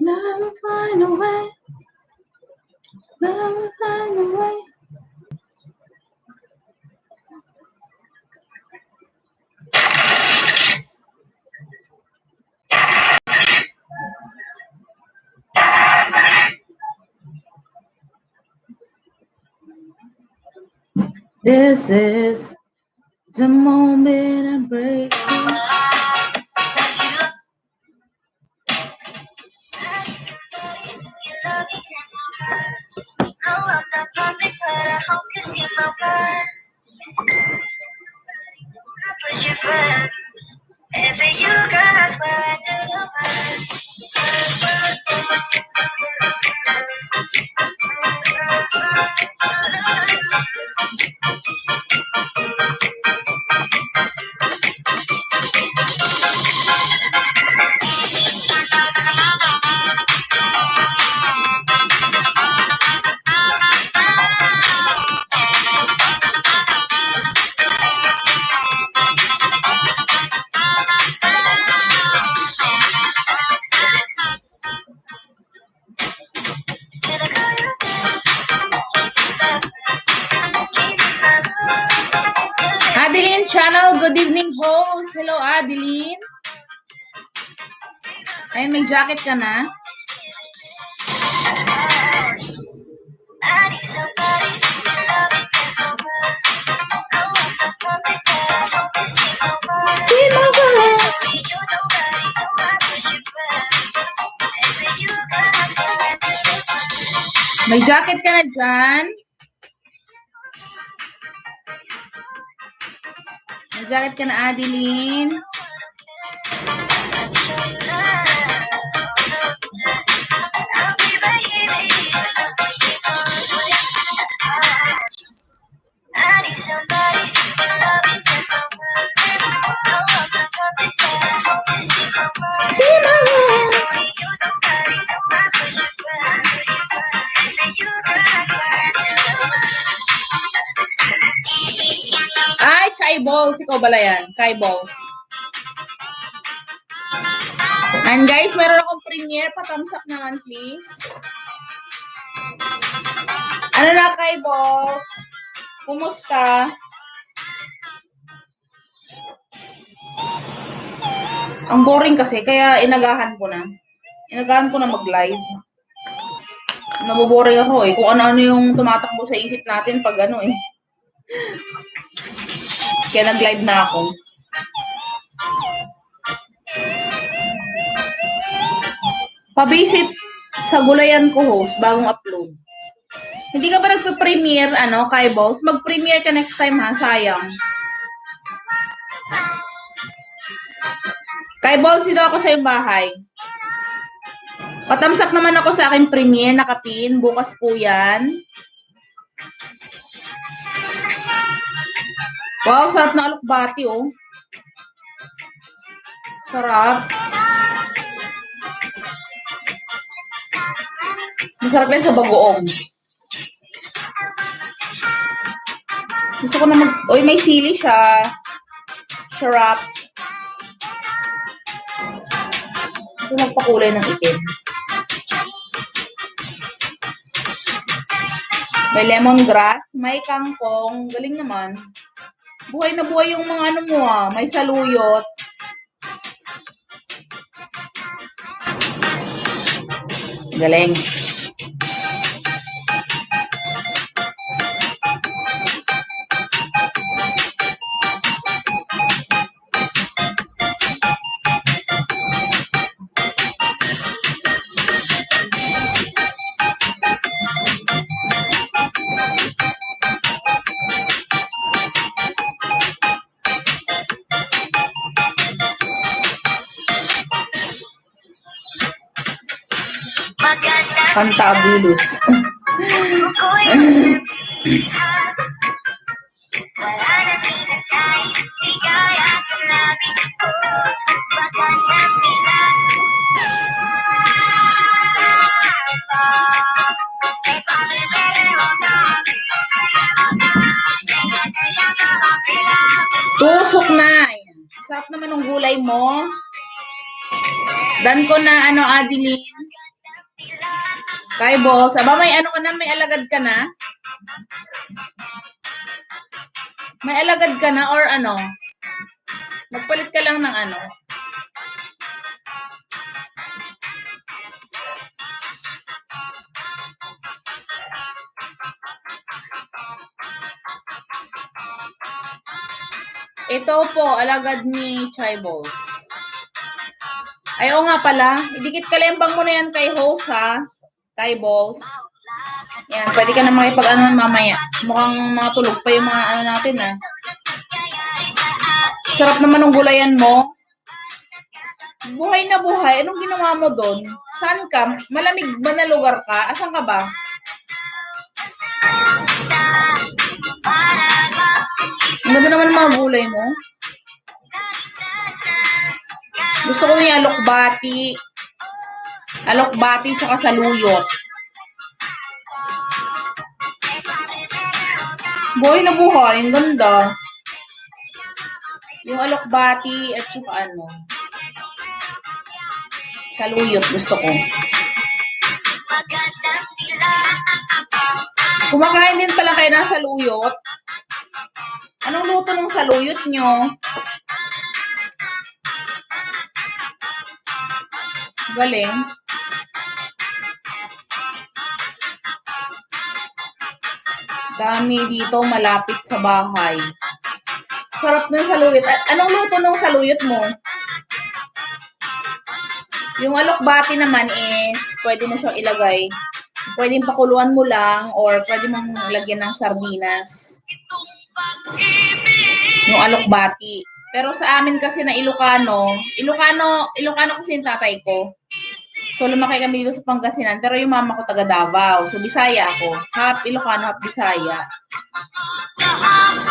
Love will find a way. Love will find a way. This is the moment I break through. And for you, girl, I swear I do the Adeline Channel, good evening host. Hello, Adeline. Ayun, may jacket ka na? May jacket ka na dyan? May jacket ka na, Adeline? Ay, Chai Balls. Ikaw bala yan. Kai Balls. And guys, meron akong premiere. Pa-thumbs up naman, please. Ano na, Kai Balls? Kumusta? Ang boring kasi, kaya inagahan ko na. Inagahan ko na mag-live. Naboboring ako eh. Kung ano-ano yung tumatakbo sa isip natin pag ano eh. Kaya nag-live na ako. Pa-visit sa Gulayan ko host, bagong upload. Hindi ka ba nagpe-premiere, Kai Balls? Mag-premiere ka next time ha, sayang. Kai Balls, dito ako sa iyong bahay. Patamsak naman ako sa aking premiere, nakapin. Bukas po yan. Wow, sarap na alokbati, oh. Sarap. Masarap yan sa bagoong. Gusto ko na Uy, may sili siya. Sarap. Gusto magpakulay ng itim. May lemongrass, may kangkong. Galing naman. Buhay na buhay yung mga ano mo ah. May saluyot. Galing. Pantabilus. Tusok na. Sarap naman ng gulay mo. Dan ko na, ano, Adeline. Kay boss. Aba, may ano ka na? May alagad ka na? May alagad ka na or ano? Magpalit ka lang ng ano? Ito po, alagad ni Chai Balls. Ayaw nga pala. Idikit kalembang mo na yan kay host, ha? Kay Balls. Yan, pwede ka na makipag-ano mamaya. Mukhang mga tulog pa yung mga ano natin, ha? Sarap naman ng gulayan mo. Buhay na buhay. Anong ginawa mo doon? Saan ka? Malamig ba na lugar ka? Asan ka ba? Ang ganda naman ng mga gulay mo. Gusto ko yung alokbati. Alokbati tsaka saluyot. Buhay na buhay. Ang ganda. Yung alokbati at saka ano. Saluyot gusto ko. Kumakain din pala kayo ng saluyot. Anong luto ng saluyot nyo? Galing. Dami dito malapit sa bahay. Sarap ng saluyot. Anong luto ng saluyot mo? Yung alokbati naman is, pwede mo siyang ilagay. Pwedeng pakuluan mo lang or pwede mong lagyan ng sardinas. Yung alokbati. Pero sa amin kasi na Ilocano kasi yung tatay ko. So, lumaki kami dito sa Pangasinan. Pero yung mama ko taga Davao. So, Bisaya ako. Half Ilocano, half Bisaya.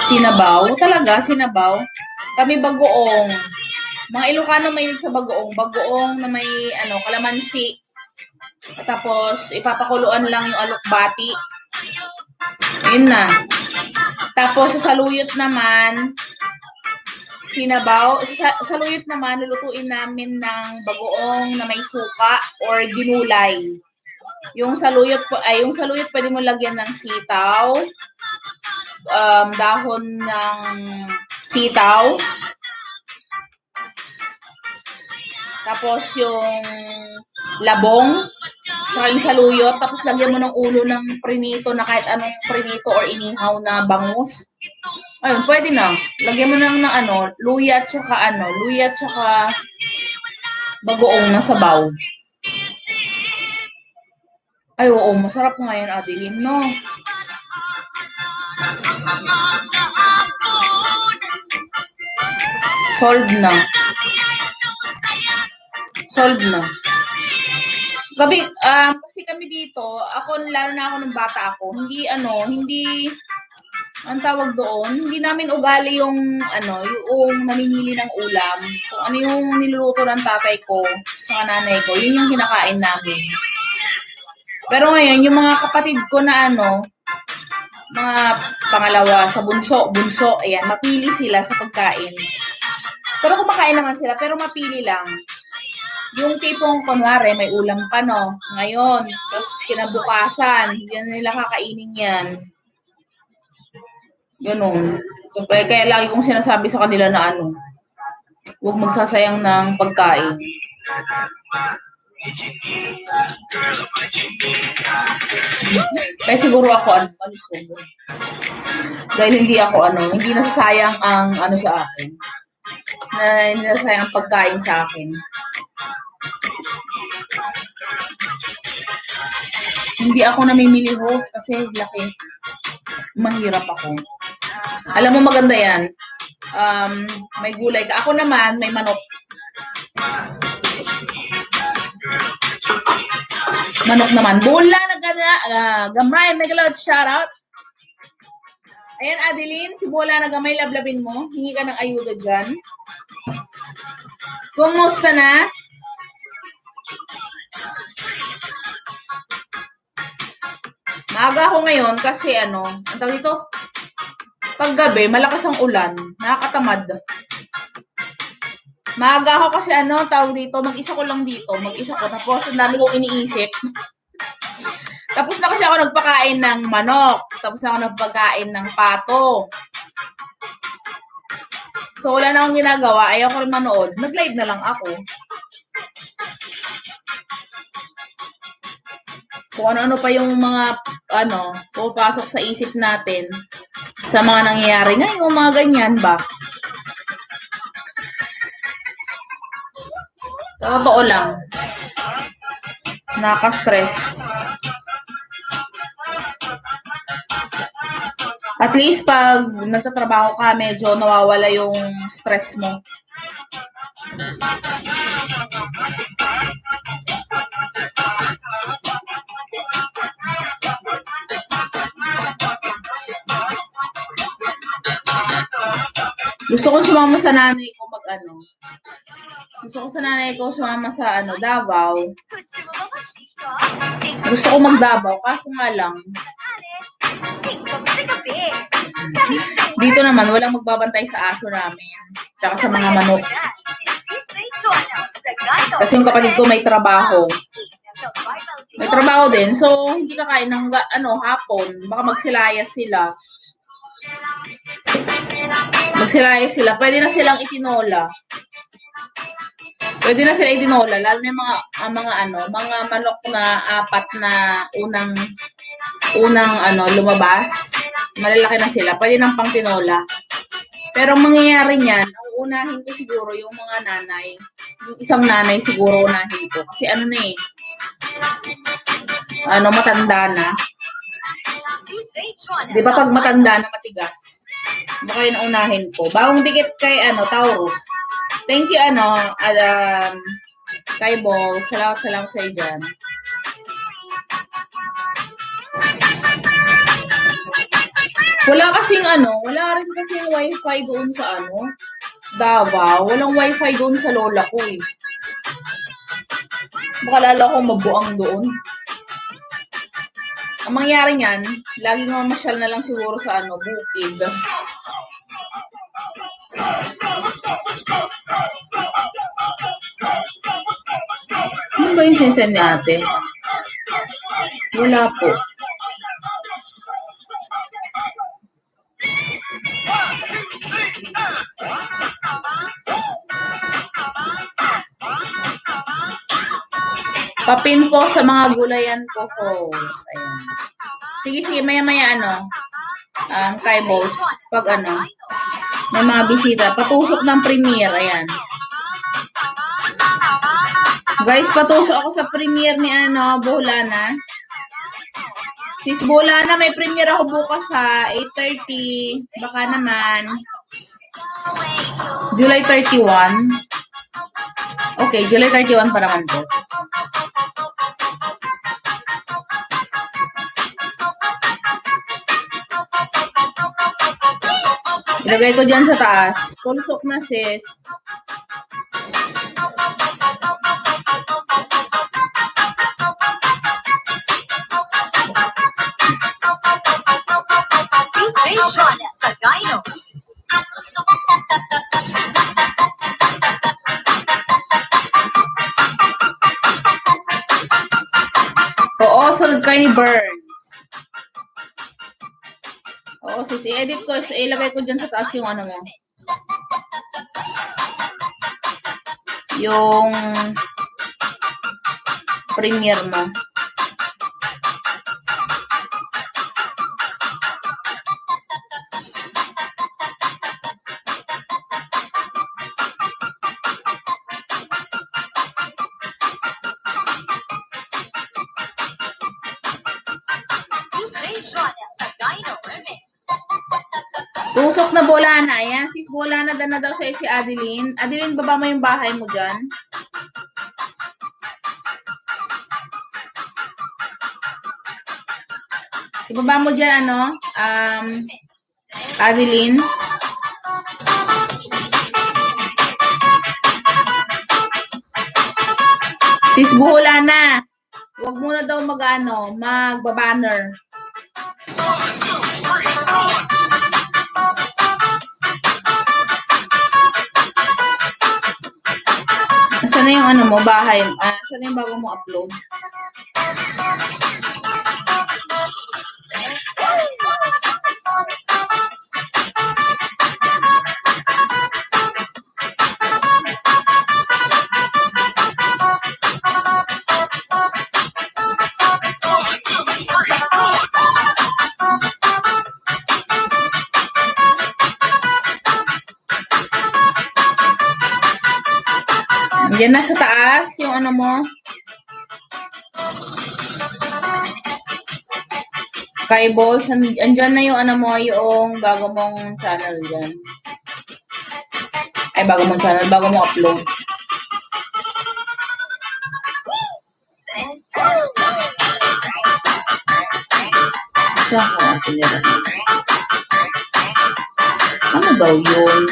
Sinabaw. Talaga, sinabaw. Kami bagoong. Mga Ilocano mahilig sa bagoong. Bagoong na may kalamansi. Tapos, ipapakuluan lang yung alokbati. Ayun na. Tapos, sa saluyot naman, sinabaw. Sa saluyot naman, lulutuin namin ng bagoong na may suka or ginulay. Yung saluyot pwede mo lagyan ng sitaw, dahon ng sitaw. Tapos yung labong, saka yung saluyot, tapos lagyan mo ng ulo ng prinito na kahit anong prinito or inihaw na bangus. Ayun, pwede na. Lagyan mo ng luya at saka bagoong na sabaw. Ay, oo, masarap nga yan, Adeline, no? Solved na. Kasi kami dito, lalo na ako nung bata ako, ang tawag doon, hindi namin ugali yung namimili ng ulam. Kung ano yung niluluto ng tatay ko, saka nanay ko, yun yung kinakain namin. Pero ngayon, yung mga kapatid ko na mga pangalawa sa bunso, ayan, mapili sila sa pagkain. Pero kumakain naman sila, pero mapili lang. Yung tipong, kunwari, may ulam pa, no? Ngayon, tapos kinabukasan, hindi na nila kakainin yan. Ganun. So, kaya lagi kong sinasabi sa kanila na huwag magsasayang ng pagkain. Kaya siguro ako malusog. Dahil hindi nasasayang ang sa akin. Hindi nasasayang ang pagkain sa akin. Hindi ako namimili host kasi laki. Mahirap ako. Alam mo maganda yan. May gulay ka. Ako naman, may manok. Manok naman. Bula na gamay. Megalod, shoutout. Ayan, Adeline, si Bola na gamay, lablabin mo. Hingi ka ng ayuda dyan. Kumusta na? Maaga ako ngayon kasi ang tawag dito, paggabi, malakas ang ulan. Nakakatamad. Maaga ako kasi tawag dito, mag-isa ko lang dito, mag-isa ko. Tapos, ang dami kong iniisip. Tapos na kasi ako nagpakain ng manok. Tapos na ako nagpakain ng pato. So, wala na akong ginagawa. Ayaw ko rin manood. Nag-live na lang ako. Kung ano-ano pa yung mga, pupasok sa isip natin sa mga nangyayari ngayon, mga ganyan ba? Sa totoo lang. Nakaka-stress. At least pag nagtatrabaho ka, medyo nawawala yung stress mo. Gusto ko sumama sa nanay ko Gusto ko sa nanay ko sumama sa Davao. Gusto ko mag-Davao, kaso nga lang. Dito naman, walang magbabantay sa aso namin. Tsaka sa mga manok. Kasi yung kapatid ko may trabaho. May trabaho din. So, hindi kakain ng hapon. Baka magsilayas sila. Pwede na silang itinola. Lalo na yung mga manok na apat na unang lumabas. Malalaki na sila. Pwede nang pang tinola. Pero ang mangyayari niyan, ang unahin ko siguro yung mga nanay. Yung isang nanay siguro unahin ko. Kasi matanda na. Di ba pag matanda na matigas? Baka yun unahin ko. Bagong dikit kay Taurus. Thank you kay Ball. Salamat sa iyo dyan. Wala rin kasing wifi doon sa Davao. Walang wifi doon sa lola ko eh. Baka lalo akong mabuang doon. Ang mangyari niyan, laging mamasyal na lang siguro sa bukid. Ano ba yung sinsen ni ate? Wala po. Papin po sa mga gulayan ko, host. Ayan. Sige, maya-maya kay boss, pag may mga bisita, patusok ng premiere, ayan. Guys, patusok ako sa premiere ni Bolana. Sis Bolana, may premiere ako bukas sa 8:30. Baka naman. July 31. Okay, July 31 pa naman po. Ilagay ko dyan sa taas. Tulsok na, sis. Oo, sunod kayo ni Burns. Oo, sis, i-edit ko. Ilagay ko dyan sa taas yung mo. Yung premiere mo. Tusok na Bolana. Ayan, sis Bolana, na daw siya si Adeline. Adeline, baba mo yung bahay mo dyan. Ibaba mo dyan, Adeline. Sis Bolana, huwag muna daw magba-banner. Saan na yung ano mo, bahay? Saan na yung bago mo upload? Diyan na sa taas, yung ano mo. Kay Balls, andyan na yung ano mo, yung bago mong channel dyan. Ay, bago mong channel, bago mong upload. Saan ka natin yan? Ano daw yun?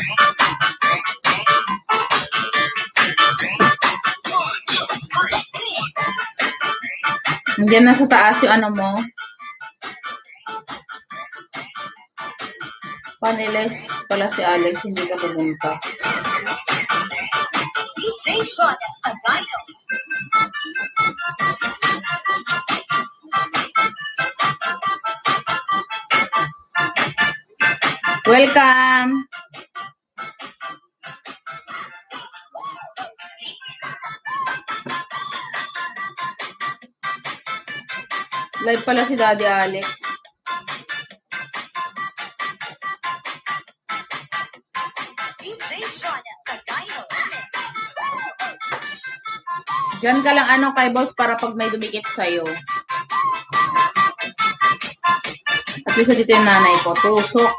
Nandiyan na sa taas yung ano mo. Paneles pala si Alex, hindi ka pumunta. Welcome! Live pala si Daddy Alex. Diyan ka lang ano kay Boss para pag may dumikit sa'yo. At least dito yung nanay ko. Tusok.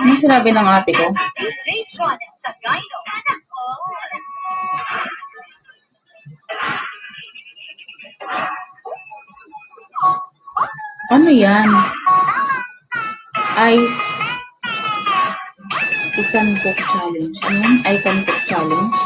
Ano sinabi ng ate ko? Ano yan? Ice Ikan Cook Challenge. Ano yan? Ikan Cook Challenge?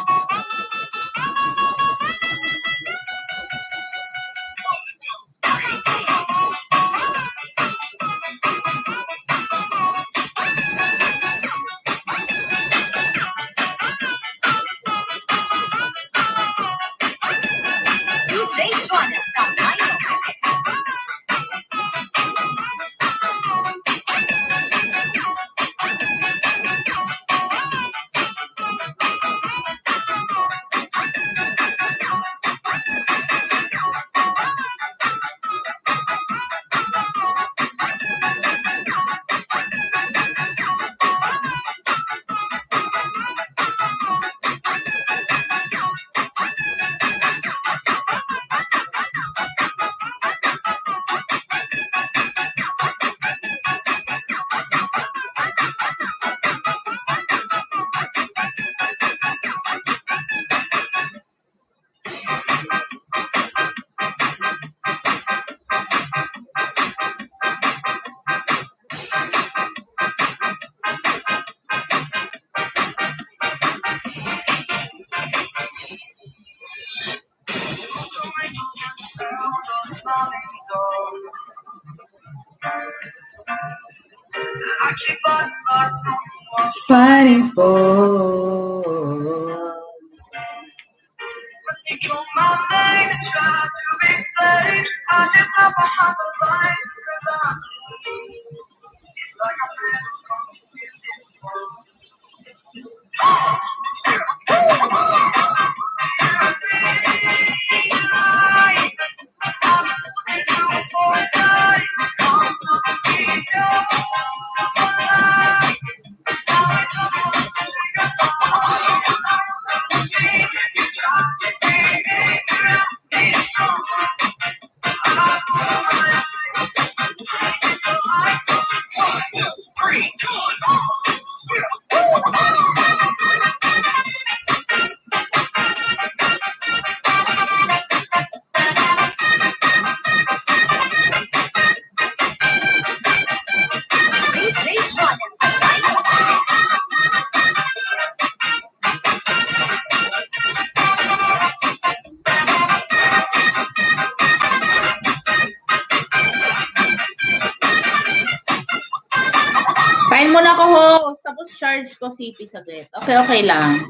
Fighting for. Kain muna ako, host. Tapos charge ko CP saglit. Okay, okay lang.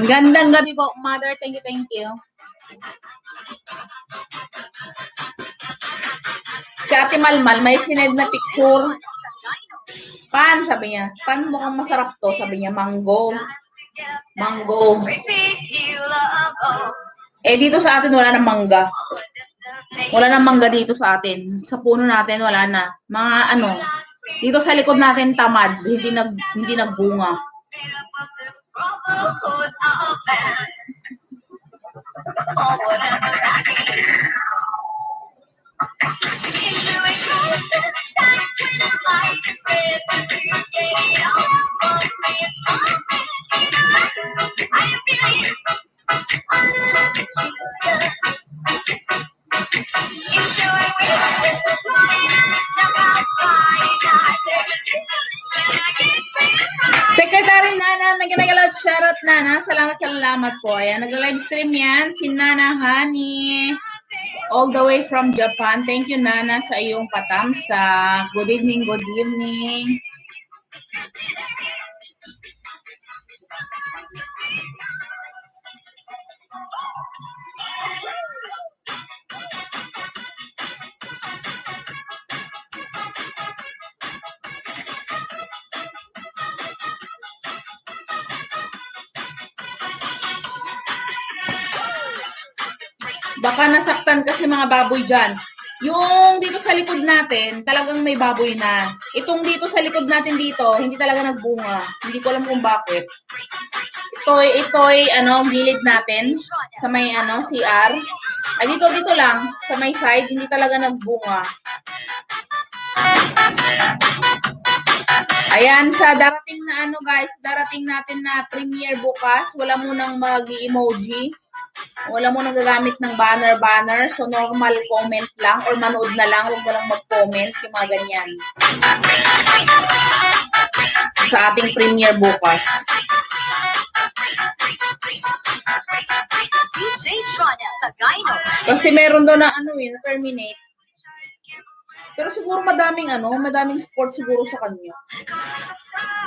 Gandang gabi po, Mother. Thank you, thank you. Si Ate Malmal, may sinend na picture. Pan, sabi niya. Pan, mukhang masarap to. Sabi niya, mango. Mango. Eh, dito sa atin, wala nang mangga. Wala nang mangga dito sa atin. Sa puno natin, wala na. Mga ano, dito sa likod natin, tamad. Hindi nagbunga. Secretary Nana, mega loud shoutout Nana. Salamat po. Ayan, nag-live stream yan. Si Nana Honey. All the way from Japan. Thank you, Nana, sa iyong patamsa. Good evening, good evening. Baka nasaktan kasi mga baboy dyan. Yung dito sa likod natin, talagang may baboy na. Itong dito sa likod natin dito, hindi talaga nagbunga. Hindi ko alam kung bakit. Ito'y gilid natin sa may CR. Ay, dito lang, sa may side, hindi talaga nagbunga. Ayan, sa darating na guys, darating natin na premiere bukas, wala munang mag-emoji. Wala mo nang gagamit ng banner. So, normal comment lang or manood na lang. Huwag na lang mag-comment. Yung mga ganyan. Sa ating premiere bukas. Kasi meron daw na na-terminate. Pero siguro madaming support siguro sa kanya.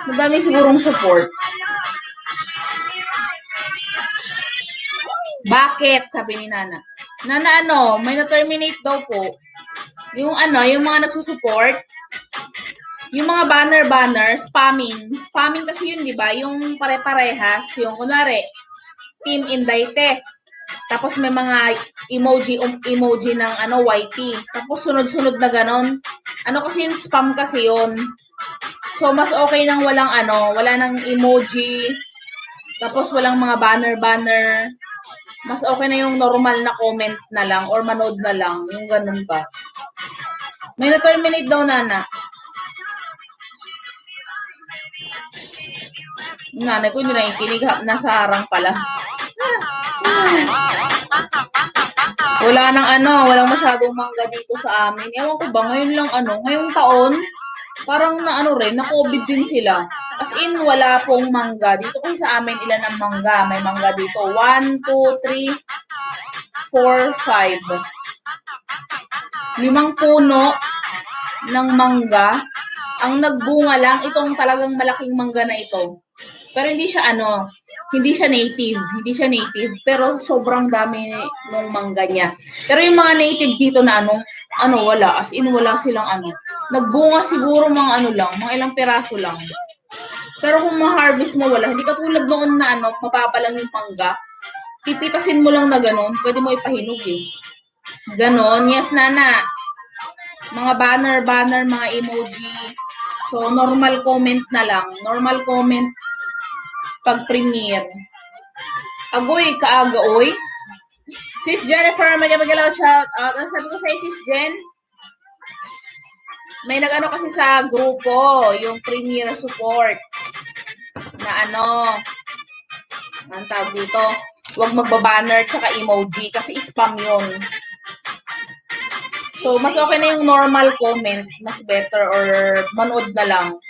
Madaming sigurong support. Bakit? Sabi ni Nana. Nana, may na-terminate daw po. Yung mga nagsusupport, yung mga banner, spamming. Spamming kasi yun, di ba? Yung pare-parehas, yung kunwari, Team Indite. Tapos may mga emoji ng YT. Tapos sunod-sunod na ganon. Kasi yun, spam kasi yun. So, mas okay nang wala nang emoji. Tapos walang mga banner. Mas okay na yung normal na comment na lang or manood na lang. Yung ganun ba. May na-terminate daw, Nana. Yung nanay ko, hindi nakikinig. Nasa harang pala. Wala nang walang masyadong mangga dito sa amin. Ewan ko ba, ngayon lang ngayong taon, parang na COVID din sila. As in, wala pong mangga. Dito kasi sa amin, ilan ang mangga? May mangga dito. 1, 2, 3, 4, 5. 5 puno ng mangga. Ang nagbunga lang, itong talagang malaking mangga na ito. Pero hindi siya native. Hindi siya native. Pero sobrang dami ng mangga niya. Pero yung mga native dito na wala. As in, wala silang Nagbunga siguro mga mga ilang piraso lang. Pero kung ma-harvest mo, wala. Hindi katulad noon na mapapa lang yung mangga. Pipitasin mo lang na gano'n. Pwede mo ipahinog eh. Ganon. Yes, nana. Mga banner, mga emoji. So, normal comment na lang. Normal comment pag premiere. Agoy, kaaga, oy. Sis Jennifer, magalaw shout out. Ang sabi ko sa'yo, Sis Jen, may nag kasi sa grupo, yung premiere support, na ang tawag dito, huwag magbabanner tsaka emoji kasi spam yun. So, mas okay na yung normal comment, mas better, or manood na lang.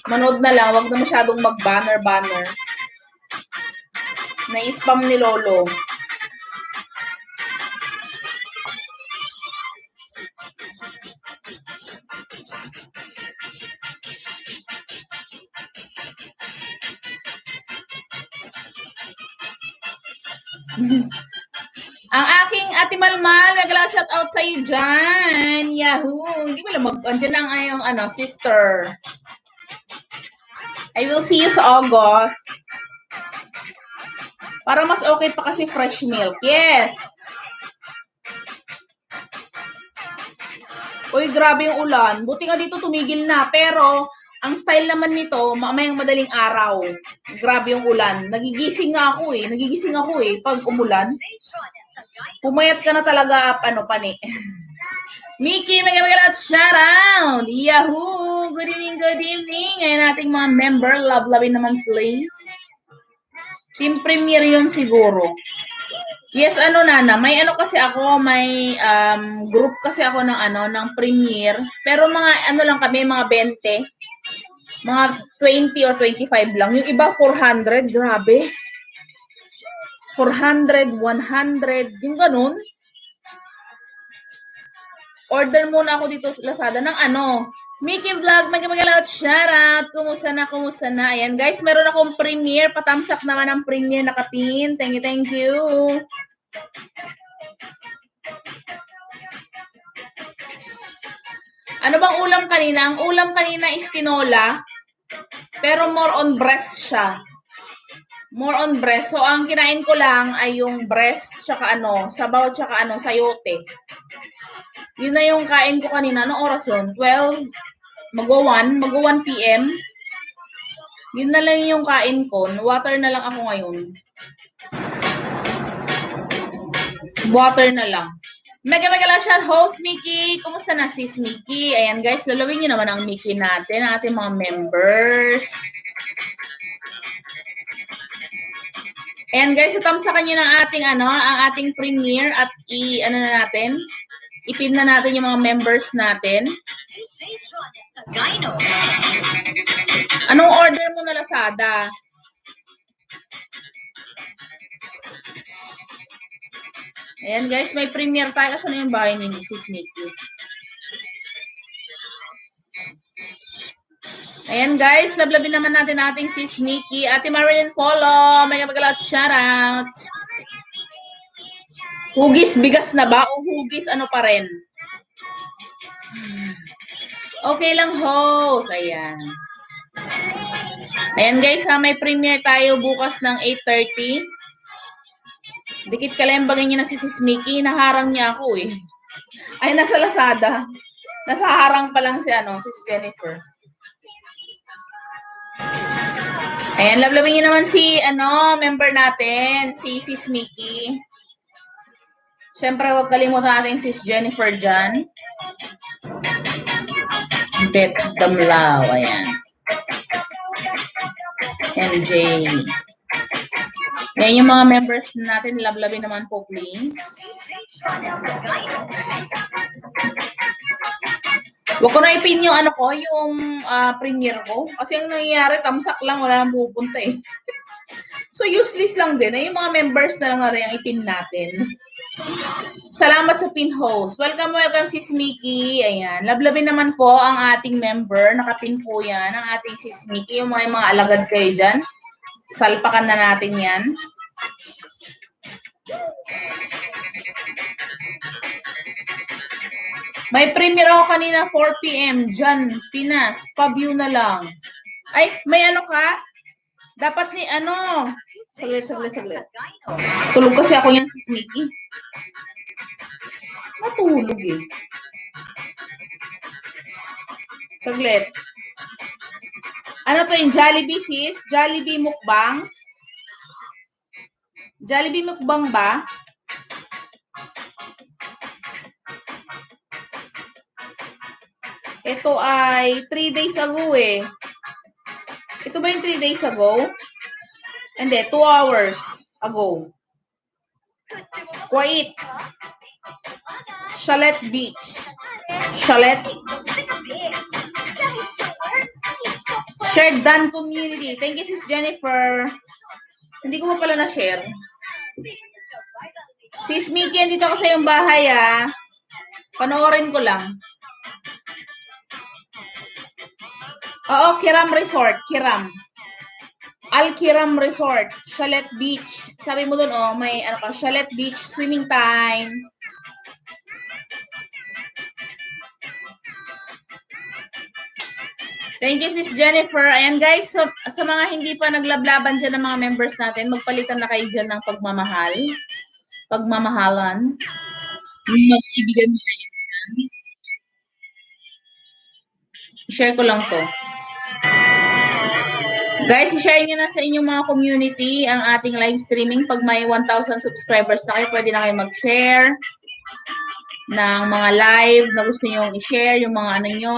Manood na lang, huwag na masyadong mag-banner. Na-spam ni Lolo. Ang aking Ate Malmal, nagla shout out sa iyo dyan. Yahoo! Hindi mo lang andyan ang sister. I will see you sa August. Para mas okay pa kasi fresh milk. Yes! Uy, grabe yung ulan. Buti nga dito tumigil na. Pero, ang style naman nito, mamayang madaling araw. Grabe yung ulan. Nagigising ako pag umulan. Pumayat ka na talaga, pani. Mickey, magalat shout out! Yahoo! Good evening! Ngayon ating mga member, love-loving naman please. Team Premier yun siguro. Yes, Nana, may kasi ako, may group kasi ako ng Premier. Pero mga lang kami, mga 20. Mga 20 or 25 lang. Yung iba 400, grabe. 400, 100, yung ganun. Order muna ako dito sa Lazada ng Mickey Vlog, magalaw shoutout. Kumusta na? Ayan guys, meron akong premiere. Patamsak naman ang premiere nakapin. Thank you. Ano bang ulam kanina? Ang ulam kanina is tinola. Pero more on breast siya. More on breast. So, ang kinain ko lang ay yung breast, tsaka sabaw, tsaka sayote. Yun na yung kain ko kanina. Anong oras yun? 12, mag-1 p.m. Yun na lang yung kain ko. Water na lang ako ngayon. Water na lang. Mega shout host Mickey. Kumusta na sis Mickey? Ayan guys, lalawin nyo naman ang Mickey natin, ang ating mga members. Ayan guys, itamsakan nyo ng ating ang ating premiere at ipin na natin yung mga members natin. Anong order mo na Lazada? Ayan guys, may premiere tayo. Saan yung bahay ni Mrs. Mickey? Ayan guys, lablabin naman natin ating sis Mickey. Ate Marilyn Polo, may magalat shoutout. Hugis, bigas na ba? O hugis, pa rin? Okay lang, host. Ayan. Ayan guys, may premiere tayo bukas ng 8:30. Dikit kalembagin niya na si sis Mickey. Naharang niya ako eh. Ay, nasa Lazada. Nasa harang pa lang si sis Jennifer. Ayan, lablabin niyo naman si member natin, si sis Mickey. Siyempre, huwag kalimutan natin sis Jennifer dyan. Bet Damlao, ayan. MJ. Yan yung mga members natin. Lablabin naman po, please. Huwag ko na ipin yung ano ko, yung premiere ko. Kasi ang nangyayari, tamsak lang, wala nang pupunta eh. So, useless lang din. Ay, yung mga members na lang rin ang ipin natin. Salamat sa pin host. Welcome, welcome Sis Mickey. Ayan. Lablabin naman po ang ating member. Nakapin po yan, ang ating Sis Mickey. Yung mga alagad kayo dyan. Salpakan na natin yan. May premiere ako kanina 4 p.m. Dyan, Pinas. Pa-view na lang. Ay, may ano ka? Dapat ni ano. Saglit. Tulog kasi ako yan, Sis Mickey. Natulog eh. Saglit. Ano to yung Jollibee, sis? Jollibee mukbang? Jollibee mukbang ba? Ito ay 3 days ago eh. Ito ba yung 3 days ago? Hindi, 2 hours ago. Kuwait. Chalet Beach. Chalet. Shared done community. Thank you, Sis Jennifer. Hindi ko pa pala na-share. Sis Mickey, andito ako sa iyong bahay ah. Panoorin ko lang. Oo, Kiram Resort. Kiram. Al-Kiram Resort. Chalet Beach. Sabi mo dun, oh, may ano ka, Chalet Beach, swimming time. Thank you, Sis Jennifer. Ayan, guys. So, sa mga hindi pa naglablaban dyan ng mga members natin, magpalitan na kayo dyan ng pagmamahal. Pagmamahalan. Mag-ibigan kayo dyan. I-share ko lang to. Guys, i-share nyo na sa inyong mga community ang ating live streaming. Pag may 1,000 subscribers na kayo, pwede na kayo mag-share ng mga live na gusto nyo i-share, yung mga ano nyo.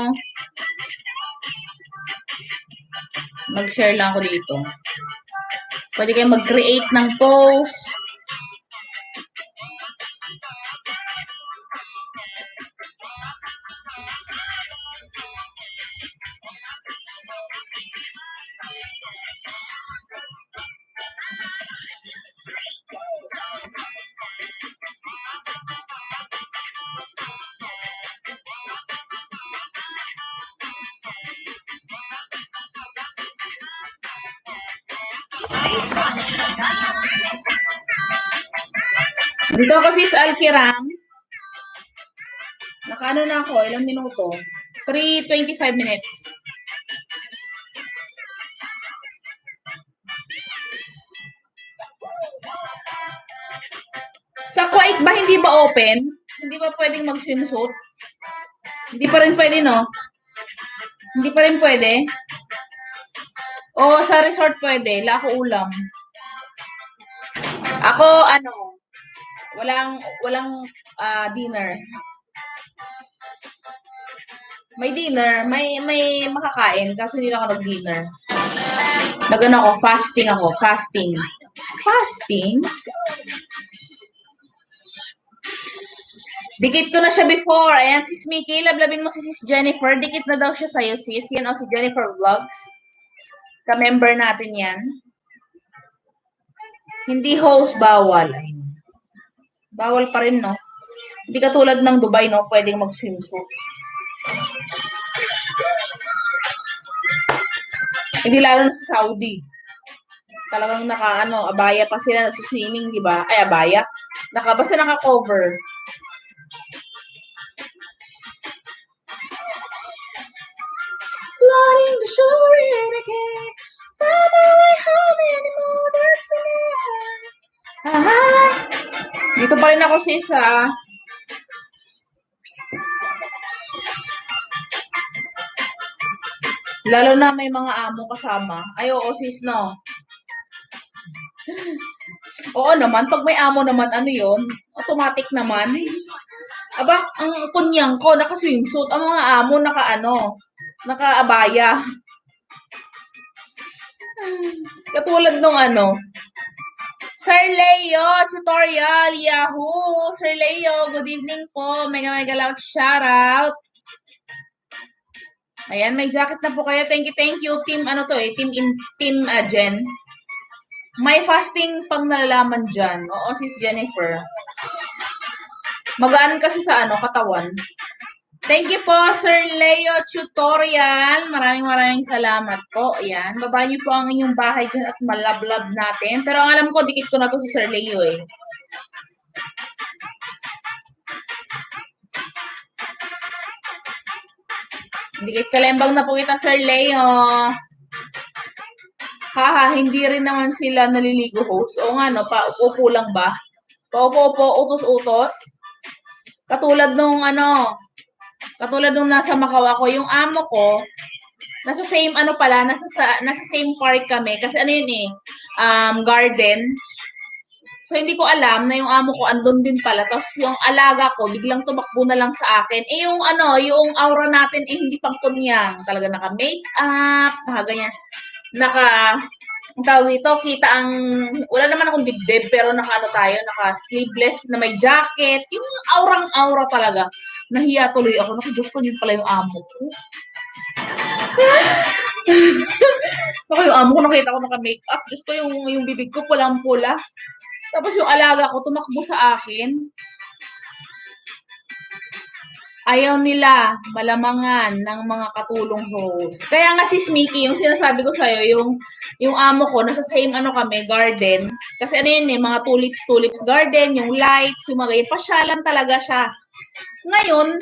Mag-share lang ako dito. Pwede kayo mag-create ng post. Dito ako sis Al-Kiram. Nakaano na ako, ilang minuto? 3:25 minutes. Sa Kuwait ba hindi ba open? Hindi ba pwedeng mag-swimsuit? Hindi pa rin pwede, no? Hindi pa rin pwede? O sa resort pwede, lako ulam. Ako ano, walang dinner. May dinner, may makakain kaso hindi na ako nag-dinner. Nagano ako, fasting. Fasting? Dikit ko na siya before. Ayan, sis Mickey, lablabin mo si sis Jennifer. Dikit na daw siya sa'yo, sis. Yan o, si Jennifer Vlogs. Ka-member natin yan. Hindi host, bawal. Ayun. Bawal pa rin, no? Hindi katulad ng Dubai, no? Pwedeng mag-swimsuit. Hindi lalo na sa Saudi. Talagang abaya pa sila nagsuswimming, di ba? Ay, abaya. Basta naka-cover. Flooding the shore and I can't find my way home anymore. That's when dito pa rin ako sis ha. Lalo na may mga amo kasama. Ay, oo sis, no? Oo naman, pag may amo naman, ano yon? Automatic naman. Aba, ang kunyang ko, naka-swimsuit. Ang mga amo, naka-abaya. Katulad nung ano, Sir Leo, tutorial, Yahoo! Sir Leo, good evening po. Mega mega loud shoutout. Ayan, may jacket na po kayo. Thank you. Team, ano to eh, team Jen. May fasting pang nalalaman dyan. Oo, sis Jennifer. Magaan kasi sa ano, katawan. Thank you po, Sir Leo Tutorial. Maraming salamat po. Ayan, baba niyo po ang inyong bahay dyan at malablab natin. Pero ang alam ko, dikit ko na to si Sir Leo eh. Dikit kalembang na po kita, Sir Leo. Haha, hindi rin naman sila naliligo host. O nga no, paupo lang ba? Paupo, utos-utos. Katulad nung nasa Macau ako, yung amo ko, nasa same nasa same park kami kasi ano yun eh, garden. So hindi ko alam na yung amo ko andun din pala. Tapos yung alaga ko biglang tumakbo na lang sa akin. Eh yung aura natin eh hindi pang kunyang. Talaga naka-makeup, naka-ganyan. Ang tawag dito, kita wala naman akong dibdib, pero naka-sleeveless na may jacket. Yung aurang-aura talaga. Nahiya tuloy ako. Naku, Diyos ko, yun pala yung amo ko. Naku, yung amo ko, nakita ko naka-makeup. Diyos ko, yung bibig ko pulang-pula. Tapos yung alaga ko, tumakbo sa akin. Ayaw nila malamangan ng mga katulong host. Kaya nga si Mickey, yung sinasabi ko sa'yo, yung amo ko, nasa same kami, garden. Kasi ano yun eh, mga tulips garden, yung lights, yung mga pasyalan talaga siya. Ngayon,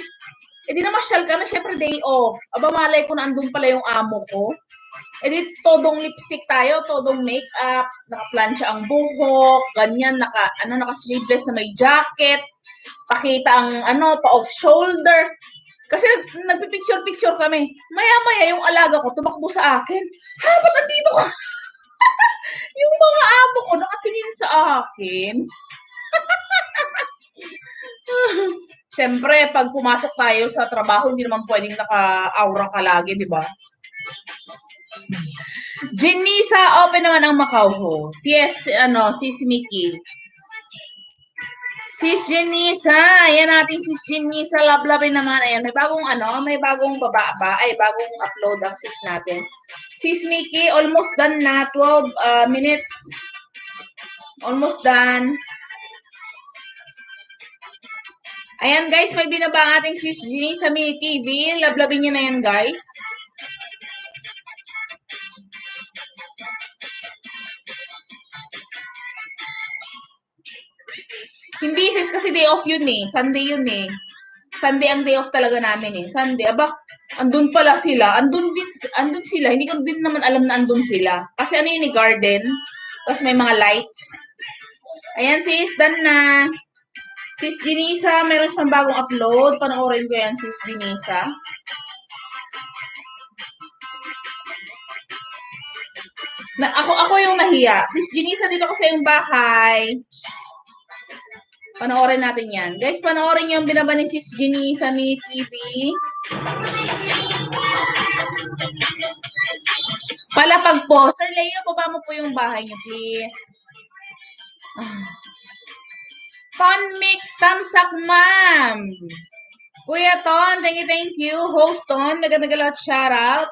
edi namasyal kami, syempre day off. Aba, malay ko na andun pala yung amo ko. Edi todong lipstick tayo, todong makeup, naka-plancha ang buhok, ganyan, naka-sleeveless na may jacket, pakita ang pa-off shoulder. Kasi nagpipicture-picture kami. Maya-maya yung alaga ko tumakbo sa akin. Ha, ba't andito ka? Yung mga amo ko nakatingin sa akin. Siyempre, pag pumasok tayo sa trabaho, hindi naman pwedeng naka-aura ka lagi, di ba? Jenisa, open naman ang Macau ho. Yes, sis Mickey. Sis Jenisa, ayan natin sis Jenisa, lablabin naman. Ayan, may bagong bagong upload ang sis natin. Sis Mickey, almost done na, 12 minutes. Almost done. Ayan guys, may binaba ang ating sis Jenisa Mini TV. Lablabin nyo na yan guys. Hindi sis, kasi day off yun eh. Sunday yun eh. Sunday ang day off talaga namin eh. Sunday, andun pala sila. Andun sila. Hindi ko din naman alam na andun sila. Kasi yun eh, garden. Tapos may mga lights. Ayan sis, done na. Sis Jenisa, meron siyang bagong upload. Panoorin ko yan, sis Jenisa. Ako yung nahiya. Sis Jenisa, dito ko sa iyong bahay. Panoorin natin yan. Guys, panoorin yung binaba ni Sis Jenny sa Mini TV. Palapag po. Sir Leo, baba mo po yung bahay niyo, please. Ton Mix, tamsak, ma'am. Kuya Ton, thank you. Host Ton, mega lot shoutout.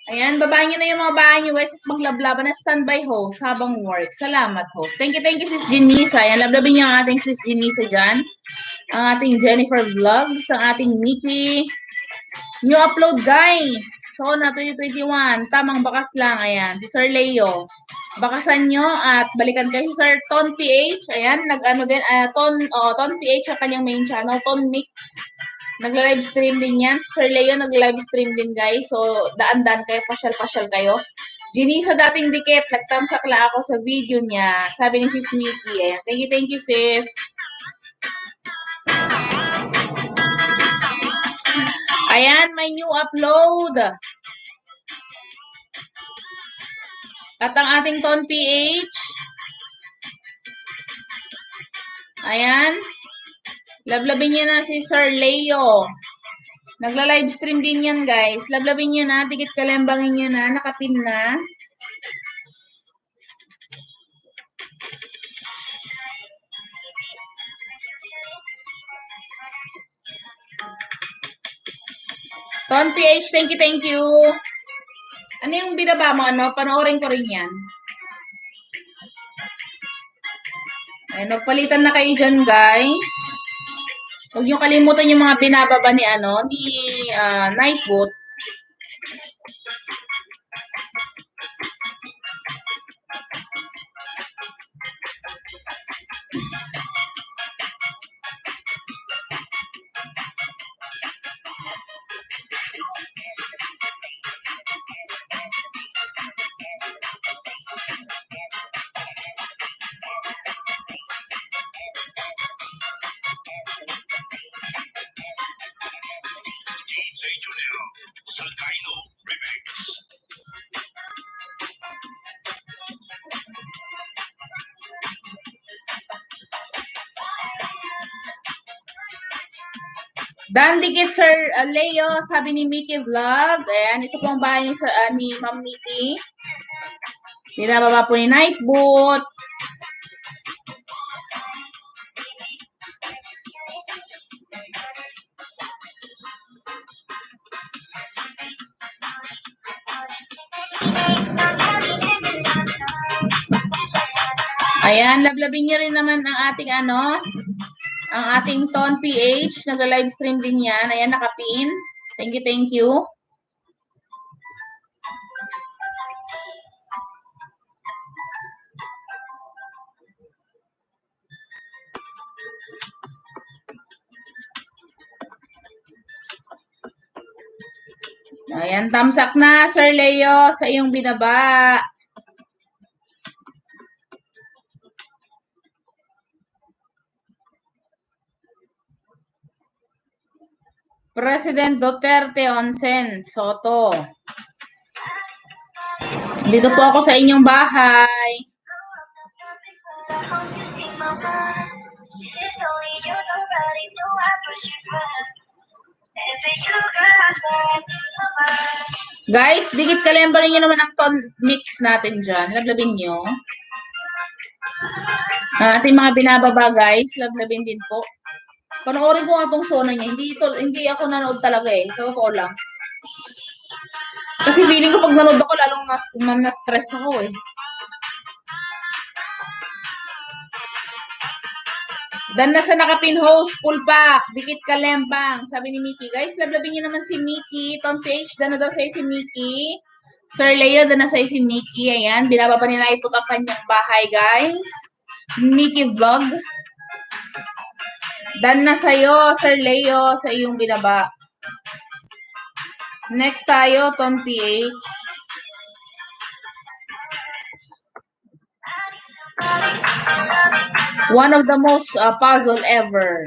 Ayan, babahin nyo na yung mga bahay nyo guys at maglablaban na standby host habang work. Salamat host. Thank you Sis Jenisa. Ayan, lablabin nyo ang ating Sis Jenisa dyan. Ang ating Jennifer Vlogs, ang ating Mickey. New upload guys. So, na 2021. Tamang bakas lang. Ayan, si Sir Leo. Bakasan nyo at balikan kayo si Sir Ton PH. Ayan, Ton PH ang kanyang main channel. Ton Mix. Nagla-live stream din yan. Sir Leo nagla-live stream din guys. So, daan-daan kayo, pasyal-pasyal kayo. Jenisa dating dikit, nagtamsakla ako sa video niya. Sabi ni Sis Mickey. Ayan. Thank you sis. Ayan, may new upload. At ang ating Ton PH. Ayan. Lablabin niya na si Sir Leo. Nagla-live stream din yan, guys. Lablabin nyo na, tikit kalembangin nyo na, nakapin na. Ton PH, thank you. Ano yung binaba mo, ano? Panoorin ko rin yan. Ayan, magpalitan na kayo dyan, guys. Huwag nyo kalimutan yung mga binababa ni, Nightbot. Dan dikit, Sir Leo, sabi ni Mickey Vlog. Ayan, ito po ang bahay ni Ma'am Mickey. Binababa po ni Nightbot. Ayan, lablabin nyo rin naman ang ating ang ating Ton PH. Nag-live stream din yan. Ayan, nakapin. Thank you. Ayan, tamsak na, Sir Leo, sa iyong binaba. President Duterte Onsen Soto. Dito po ako sa inyong bahay. Guys, dikit kalembangin nyo naman ang ton mix natin dyan. Lablabin nyo. Ating mga binababa, guys. Lablabin din po. Panoorin ko nga itong sono niya. Hindi ako nanood talaga eh. Sa totoo lang. Kasi feeling ko pag nanood ako, lalong na-stress ako eh. Dan na sa nakapin host, full pack, dikit kalembang, sabi ni Mickey. Guys, lablabin niyo naman si Mickey. Ton PH, dan na daw sa'yo si Mickey. Sir Leo, dan na sa'yo si Mickey. Ayan, binababa nila ito ang kanyang bahay, guys. Mickey Vlog. Dan na sa'yo, Sir Leo, sa iyong binaba. Next tayo, Ton PH. One of the most puzzle ever.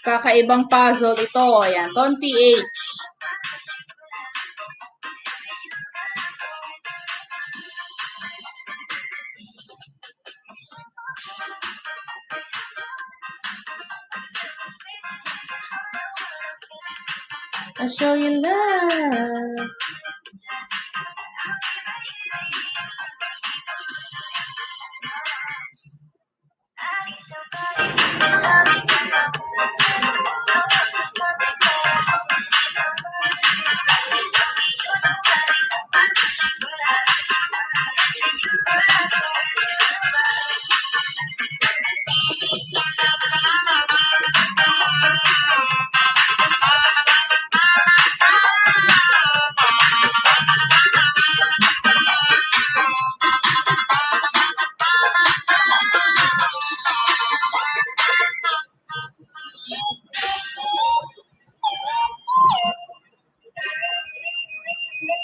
Kakaibang puzzle ito. Ayan, Ton PH. I'll show you love.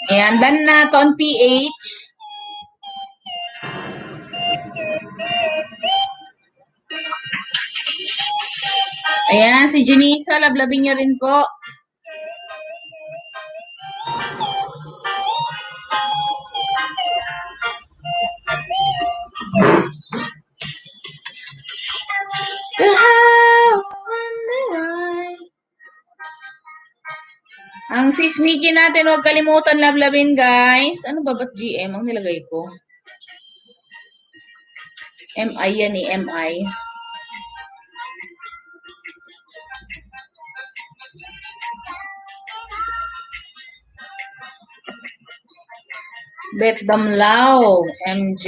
Ayan, dan na Ton PH. Ayan, si Junisa, lablabin nyo rin po. Sis Mickey natin, huwag kalimutan lablabin, guys. Ano ba ba't GM ang nilagay ko? MI yan eh, MI. Bet Damlao, MJ.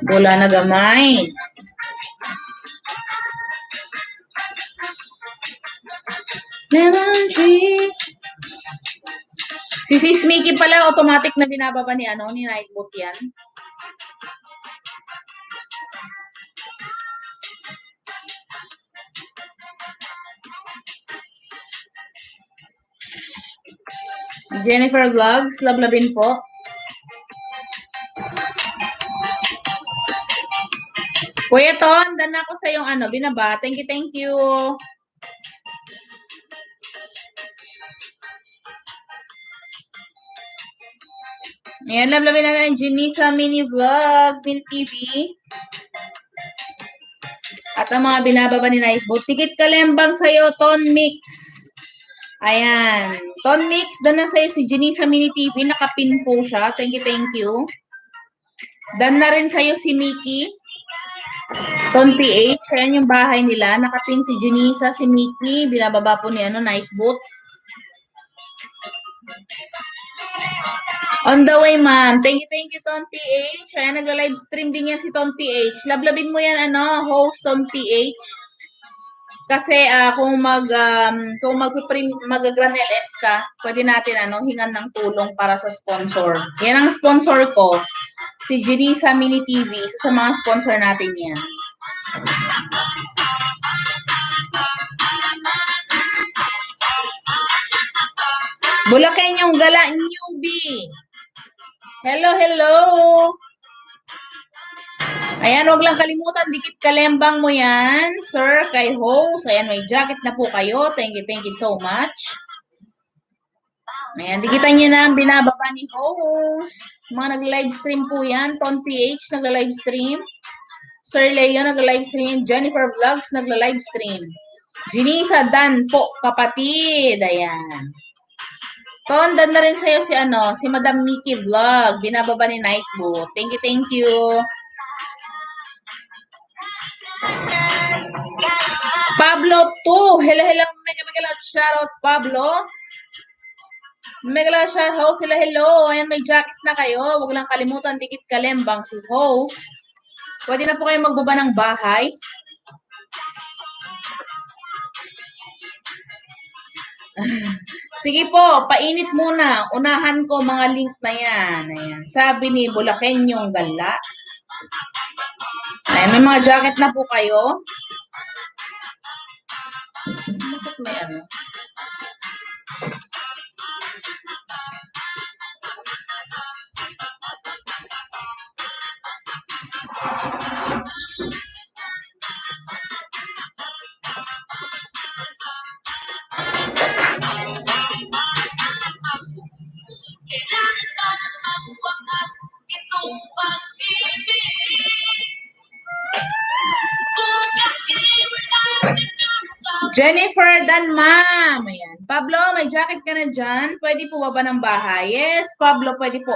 Bola na gamay. Lemon tree. Si Sis Mickey pala, automatic na binababa ni Nightbot yan. Jennifer Vlogs, lablabin po. Kuya Ton, dan ako sa yung binaba. Thank you, thank you. Ayan, lablabin na ng Genisa Mini Vlog, Mini TV. At ang mga binababa ni Nightbot. Tikit kalembang sa'yo, Ton Mix. Ayan. Ton Mix, dan na sa'yo si Genisa Mini TV. Nakapin po siya. Thank you, thank you. Dan na rin sa'yo si Mickey. Ton PH. Ayan yung bahay nila. Nakapin si Genisa, si Mickey. Binababa po ni Nightbot. On the way, ma'am. Thank you, Ton PH. Ayan, nag-live stream din yan si Ton PH. Lablabin mo yan, host Ton PH. Kasi kung mag-Gran LS ka, pwede natin hingan ng tulong para sa sponsor. Yan ang sponsor ko, si Genisa Mini TV. Isa sa mga sponsor natin yan. Bulacan yung gala newbie. Hello, hello. Ayan, huwag lang kalimutan, dikit kalembang mo yan, sir, kay host. Ayan, may jacket na po kayo. Thank you so much. Ayan, dikitan nyo na ang binababa ni host. Mga nag-live stream po yan. Ton PH, nag-live stream. Sir Leo, nag-live stream. Jennifer Vlogs, nag-live stream. Genisa Dan po, kapatid. Ayan. Ton, dan na rin sa'yo si Madam Mickey Vlog. Binababa ni Nightbot. Thank you. Pablo 2. Hello, mega shoutout, Pablo. Mega shoutout sila, hello. Ayan, may jacket na kayo. Huwag lang kalimutan, dikit kalembang si host. Pwede na po kayo magbaba ng bahay. Sige po, painit muna. Unahan ko mga link na yan. Ayan. Sabi ni Bulakenyong Gala. Ayan, may mga jacket na po kayo. Bakit may Jennifer Dan, ma'am. Ayan. Pablo, may jacket ka na dyan? Pwede po ba ng bahay? Yes, Pablo, pwede po.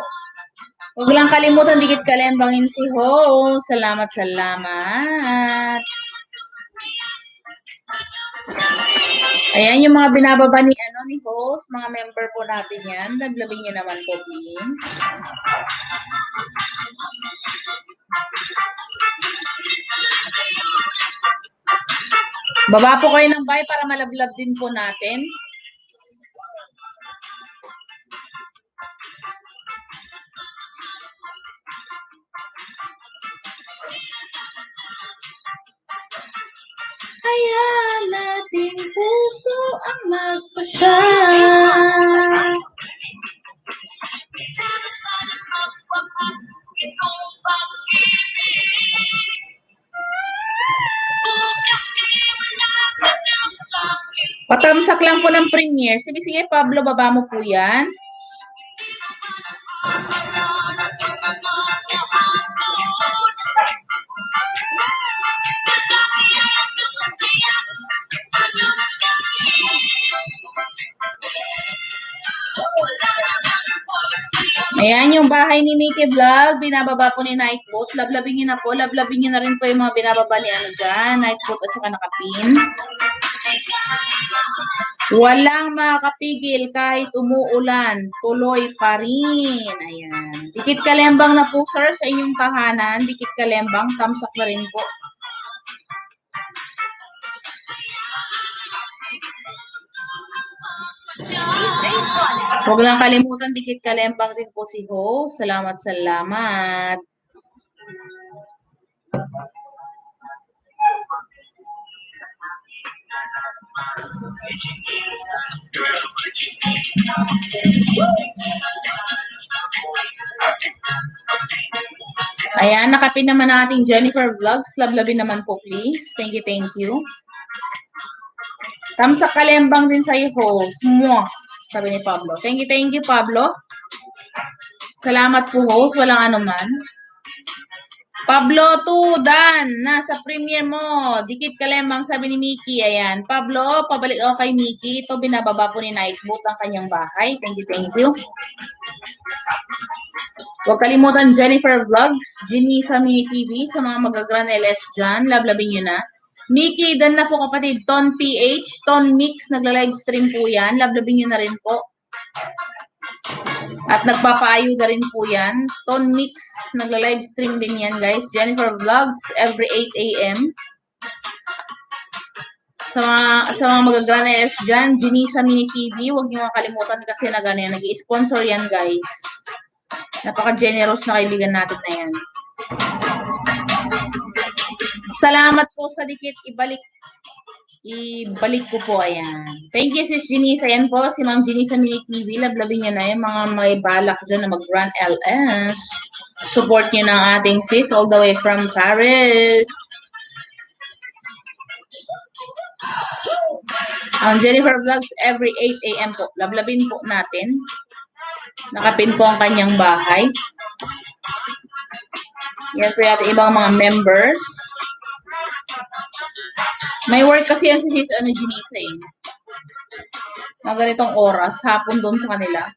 Huwag lang kalimutan, dikit kalembangin si host. Salamat. Ayan, yung mga binababa ni host, mga member po natin yan. Lablabin nyo naman po, please. Baba po kayo ng bahay para malablab din po natin. Hayaan nating puso ang magpasya. Patamsak lang po ng premiere. Sige, Pablo, baba mo po yan. Ayan yung bahay ni Mickey Vlog. Binababa po ni Nightbot. Lablabin nyo na po. Lablabin nyo na rin po yung mga binababa ni ano dyan. Nightbot at saka nakapin. Walang makakapigil kahit umuulan. Tuloy pa rin. Ayan. Dikit kalembang na po sir sa inyong tahanan. Dikit kalembang. Tamsak na rin po. Huwag lang kalimutan, dikit kalembang din po si host. Salamat, salamat. Ayan, nakapin naman nating Jennifer Vlogs. Lablabin naman po, please. Thank you, thank you. Tamsak kalembang din sa host. Mwah! Sabi ni Pablo. Thank you, Pablo. Salamat po, host. Walang anuman. Pablo, Dan, nasa premiere mo. Dikit kalembang, sabi ni Mickey. Ayan. Pablo, pabalik ako kay Mickey. Ito, binababa po ni Nightbot ang kanyang bahay. Thank you. Huwag kalimutan, Jennifer Vlogs, Jenisa Mini TV, sa mga magagraneles dyan. Lablabin nyo na. Mickey, Dan na po kapatid. Ton PH, Ton Mix, nagla-livestream po yan. Lablabin nyo na rin po. At nagpapaayo na rin po yan. Ton Mix, nagla-livestream din yan guys. Jennifer Vlogs, every 8 a.m. Sa mga magagraneles dyan, Jenisa Mini TV, huwag nyo makalimutan kasi nag-i-sponsor yan guys. Napaka-generous na kaibigan natin na yan. Salamat po sa dikit. Ibalik ko po, ayan. Thank you, Sis Jenisa. Ayan po, si Ma'am Jenisa Mini TV. Lablabin nyo na yung mga may balak dyan na mag-run LS. Support nyo ng ating sis all the way from Paris. Ang Jennifer Vlogs every 8 a.m. po. Lablabin po natin. Nakapin po ang kanyang bahay. Yan po yung ibang mga members. May work kasi yan si Sis Jenisa eh. Mga ganitong oras, hapon doon sa kanila.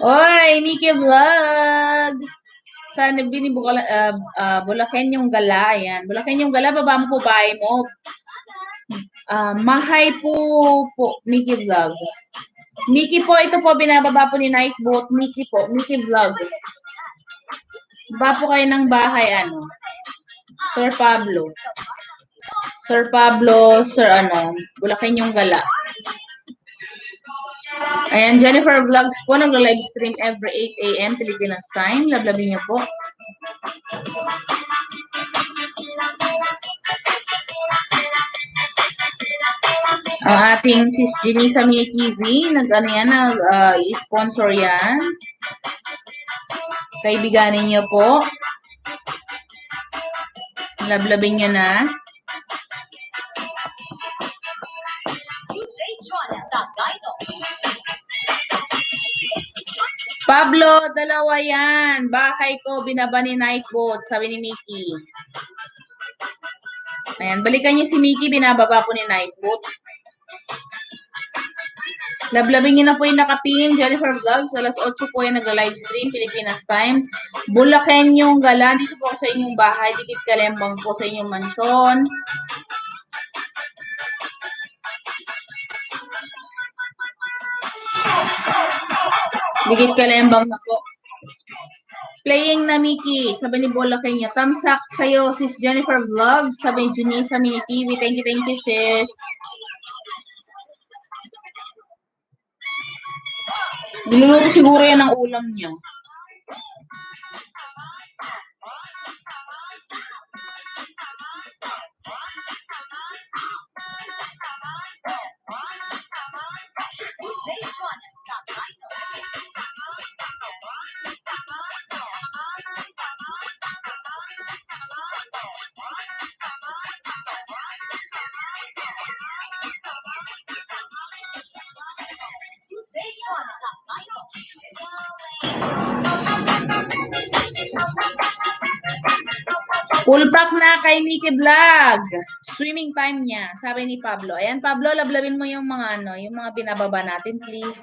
Oy, Mickey Vlog! Sana Bulacan yung gala. Ayan. Bulacan yung gala, baba mo po bahay mo. Mahay po, Mickey Vlog. Mickey po, ito po, binababa po ni Nightbot. Mickey po, Mickey Vlog. Baba po kayo ng bahay, Sir Pablo. Sir Bulacan yung gala. Ayan, Jennifer Vlogs po, nag-live stream every 8 a.m. Pilipinas time. Lablabin niyo po. Ang ating Sis Jenisa Mini TV, nag-sponsor yan. Kaibiganin niyo po. Lablabin niyo na. Pablo, dalawa yan. Bahay ko, binaba ni Nightbot, sabi ni Mickey. Ayan, balikan niyo si Mickey, binababa po ni Nightbot. Lablabin niyo na po yung nakapin, Jennifer Vlogs. Alas 8 po yung nag-live stream, Pilipinas time. Bulacan yung gala. Dito po sa inyong bahay. Dikit kalembang po sa inyong mansyon. Dikit kalembang na po. Playing na Mickey. Sabi ni Bulacan niya. Tamsak sa'yo, Sis Jennifer Vlogs. Sabi ni Jenisa Mini TV. Thank you, sis. Niluluto siguro yan ang ulam niyo. Full pack na kay Mickey Vlog. Swimming time niya, sabi ni Pablo. Ayan, Pablo, lablabin mo yung mga yung mga binababa natin, please.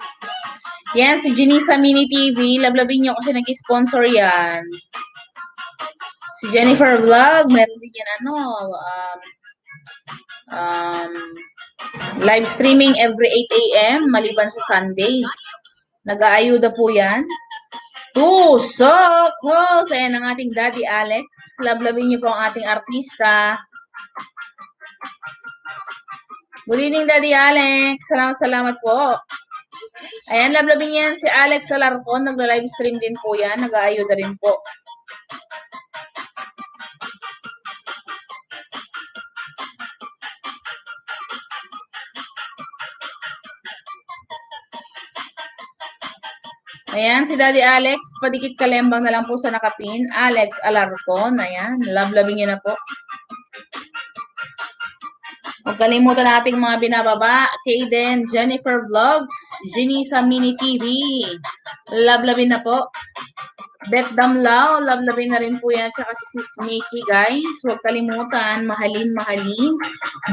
Yan, si Janisa Mini TV, lablabin niyo kasi nag-sponsor yan. Si Jennifer Vlog, meron din yan live streaming every 8 a.m. maliban sa Sunday. Nag-aayuda po yan. So close! Ayan ang ating Daddy Alex. Lablabin niyo po ang ating artista. Good evening, Daddy Alex. Salamat po. Ayan, lablabin yan si Alex Alarcon. Nagla-live stream din po yan. Nag-aayuda rin po. Ayan, si Daddy Alex, padikit kalembang na lang po sa nakapin. Alex Alarcon, ayan, lablabing niyo na po. Huwag kalimutan nating mga binababa. Kaden, Jennifer Vlogs, Janisa Mini TV, lablabin na po. Beth Damlao, lablabin na rin po yan. Tsaka si Sis Mickey, guys. Huwag kalimutan, mahalin.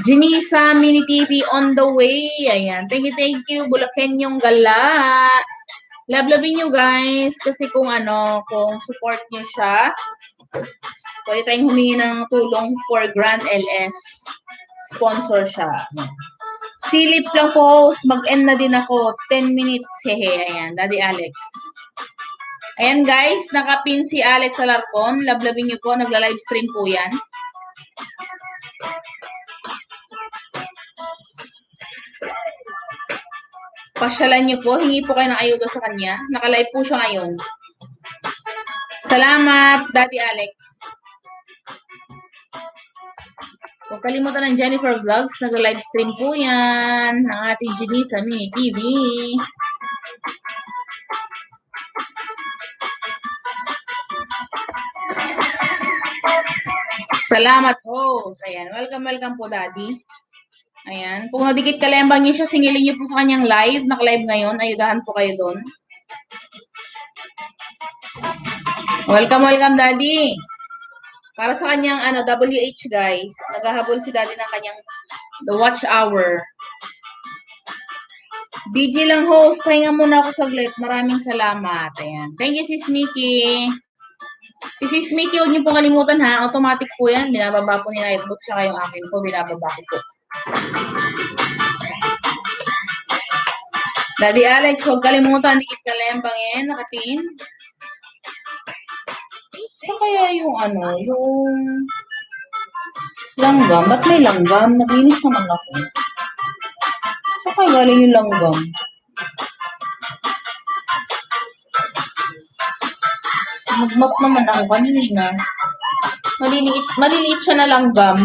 Janisa Mini TV on the way. Ayan, thank you. Bulakenyong Gala. Lablabin nyo guys, kasi kung support nyo siya, pwede tayong humingi ng tulong for Grand LS. Sponsor siya. Silip lang po, mag-end na din ako. 10 minutes, hehe. Ayan, Daddy Alex. Ayan guys, nakapin si Alex Alarcon. Lablabin nyo po, nagla-live stream po yan. Pasyalan nyo po, hingi po kayo ng ayuda sa kanya. Naka-live po siya ngayon. Salamat, Daddy Alex. Huwag kalimutan ng Jennifer Vlogs. Nag-live stream po yan. Ang ating Janisa Mini TV. Salamat host. Ayan, welcome po, Daddy. Ayan, kung nadikit kalembang nyo siya, singilin nyo po sa kanyang live. Naka-live ngayon. Ayudahan po kayo doon. Welcome, Daddy. Para sa kanyang WH, guys. Naghahabol si Daddy ng kanyang the watch hour. BG lang host. Pahinga muna ako saglit. Maraming salamat. Ayan. Thank you, Sis Mickey. Si Sis Mickey, huwag niyo po kalimutan ha. Automatic po yan. Binababa po ni Nightbook siya yung akin po. Binababa ko po. Daddy Alex, huwag kalimutan. Dikit kalembang yan. Nakapin. So kaya yung yung langgam. Ba't may langgam? Naglinis naman ako. So kaya galing yung langgam. Nag-map naman ako kanina. Maliliit siya na langgam.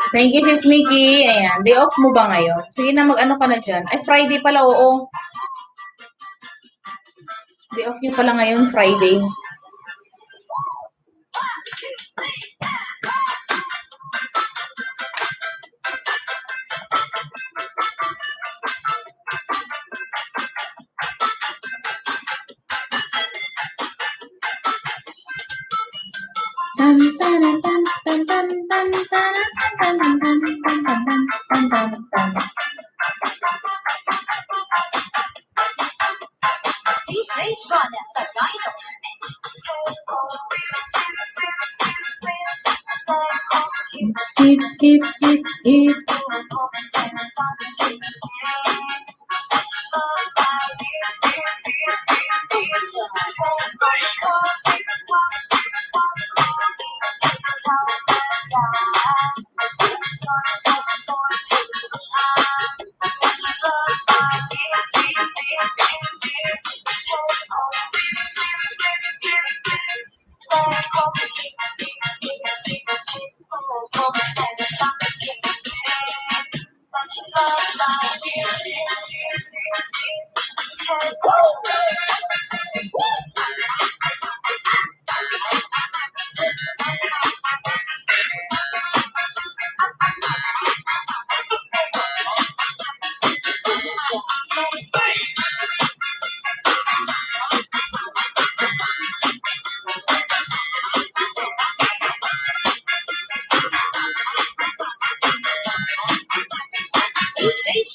Thank you, Sis Mickey. Ayan, day off mo ba ngayon? Sige na, mag-ano ka na dyan. Ay, Friday pala, oo. Day off niyo pala ngayon, Friday.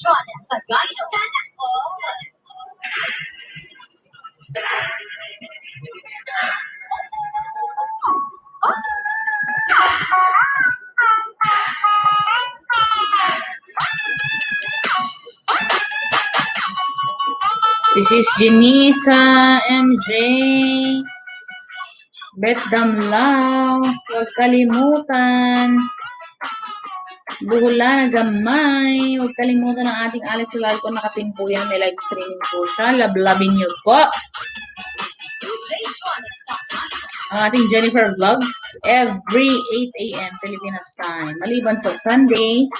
This is Janisa, MJ, Bet Damlaw, huwag kalimutan, Buhula na gamay, huwag kalimutan ang ating Alex Larco, nakapin po yan, may live streaming po siya, lablabin niyo po. Ang ating Jennifer Vlogs, every 8 a.m. Pilipinas time, maliban sa Sunday.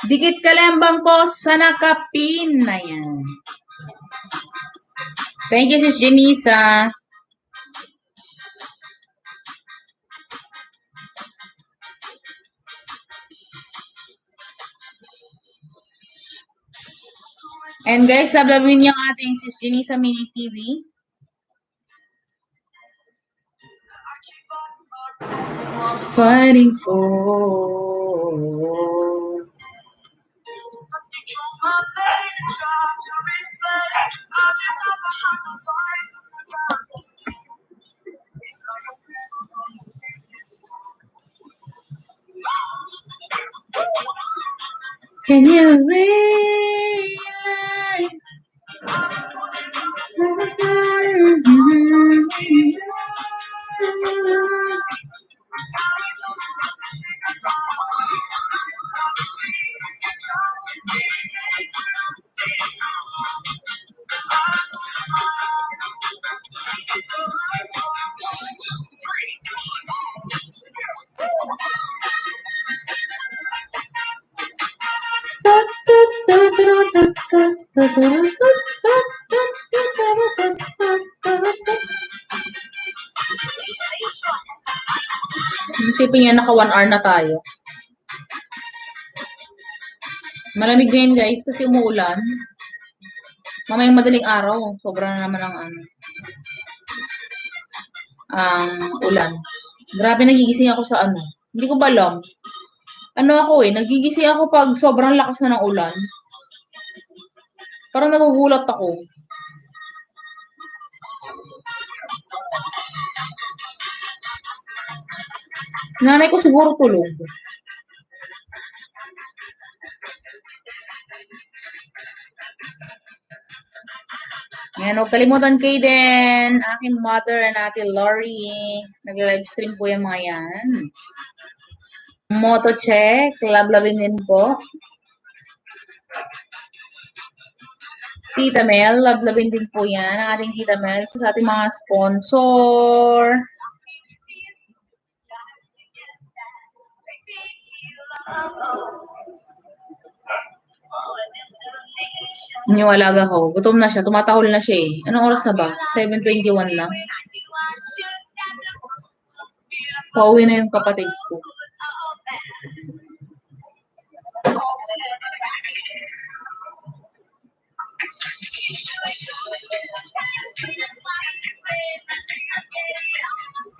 Dikit kalembang ko sa nakapin na yan. Thank you, Sis Janisa. And guys, lablabin niyo ang ating Sis Janisa Mini TV. Fighting for can you realize isipin niya naka 1 hour na tayo. Malamig ngayon guys kasi umuulan. Mamayang madaling araw, sobra na naman ang ulan. Grabe, nagigising ako sa ano. Hindi ko ba alam. Ano ako nagigising ako pag sobrang lakas na ng ulan. Parang nagugulat ako. Nanay ko siguro tulog. Ngayon, huwag kalimutan kayo din. Aking mother and ate Lori. Nag-live stream po yung mga yan. Moto check. Lablabin din po. Tita Mel. Lablabin din po yan. Ang ating Tita Mel. Sa ating mga sponsor. Yung alaga ko. Gutom na siya. Tumatahol na siya eh. Anong oras na ba? 7:21 na. Pauwi na yung kapatid ko.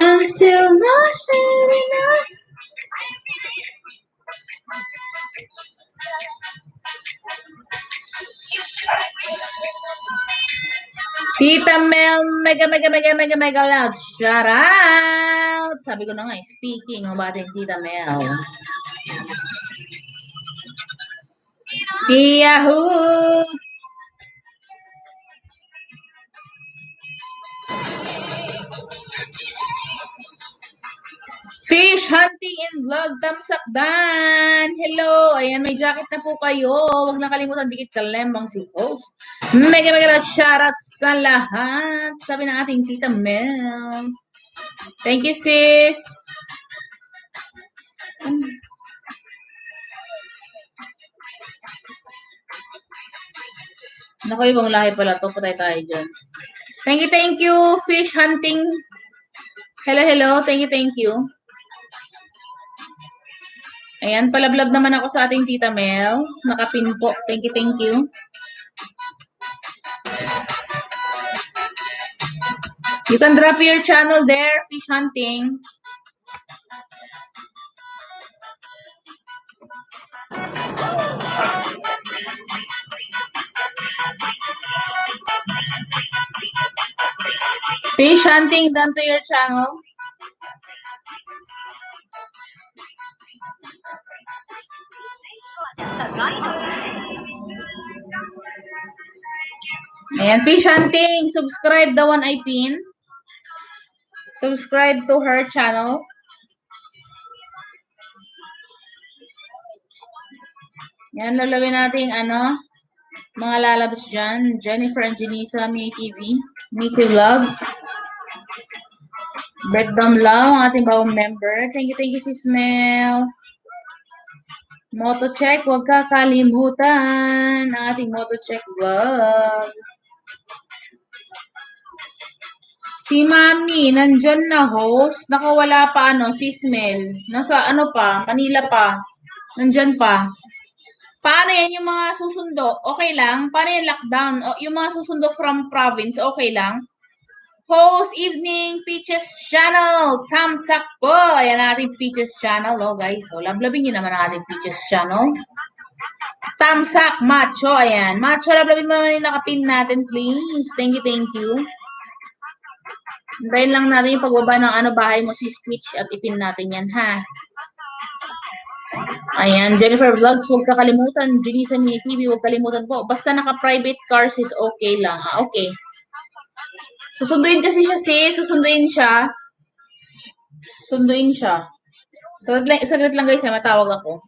I'm still not enough. Tita Mel, mega loud. Shout out! Sabi ko na nga, speaking of ating Tita Mel. Yahoo! Fish hunting and vlog, Tamsakdan. Hello, ayan, may jacket na po kayo. Huwag na kalimutan, dikit kalembang si host. Mega loud shoutout sa lahat. Sabi ng ating Tita Mel. Thank you, sis. Naku, ibang lahi pala to. Patay tayo dyan. Thank you, fish hunting. Hello, hello. Thank you. Ayan, palablab naman ako sa ating Tita Mel. Nakapin po. Thank you. You can drop your channel there, fish hunting. Fish hunting done to your channel. Ayan, fish hunting. Subscribe the one I pin. Subscribe to her channel. Yan, lalawin natin mga lalabas dyan. Jennifer and Janisa, May TV, Mickey Vlog. Breakdown Lao, ang ating bawang member. Thank you, Sis Mel. Motocheck, huwag kakalimutan ang ating Motocheck vlog. Si Mami, nandyan na host. Nakawala pa Sis Mel. Nasa pa, Manila pa. Nandyan pa. Paano yan yung mga susundo? Okay lang? Paano yung lockdown? O, yung mga susundo from province, okay lang? Host Evening Peaches Channel. Thumbs up po. Ayan ating Peaches Channel. Oh, guys. So, lablabin nyo naman ang ating Peaches Channel. Thumbs up, Macho. Ayan. Macho, lablabin mo naman yung nakapin natin, please. Thank you. Hintayin lang natin yung pagbaba ng bahay mo si Speech at ipin natin yan, ha? Ayan, Jennifer Vlogs, huwag kakalimutan. Janisa Mini TV, huwag kalimutan po. Basta naka-private cars is okay lang. Okay. Susunduin kasi siya, Susunduin siya. Saglit lang guys, matawag ako.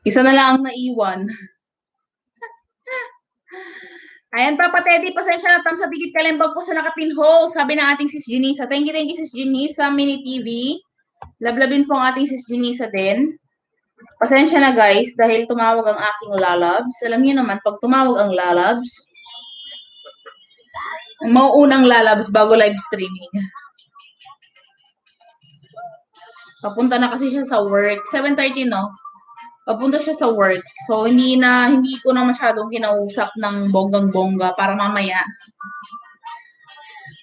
Isa na lang ang naiwan. Ayan, Papa Teddy, pasensya na tam sa Dikit Kalembag po sa nakapinho. Sabi ng ating sis Junisa. Thank you, sis Junisa, Mini TV. Lablabin po ang ating sis Junisa din. Pasensya na guys, dahil tumawag ang aking lalabs. Alam niyo naman, pag tumawag ang lalabs, mauunang lalabs bago live streaming. Papunta na kasi siya sa work. 7:30, no? Papunta siya sa work. So, hindi ko na masyadong kinausap ng bonggang-bongga para mamaya.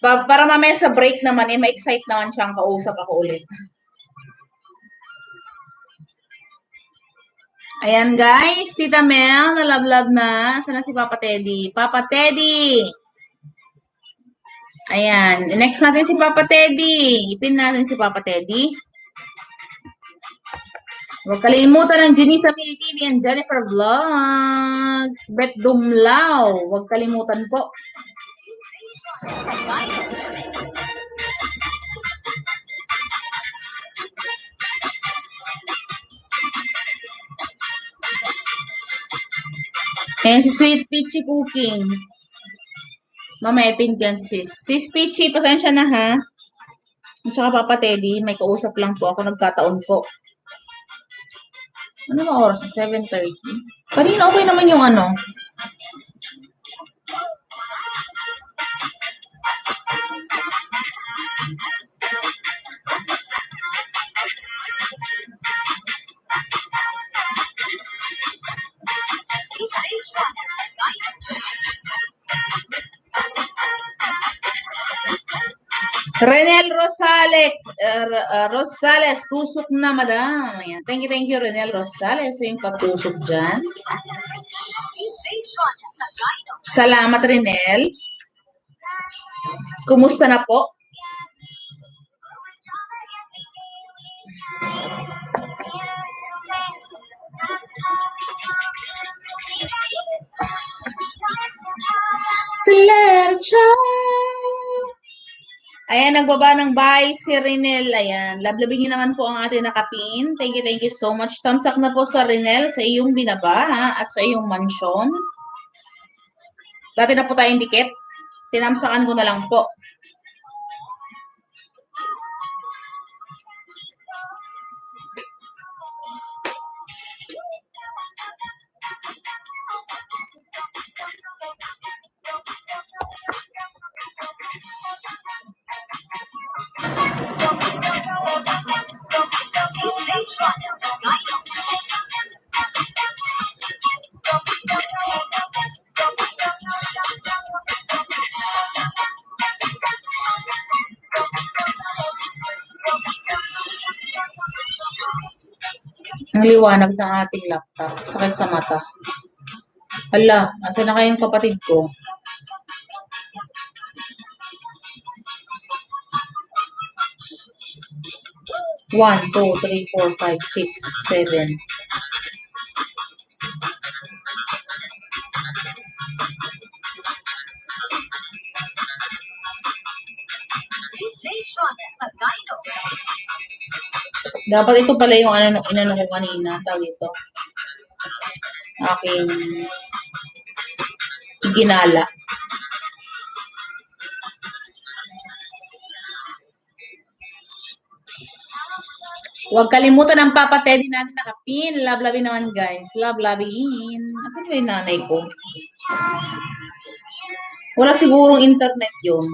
Para mamaya sa break naman, ma-excite naman siyang kausap ako ulit. Ayan guys, Tita Mel, nalablab na. Sana si Papa Teddy? Papa Teddy! Ayan, next natin si Papa Teddy. Ipin natin si Papa Teddy. Huwag kalimutan ng Junisa Mini TV and Jennifer Vlogs. Bet Dumlao. Huwag kalimutan po. Ayan si Sweet Peachy Cooking. Mamaya pin dyan sis. Sis Peachy, pasensya na ha. At saka Papa Teddy, may kausap lang po ako. Nagkataon po. Ano na oras? 7:30? Kanina okay naman yung ano. Renel Rosales, tusok na madam. Ayan. Thank you Renel Rosales. So yung patusok dyan. Salamat Renel. Kumusta na po? Ayan, nagbaba ng bye si Renel. Ayan, lablabing nyo naman po ang ating nakapin. Thank you so much. Thumbs up na po sa Renel, sa iyong binaba ha, at sa iyong mansyon. Dati na po tayong dikit. Tinamsakan ko na lang po. Ang liwanag ng ating laptop. Sakit sa mata. Hala, asa na kayong kapatid ko? One, two, three, four, five, six, seven. Dapat ito pala yung inano ko kanina. Tawag ito. Aking ginala. Huwag kalimutan ang Papa Teddy natin nakapin. Love-loving naman guys. Love-loving. Asan ba yung nanay ko? Wala sigurong internet yun.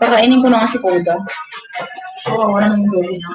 Kakainin ko na nga si Koda. Oo, wala nang gawin na.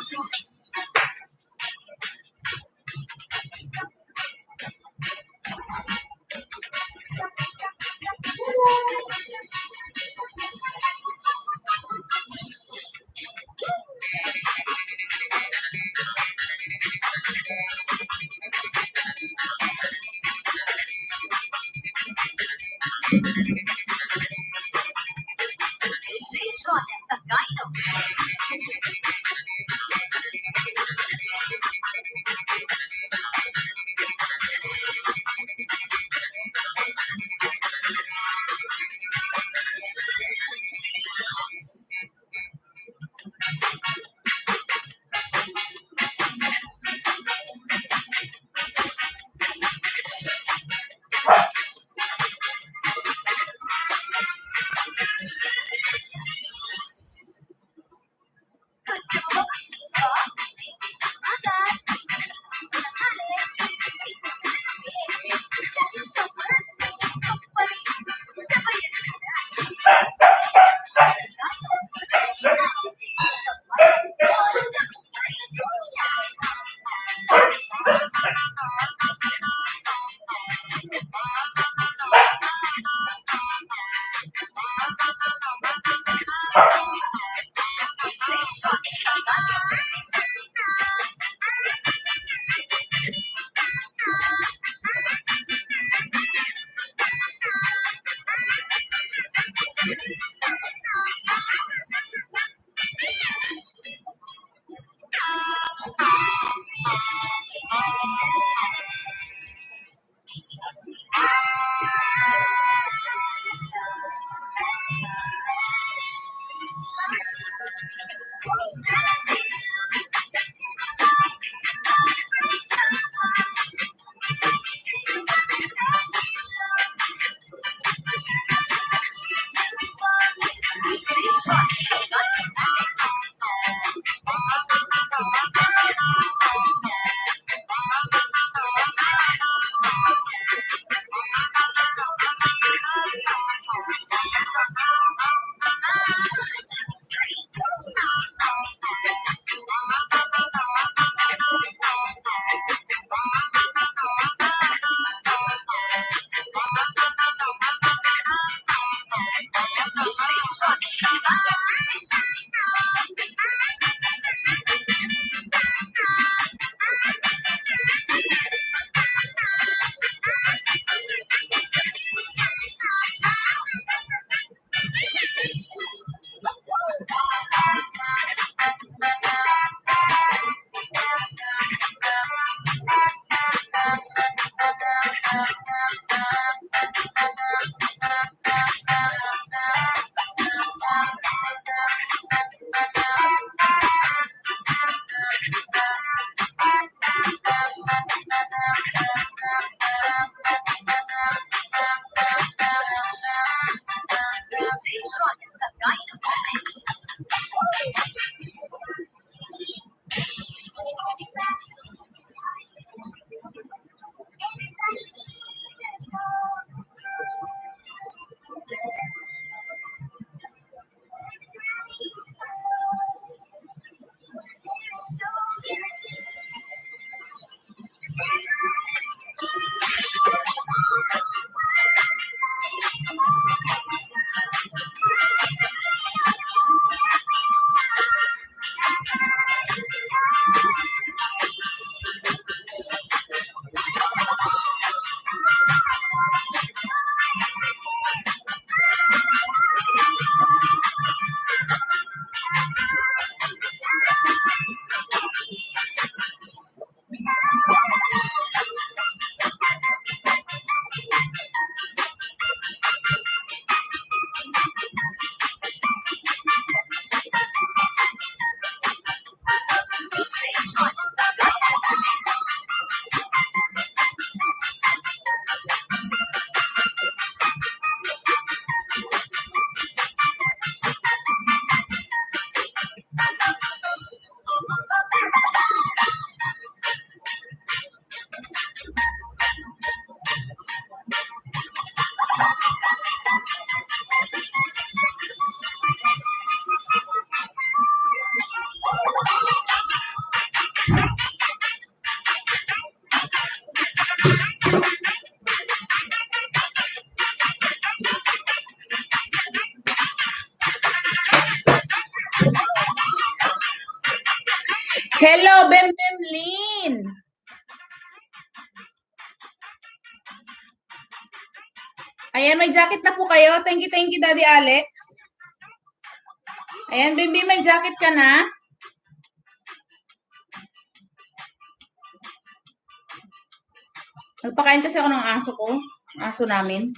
Hello, Bem Bem Lin. Ayan, may jacket na po kayo. Thank you, Daddy Alex. Ayan, Bim Bim, may jacket ka na. Nagpakain kasi ako ng aso ko. Aso namin.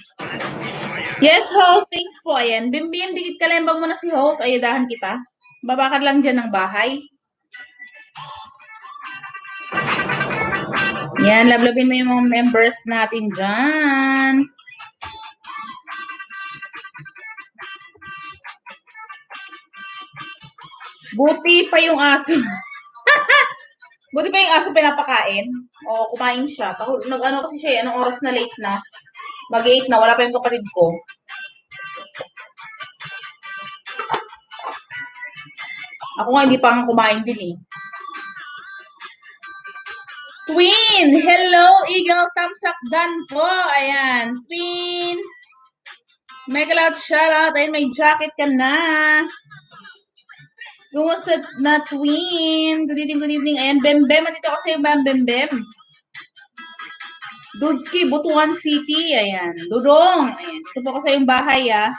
Yes, host. Thanks po. Ayan. Bim Bim, dikit kalembang mo na si host. Ayadahan kita. Babakad lang dyan ng bahay. Yan, lablabin mo yung mga members natin dyan. Buti pa yung aso. Buti pa yung aso pinapakain. O, kumain siya. Nag-ano kasi siya, anong oras na late na. Mag-8 na, wala pa yung kapatid ko. Ako nga, hindi pa nga kumain din eh. Twin! Hello, Eagle Thumbs Up done po. Ayan. Twin! Mega loud shoutout. Ayan, may jacket ka na. Kumusta na, Twin? Good evening. Ayan, Bem Bem. Andito ako sa'yo, Bem Bem. Dudski, Butuan City. Ayan. Dudong. Ayan. Ito po ako sa yung bahay, ah.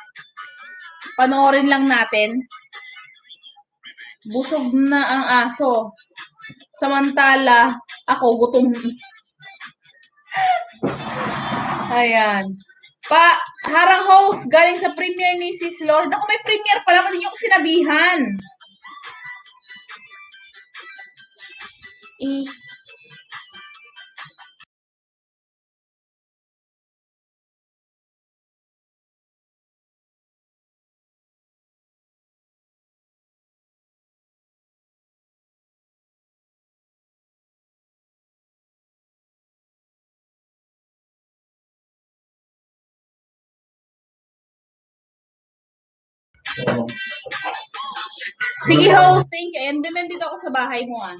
Panoorin lang natin. Busog na ang aso. Samantala, ako gutom. Ayan. Harang host, galing sa premiere ni Sis Lord. Ako, may premiere pala. Hindi yung sinabihan. Sige, host. Thank you. And bimem dito ako sa bahay mo, ah.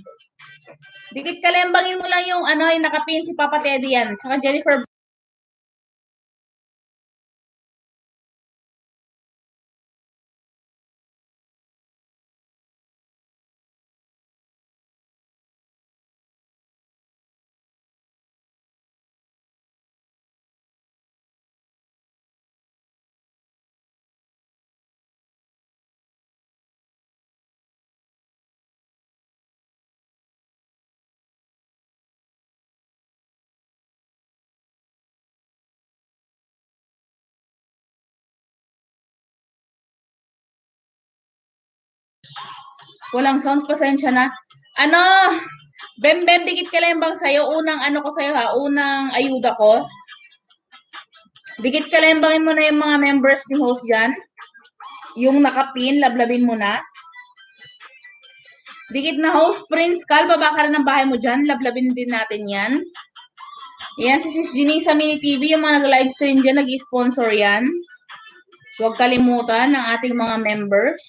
Dikit kalembangin mo lang yung yung nakapin si Papa Teddy yan. Tsaka Jennifer. Walang sounds, pasensya na. Bem, dikit kalembang sa'yo. Unang ko sa'yo, ha? Unang ayuda ko. Dikit kalembangin mo na yung mga members ni host dyan. Yung nakapin, lablabin mo na. Dikit na host, Prince Cal, baba ka rin ng bahay mo dyan. Lablabin din natin yan. Yan, si Sis Ginny sa Mini TV, yung mga nag-live stream dyan, nag-sponsor yan. Huwag kalimutan ng ating mga members.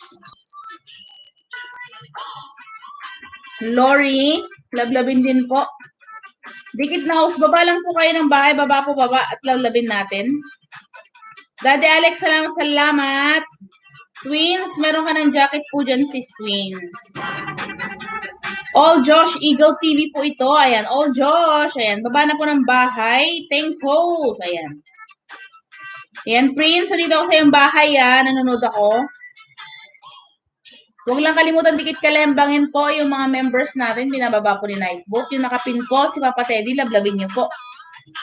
Lori, lablabin din po. Dikit na host, baba lang po kayo ng bahay, baba at lablabin natin. Daddy Alex, salamat. Twins, meron ka ng jacket po dyan, sis Twins. All Josh, Eagle TV po ito. Ayan, All Josh. Ayan, baba na po ng bahay. Thanks, host. Ayan. Ayan, Prince, dito ako sa iyong bahay, nanonood ako. Huwag lang kalimutan, dikit kalembangin po yung mga members natin. Binababa po ni Nightbot. Yung nakapin po, si Papa Teddy, lablabin niyo po.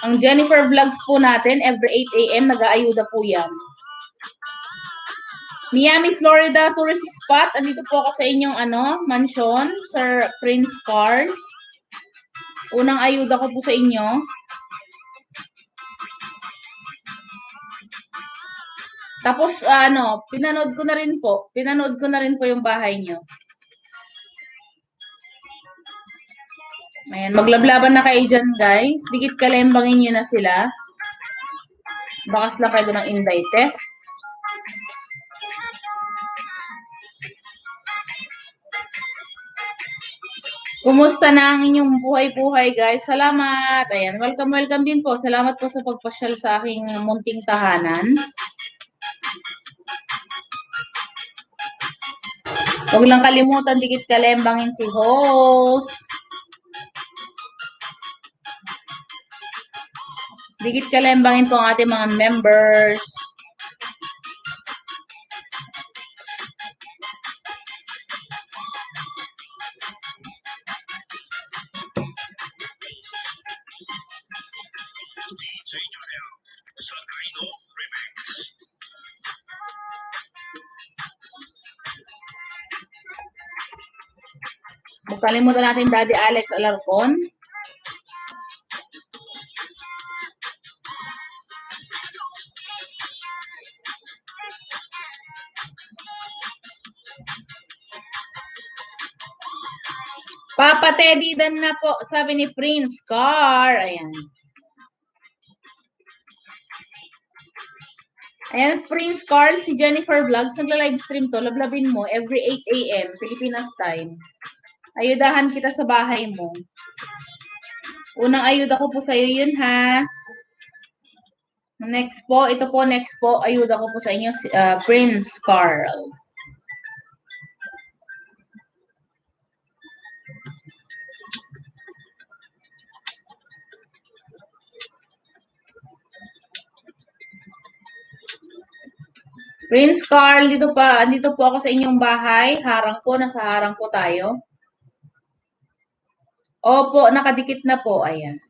Ang Jennifer Vlogs po natin, every 8 a.m. nag-aayuda po yan. Miami, Florida tourist spot. Andito po ako sa inyong mansion, Sir Prince Carl. Unang ayuda ko po sa inyo. Tapos pinanood ko na rin po. Pinanood ko na rin po yung bahay nyo. Ayan, maglablaban na kayo dyan, guys. Dikit kalembangin nyo na sila. Bakas lang kayo ng invite, Kumusta na ang inyong buhay-buhay, guys? Salamat. Ayan, welcome din po. Salamat po sa pagpasyal sa aking munting tahanan. Huwag lang kalimutan, dikit kalembangin si host. Dikit kalembangin po ang ating mga members. Huwag kalimutan natin Daddy Alex Alarcon. Papa Teddy Dan na po, sabi ni Prince Car. Ayan. Ayan, Prince Carl, si Jennifer Vlogs, nagla-live stream to. Lablabin mo every 8 a.m. Pilipinas time. Ayudahan kita sa bahay mo. Unang ayuda ko po sa'yo yun, ha? Next po, ito po, next po, ayuda ko po sa inyo, Prince Carl. Prince Carl, dito po ako sa inyong bahay. Harang po, nasa harang po tayo. Opo, nakadikit na po. Ayan.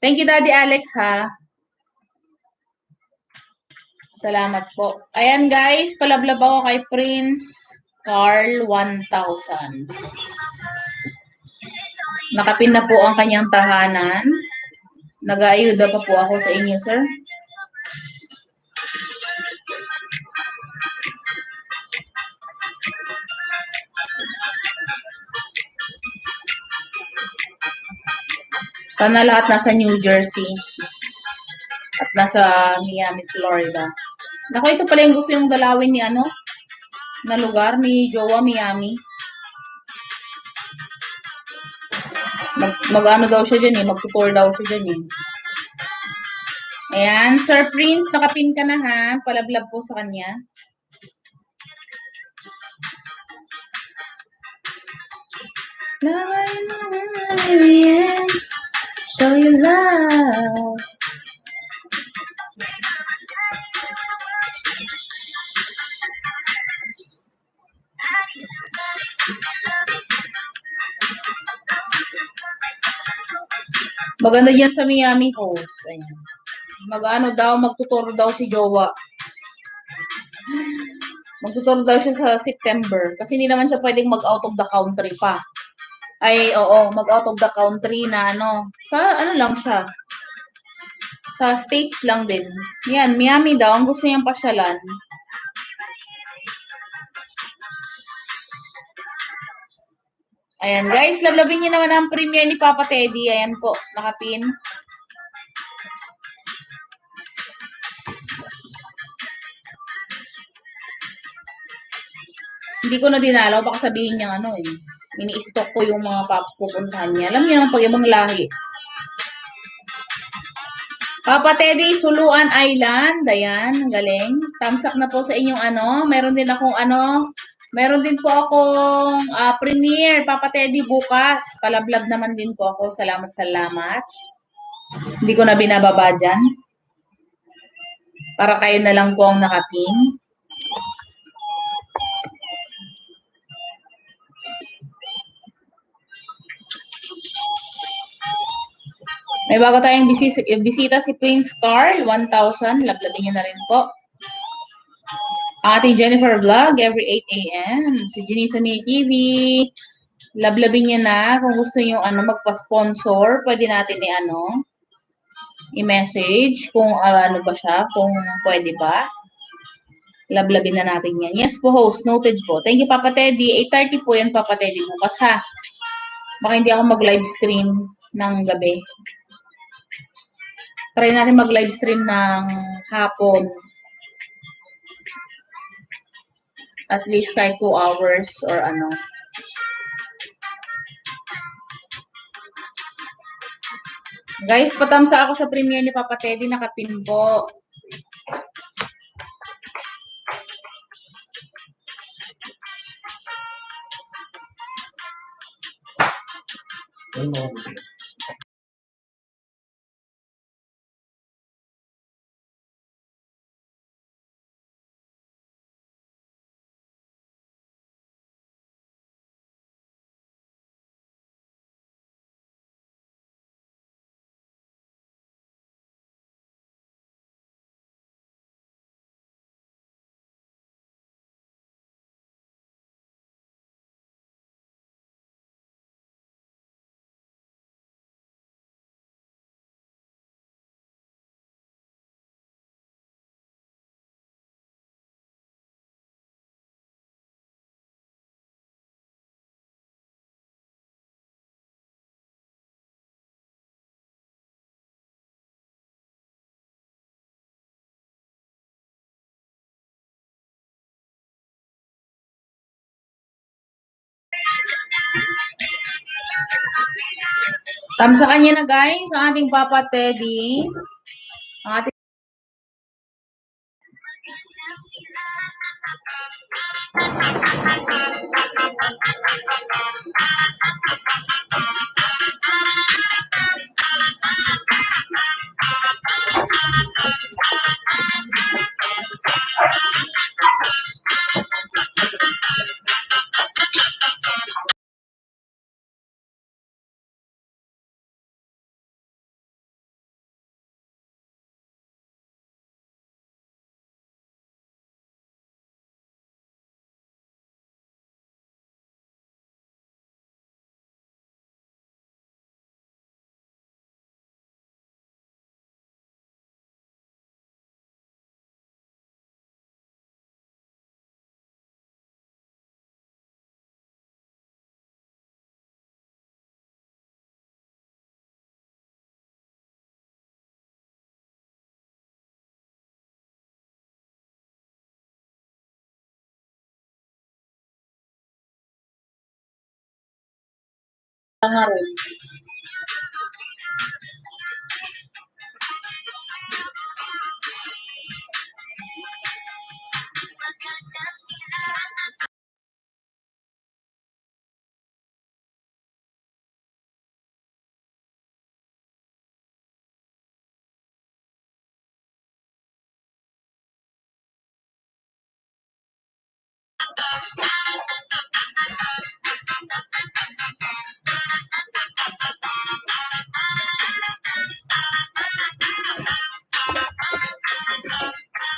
Thank you, Daddy Alex, ha? Salamat po. Ayan, guys, palablab ako kay Prince Carl 1000. Nakapin na po ang kanyang tahanan. Nag-aayuda pa po ako sa inyo, sir. Sana lahat nasa New Jersey at nasa Miami, Florida. Naku, ito pala yung gusto yung dalawin ni na lugar ni Jowa, Miami. Mag-ano daw siya dyan mag-tour daw siya dyan Ayan, Sir Prince, nakapin ka na ha. Palablab po sa kanya. Show you love. Maganda yan sa Miami host. Ayan. Magtutur daw si Jowa. Magtutur daw siya sa September. Kasi hindi naman siya pwedeng mag-out of the country pa. Ay, oo, mag-out of the country na sa lang siya. Sa States lang din. Yan, Miami daw, ang gusto niyang pasyalan. Ayan, guys, lablabin niyo naman ang premiere ni Papa Teddy. Ayan po, nakapin. Hindi ko na dinalaw, baka sabihin niya ini-stock ko yung mga pupuntahan niya. Alam niyo naman pag ibang lahi. Papa Teddy, Suluan Island. Ayan, galing. Thumbs up na po sa inyong Meron din akong meron din po akong premiere, Papa Teddy, bukas. Palablab naman din po ako. Salamat. Hindi ko na binababa dyan. Para kayo na lang po ang nakapin. May bago tayong bisita si Prince Carl, 1,000. Lablabin niyo na rin po. Ating Jennifer Vlog, every 8 a.m. Si Janisa May TV. Lablabin niyo na. Kung gusto niyo magpa-sponsor, pwede natin i-message kung ba siya, kung pwede ba. Lablabin na natin yan. Yes po, host. Noted po. Thank you, Papa Teddy. 8:30 po yan, Papa Teddy. Bukas ha. Baka hindi ako mag-live stream ng gabi. Try natin mag-live stream ng hapon. At least kahit 2 hours or Guys, patamsa ako sa premiere ni Papa Teddy, nakapin po. Tamsa kanya na guys, ang ating Papa Teddy. Ang ating nga rin.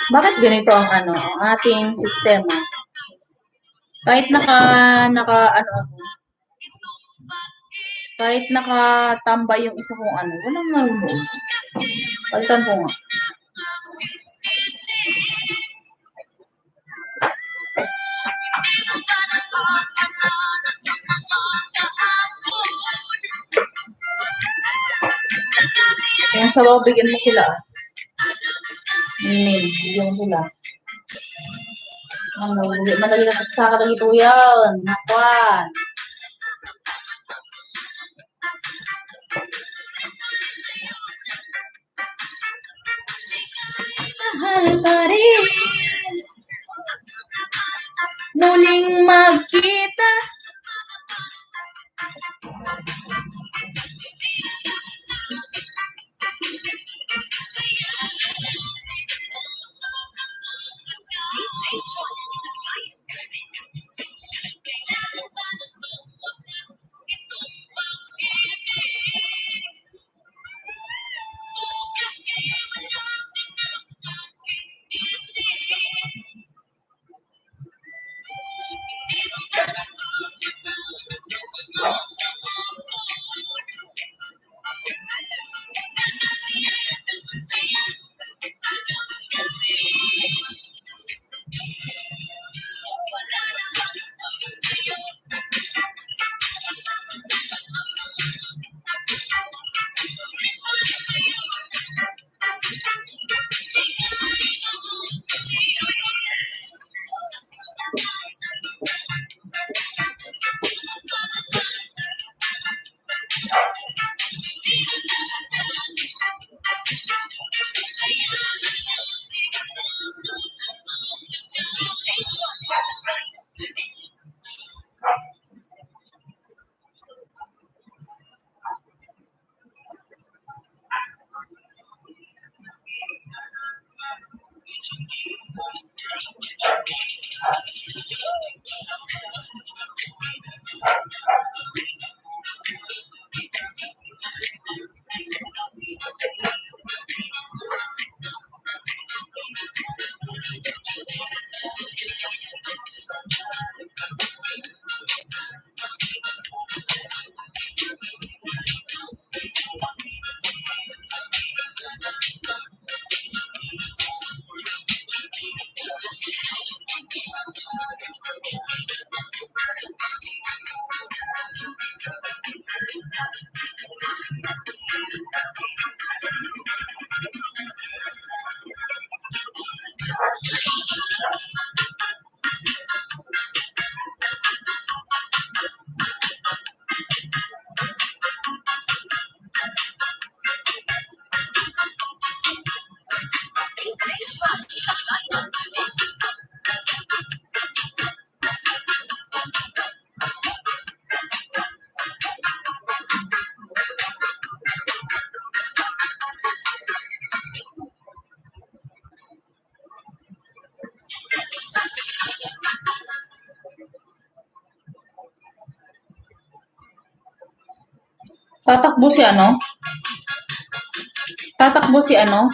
Bakit ganito ang ang ating sistema? Kahit kahit nakatambay yung isa kong walang nanonood. Palitan ko nga. Yung sabaw, bigyan mo sila. Bigyan mo sila. Madali na sa kadagito yan. Nakwan. Mahal pa rin. Muling magkita. Tatakbo si ano? Tatakbo si ano?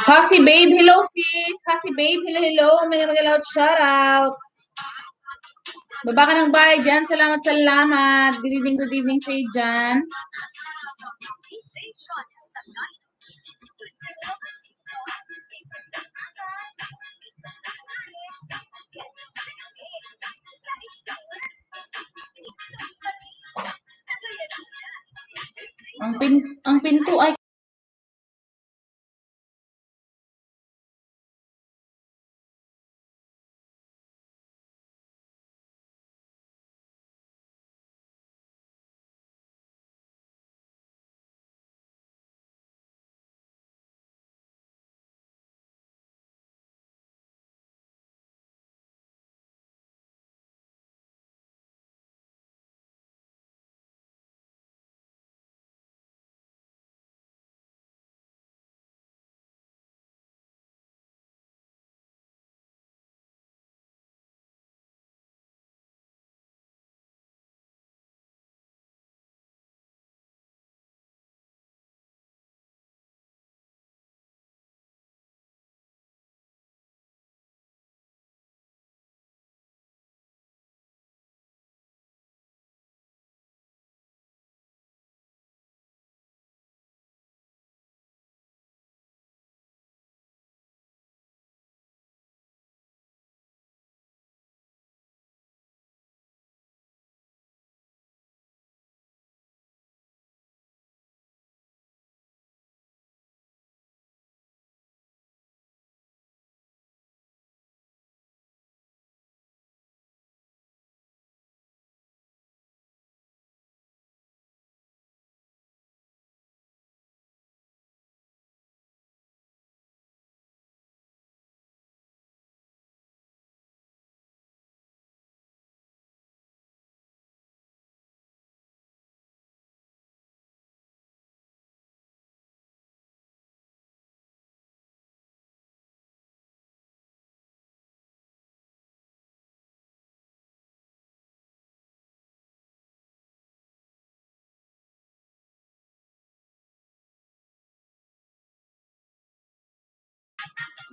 Hasi Babe, hello sis. Hasi Babe, hello, hello. May mag-loud shoutout. Baba ka ng bahay dyan. Salamat, salamat. Good evening sa iyo dyan. Ang pinto ay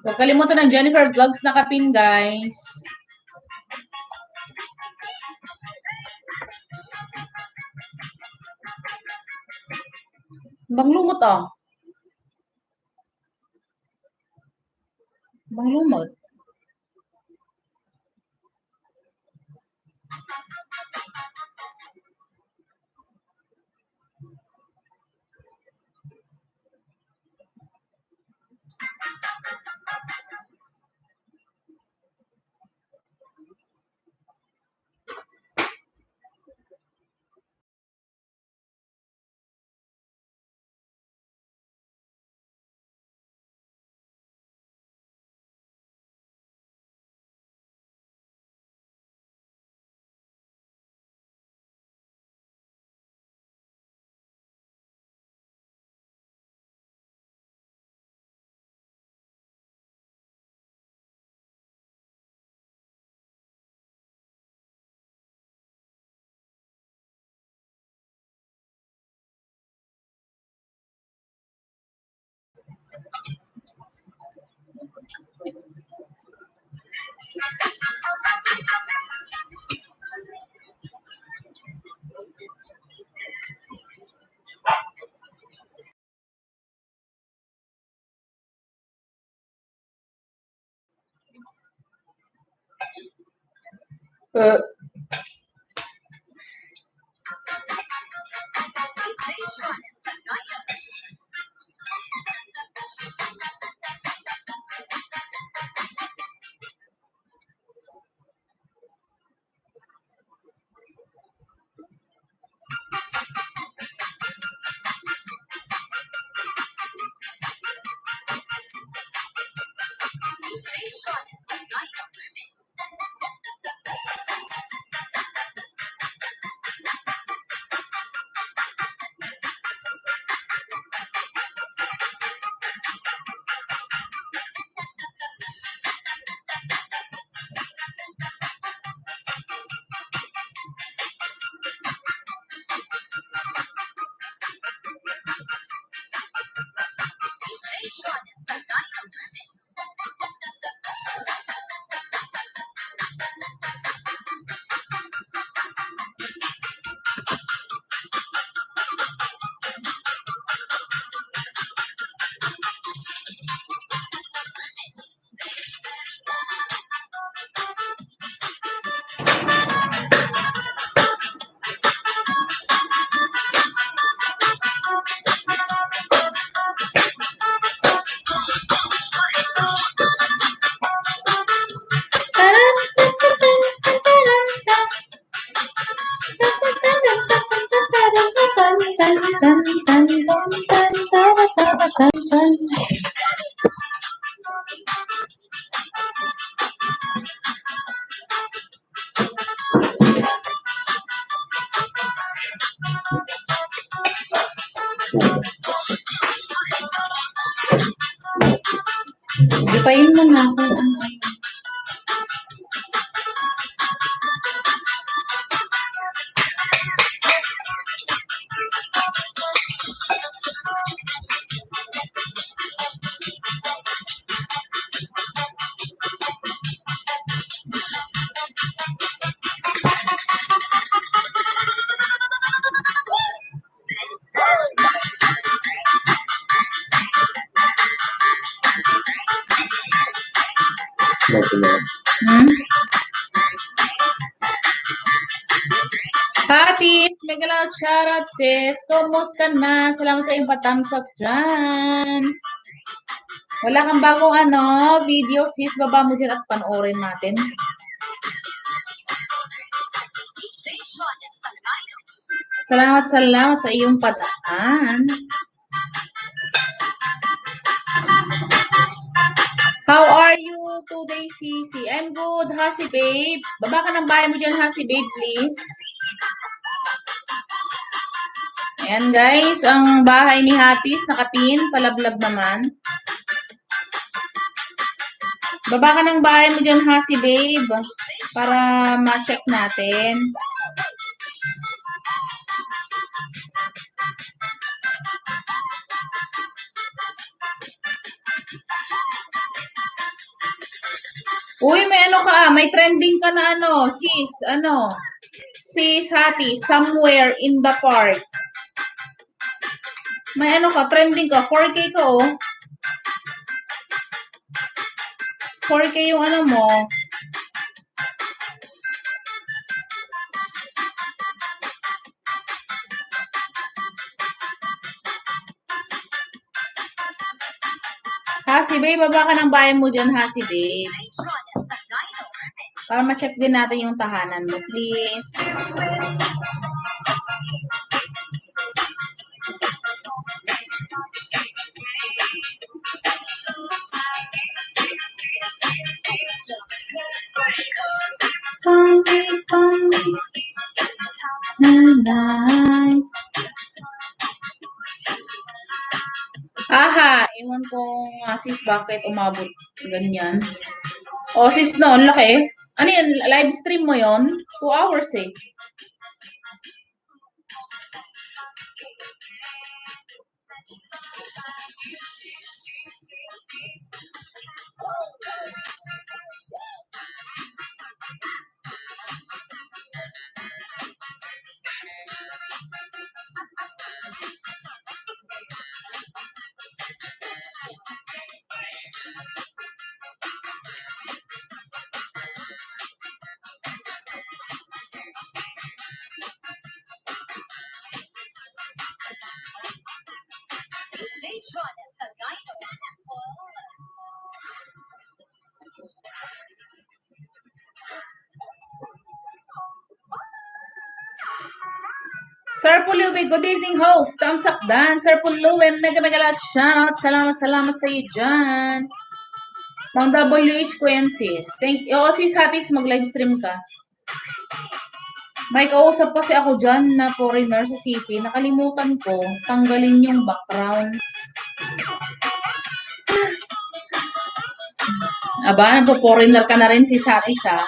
huwag kalimutan ng Jennifer Vlogs na kapin, guys. Bang lumot ah. Bang lumot. Bitayin mo na kung ano ay. Hmm? Hatis, mega loud shoutout sis. Kumusta na? Salamat sa iyong pa-thumbs up dyan. Wala kang bagong video sis. Baba mo dyan at panoorin natin. Salamat sa iyong pataan. How are you today, Sisi? I'm good, Hasi babe. Baba ka ng bahay mo dyan, Hasi babe, please. Ayan guys, ang bahay ni Hatis, nakapin, palablab naman. Baba ka ng bahay mo dyan, Hasi babe, para ma-check natin. Uy, may trending ka na sis, sis Hati, somewhere in the park. May trending ka, 4K ka 4K yung mo. Hasi babe, baba ka ng bahay mo dyan, Hasi babe. Para ma-check din natin yung tahanan mo, please. Aha, iwan kong sis bakit umabot ganyan. O sis no, laki. Ano yan, live stream mo yon? 2 hours eh. Sir Pulubi, good evening host. Thumbs up dan. Sir Pulubi, mega lot shoutout. Salamat sa iyo dyan. Mang WH ko yan sis. Sis Hatis, mag-live stream ka. May kausap kasi ako dyan na foreigner sa CP. Nakalimutan ko, tanggalin yung background. Aba, nagpo-foreigner ka na rin sis Hatis ha.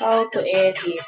How to edit.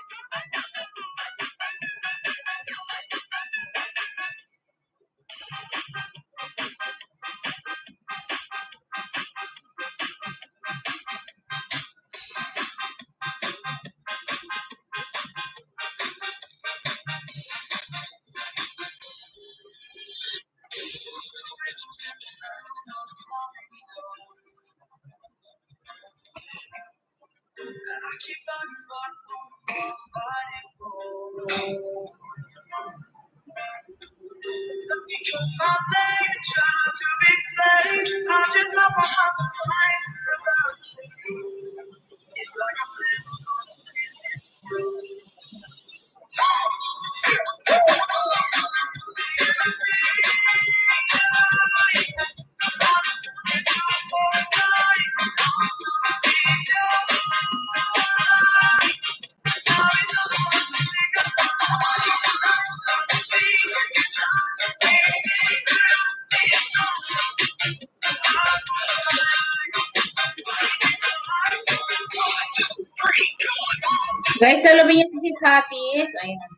Guys, lalabing niyo si Sis Hatis. Ayan.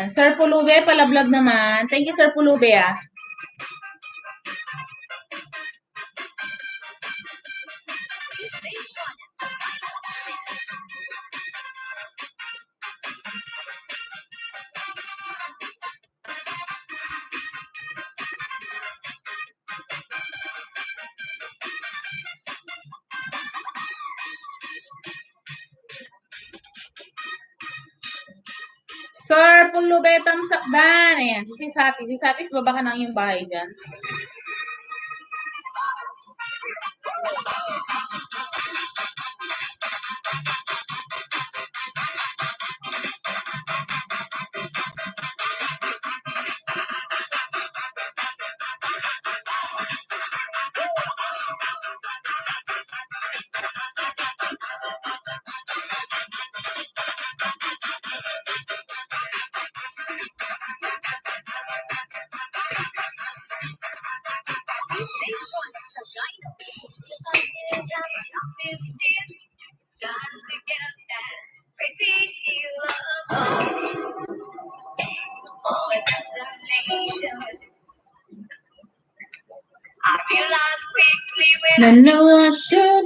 Sir Pulube, pala-vlog naman. Thank you, Sir Pulube, ah. Sir Pulube, thumbs up dan. Ayan, si Sis Hatis. Sis Hatis, baba ka ng iyong bahay dyan. No, I should.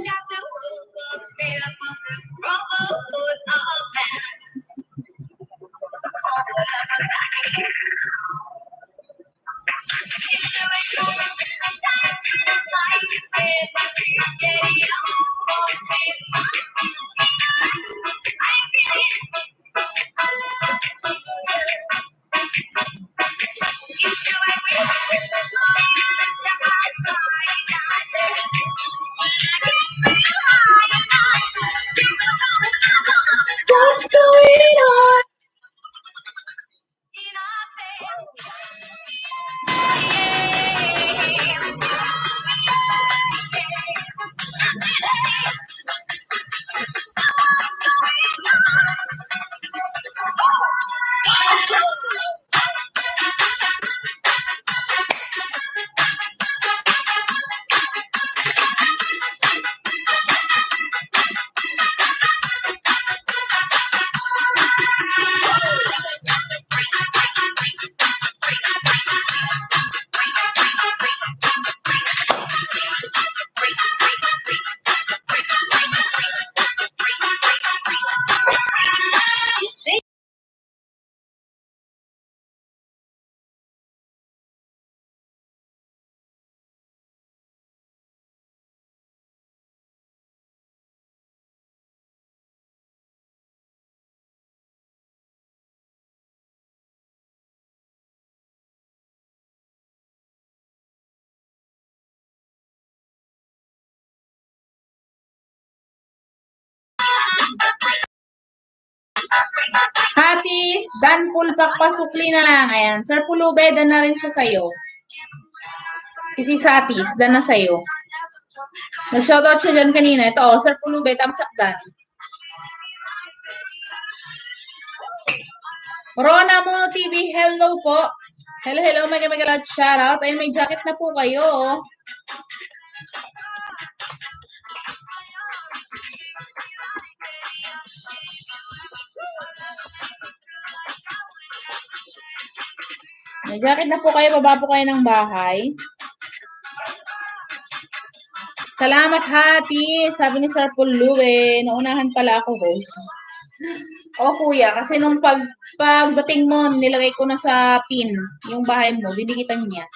What's going on? Hatis, Dan Pulpak pasukli na lang. Ayan. Sir Pulube, dan na rin siya sa'yo. Si Hatis, dan na sa'yo. Nag-shoutout siya dyan kanina. Ito, oh, Sir Pulube, tamsak dan. Rona Mono TV, hello po. Hello, hello, mega loud shoutout. Ayun, may jacket na po kayo. Oh. May jacket na po kayo, baba po kayo ng bahay. Salamat, Hati. Sabi ni Sir Pulube, naunahan pala ako, host. O kuya, kasi nung pagdating mo, nilagay ko na sa pin yung bahay mo, dinikitan niya.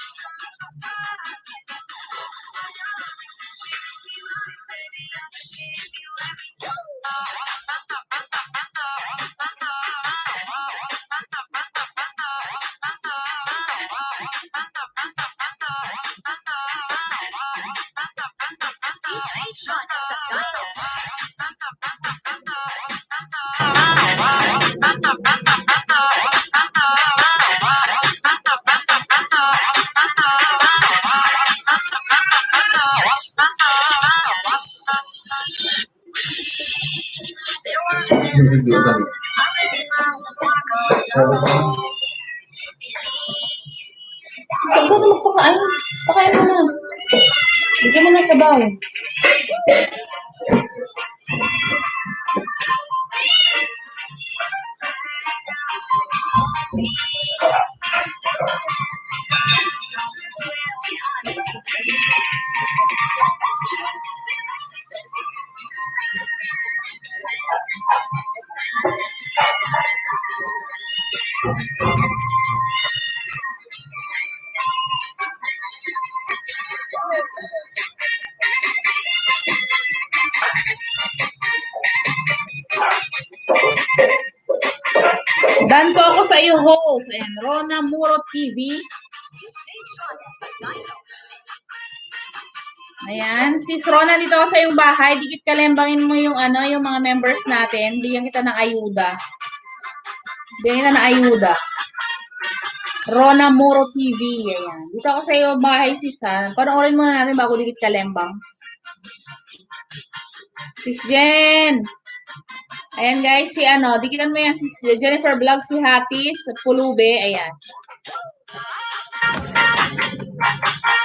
Ikaw na magpakain. Pakain mo na. Bigyan mo na sa bahay. Dan po ako sa iyo, host. Ayan, Rona Muro TV. Ayan, sis Rona, dito ako sa iyong bahay. Dikit kalembangin mo yung yung mga members natin. Bigyan kita ng ayuda. Bigyan kita ng ayuda. Rona Muro TV. Ayan. Dito ako sa iyong bahay, sis ha. Panoorin muna natin bago dikit kalembang. Sis Jen. Ayan guys, si dikitan mo yan, si Jennifer Vlog, si Hatis, Pulube, ayan.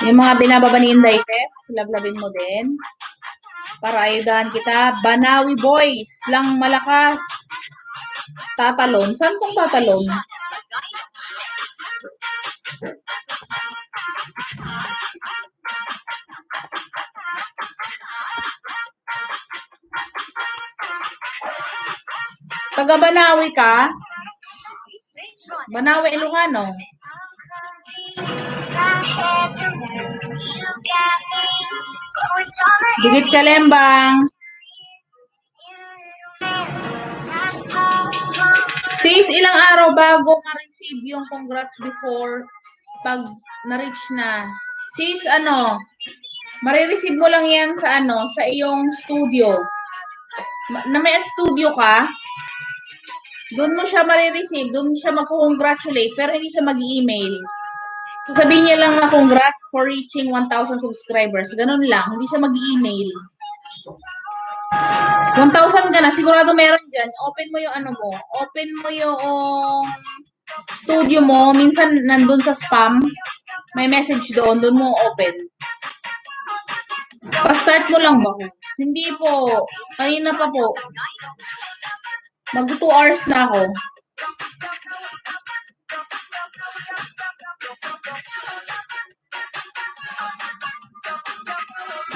Yung mga binababa ni Inday Tef, lablabin mo din. Para ayudahan kita. Banawi Boys, lang malakas. Tatalon. Saan tong tatalon? Taga Banawi ka? Banawi, Ilocano. Digit Kalembang. Sis, ilang araw bago ma-receive yung congrats before pag na-reach na? Sis, marireceive mo lang yan sa sa iyong studio. Na may studio ka, doon mo siya marireceive, doon siya mag-congratulate, pero hindi siya mag-email. Sasabihin niya lang na congrats for reaching 1,000 subscribers. Ganun lang, hindi siya mag-email. 1,000 ka na, sigurado meron dyan. Open mo yung mo. Open mo yung studio mo, minsan nandun sa spam, may message doon mo open. Pa-start mo lang ba? Hindi po. Kanina pa po. Mag 2 hours na ako.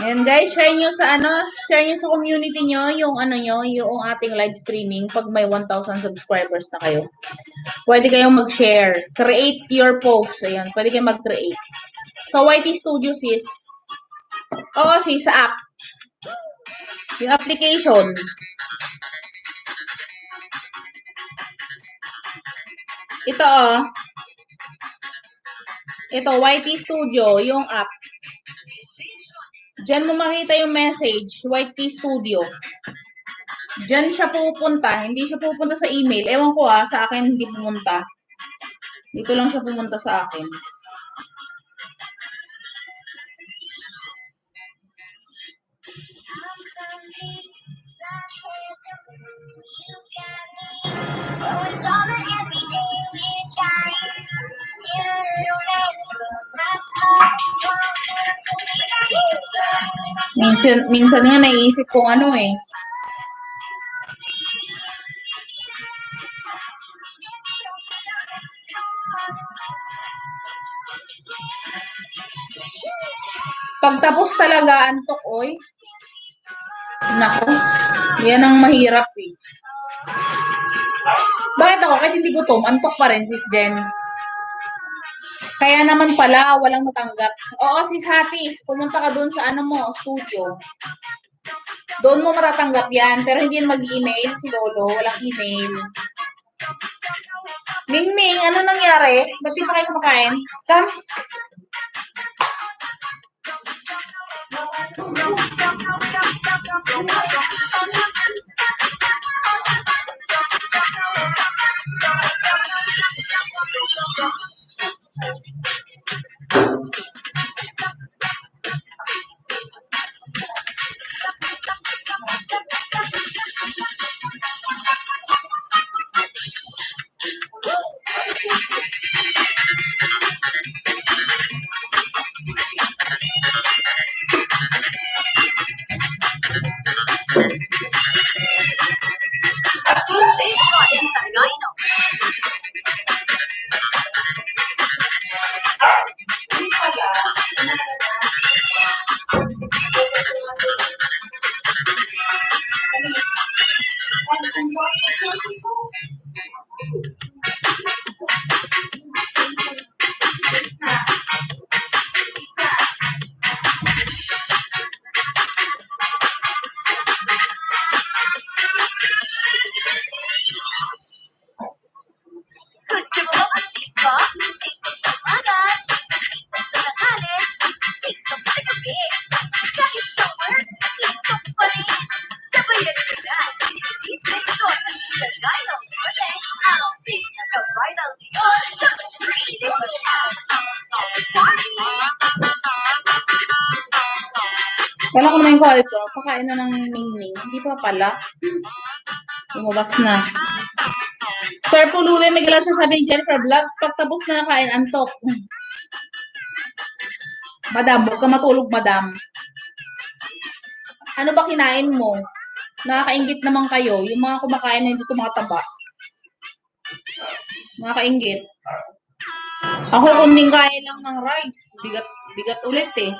Ayan guys, share nyo sa community nyo yung yung ating live streaming pag may 1,000 subscribers na kayo. Pwede kayong mag-share. Create your post. Ayan, pwede kayong mag-create. So, YT Studio sis. Oo sis, sa app. Yung application. Ito Ito, YT Studio, yung app. Diyan mo makita yung message, YT Studio. Diyan siya pupunta. Hindi siya pupunta sa email. Ewan ko sa akin hindi pumunta. Dito lang siya pumunta sa akin. Minsan nga naiisip kong Pagtapos talaga, antok, oy. Nako, yan ang mahirap eh. Bakit ako? Kahit hindi gutom, antok pa rin, sis Jen. Kaya naman pala, walang natanggap. Oo, sis Hatis, pumunta ka doon sa studio. Doon mo matatanggap yan, pero hindi yan mag-email si Lolo, walang email. Mingming, ano nangyari? Ba't di pa kayo kumakain? Come. Kala ko naman yung ito. Pakain na ng Mingming. Hindi pa pala. Lumabas na. Sir Puluwe, may galas sa sabi ni Jennifer Vlogs. Pagtapos na nakain, antok. Madam, huwag ka matulog, madam. Ano ba kinain mo? Nakakaingit naman kayo. Yung mga kumakain na hindi tumataba. Nakakaingit. Ako kunding kain lang ng rice. Bigat ulit eh.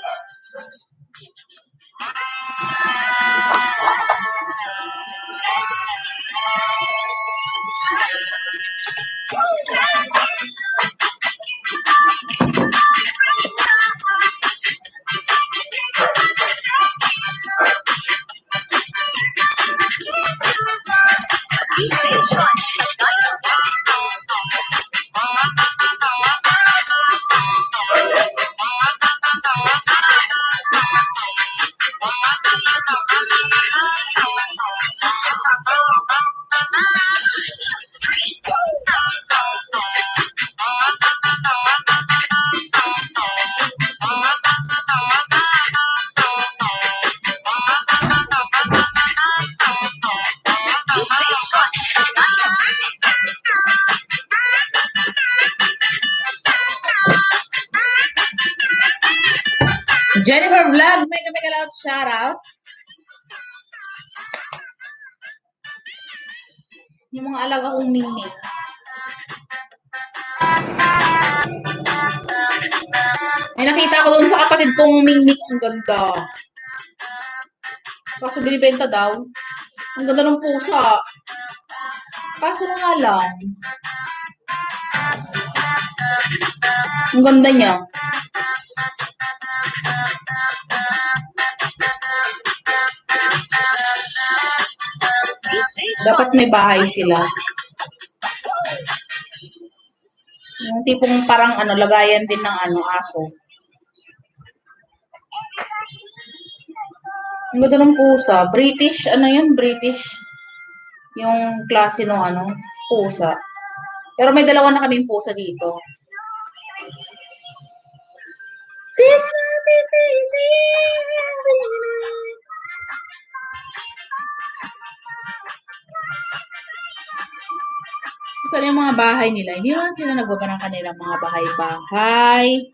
Jennifer Vlog, mega mega loud shoutout. Yung mga alaga kong mingming. May nakita ko doon sa kapatid kong mingming. Ang ganda. Kaso binibenta daw. Ang ganda ng pusa. Kaso nga lang. Ang ganda niya. Dapat may bahay sila. Yung tipong parang lagayan din ng aso. Ang ganda ng pusa. British, yun? British. Yung klase ng pusa. Pero may dalawa na kaming pusa dito. This love is easy. Saan yung mga bahay nila? Hindi naman sila nagbaba ng kanilang mga bahay-bahay.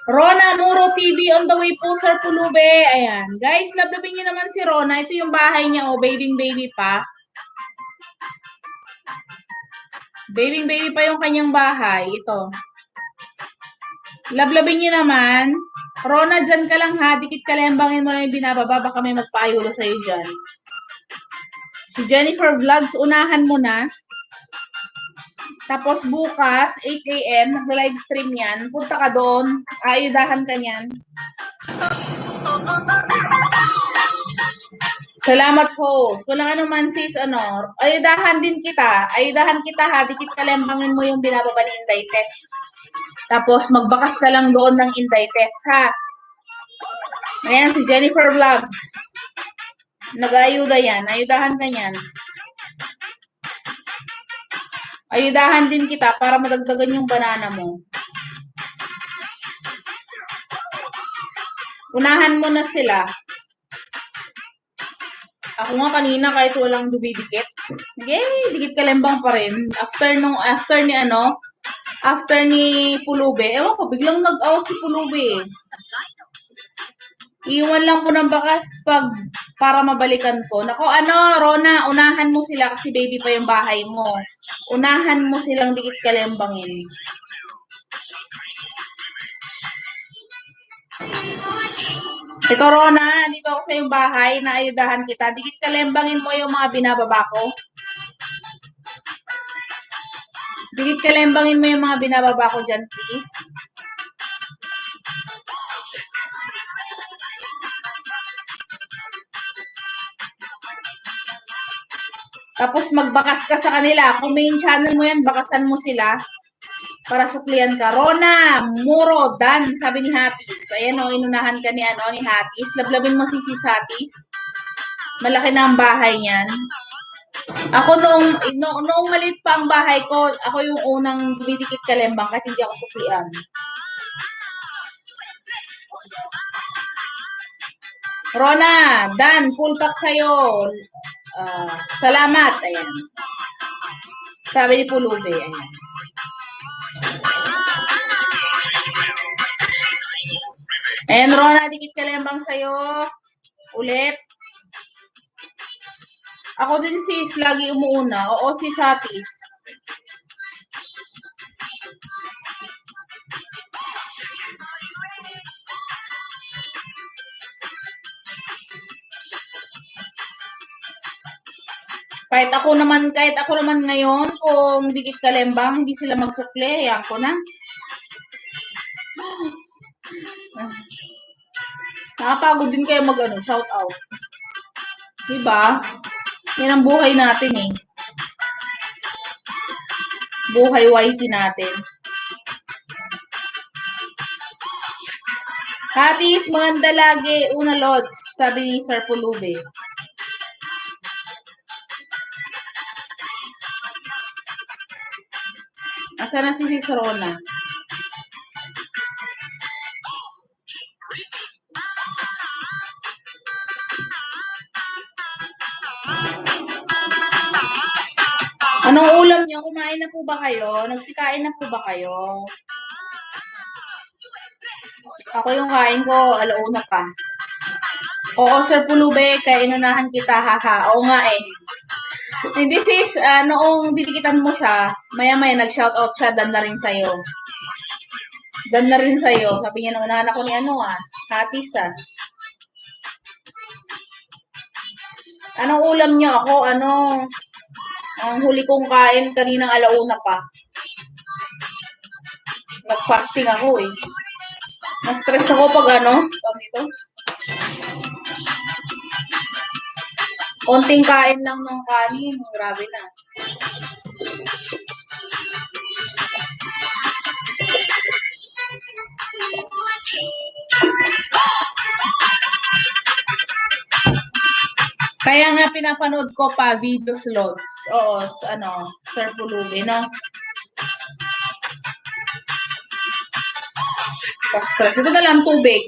Rona Nuro TV on the way po, Sir Pulube. Ayan. Guys, lablabin niyo naman si Rona. Ito yung bahay niya, baby pa. Baby pa yung kanyang bahay. Ito. Lablabin niyo naman. Rona, dyan ka lang ha. Dikit kalembangin mo lang yung binababa. Baka may magpayulo sa'yo dyan. Si Jennifer Vlogs, unahan mo na. Tapos bukas, 8 a.m., nag-live stream yan. Punta ka doon. Ayudahan ka niyan. Salamat, host. Wala ka naman, sis, ayudahan din kita. Ayudahan kita, ha. Dikit kalembangin mo yung binababa ni Inday Tech. Tapos, magbakas ka lang doon ng Inday Tech, ha. Ayan, si Jennifer Vlogs. Nag-ayuda yan. Ayudahan ka niyan. Ayudahan din kita para madagdagan yung banana mo. Unahan mo na sila. Ako nga kanina kahit walang dumidikit. Dikit kalembang pa rin. After ni Pulube. Ewan ko, biglang nag-out si Pulube. Iwan lang po ng bakas para mabalikan ko. Nako, Rona, unahan mo sila kasi baby pa yung bahay mo. Unahan mo silang dikit kalembangin. Ito, Rona, dito ako sa yung bahay, naayudahan kita. Dikit kalembangin mo yung mga binababa ko. Dikit kalembangin mo yung mga binababa ko dyan, please. Tapos magbakas ka sa kanila. Kung main channel mo yan, bakasan mo sila. Para suklian ka. Rona, Muro, Dan, sabi ni Hatis. Ayan inunahan ka ni Hatis. Lablabin mo si Hatis. Malaki na ang bahay niyan. Ako noong maliit pa ang bahay ko, ako yung unang dumidikit kalembang kahit hindi ako suklian. Rona, Dan, full pack sa'yo. Salamat. Ayan. Sabi ni Pulube. Ayan. Ayan, Rona, dikit kalembang sa'yo. Ulit. Ako din sis, lagi umuuna. Oo, si Hatis. Kahit ako naman ngayon, kung dikit kalembang, hindi sila magsukli, hayaan ko na. Nakapagod din kayo shout out. Diba? Yan ang buhay natin eh. Buhay YT natin. Hatis, maganda lagi. Una Lods, sabi ni Sir Pulube. Asa na si Sis Rona? niyo, kumain na po ba kayo? Nagsikain na po ba kayo? Ako yung kain ko, alauna pa. Oo, Sir Pulube, kaya inunahan kita, haha. Oo nga eh. Hindi sis, noong dinikitan mo siya, maya-maya nag-shoutout siya, dan na rin sa'yo. Dan na rin sa'yo. Sabi niya, naunahan ako ni Hatis Anong ulam niyo? Ako, ang huli kong kain kaninang alauna pa. Nag-fasting ako eh. Na-stress ako pag dito. Konting kain lang ng kanin. Grabe na. Kaya nga pinapanood ko pa videos loads. Oo, Sir Pulubi, no? Pa-stress. Ito na lang tubig.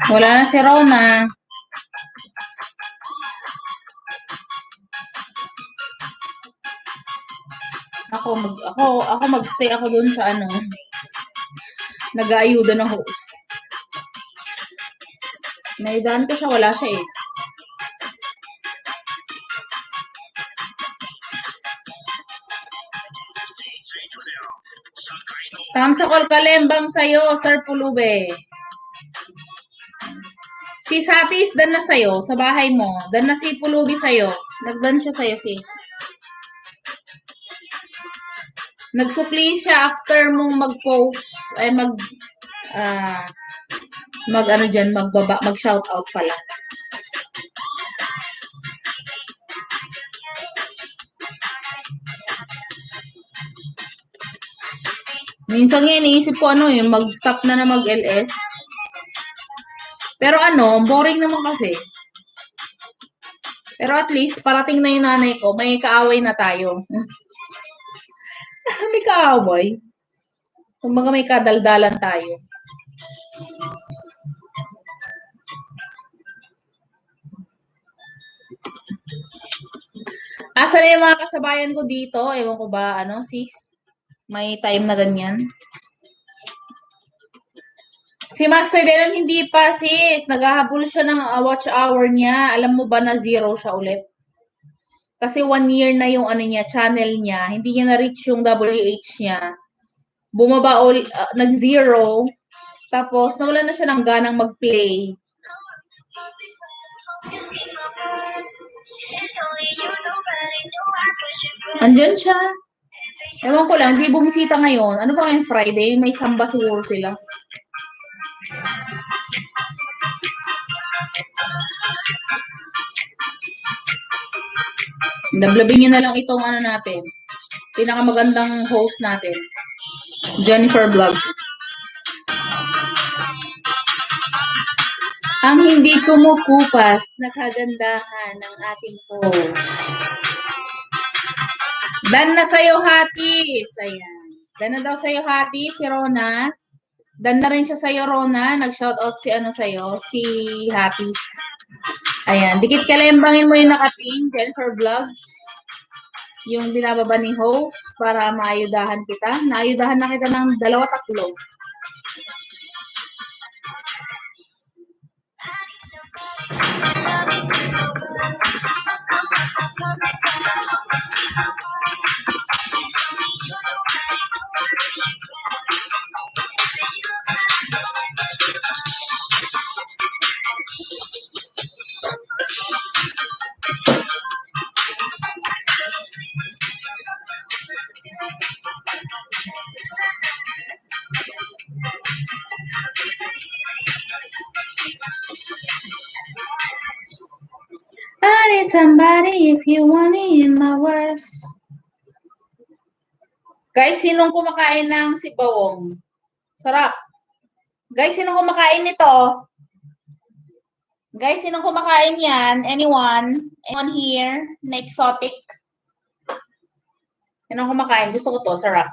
Wala na si Rona. Ako magstay ako doon sa nag-aayuda ng host. Naidaan ko siya, wala siya eh. Tamsa all kalembang sa'yo, Sir Pulube. Si Satis, dan na sa'yo, sa bahay mo. Dan na si Pulubi sa'yo. Nagdan siya sa'yo, sis. Nagsukli siya after mong mag-post, ay mag-shoutout pala. Minsan nga iniisip ko mag-stop na mag-LS. Pero boring naman kasi. Pero at least, parating na yung nanay ko, may kaaway na tayo. May kaaway. Kumbaga may kadaldalan tayo. Asa na yung mga kasabayan ko dito? Ewan ko ba, sis? May time na ganyan. Si Master Denon hindi pa, sis. Naghahabol siya ng watch hour niya. Alam mo ba na 0 siya ulit? Kasi 1 year na yung channel niya. Hindi niya na-reach yung WH niya. Bumaba ulit, nag-0. Tapos, nawalan na siya ng ganang mag-play. Andyan siya. Ewan ko lang, hindi bumisita ngayon. Ano ba ngayon Friday? May samba siguro sila. Dablabin niyo na lang itong natin. Pinakamagandang host natin. Jennifer Vlogs. Ang hindi kumukupas na kagandahan ng ating host. Dan na sa'yo, Hatis. Ayan. Dan na daw sa'yo, Hatis, si Rona. Dan na rin siya sa'yo, Rona. Nag-shoutout sa'yo, si Hatis. Ayan. Dikit kalembangin mo yung nakapin, Jennifer Vlogs. yung binababa ni host para maayudahan kita. Naayudahan na kita ng 2-3. I need somebody if you want me in my worst. Guys, sinong kumakain ng sibawong? Sarap. Guys, sinong kumakain nito? Guys, sinong kumakain yan? Anyone? Anyone here na exotic? Sinong kumakain? Gusto ko to. Sarap.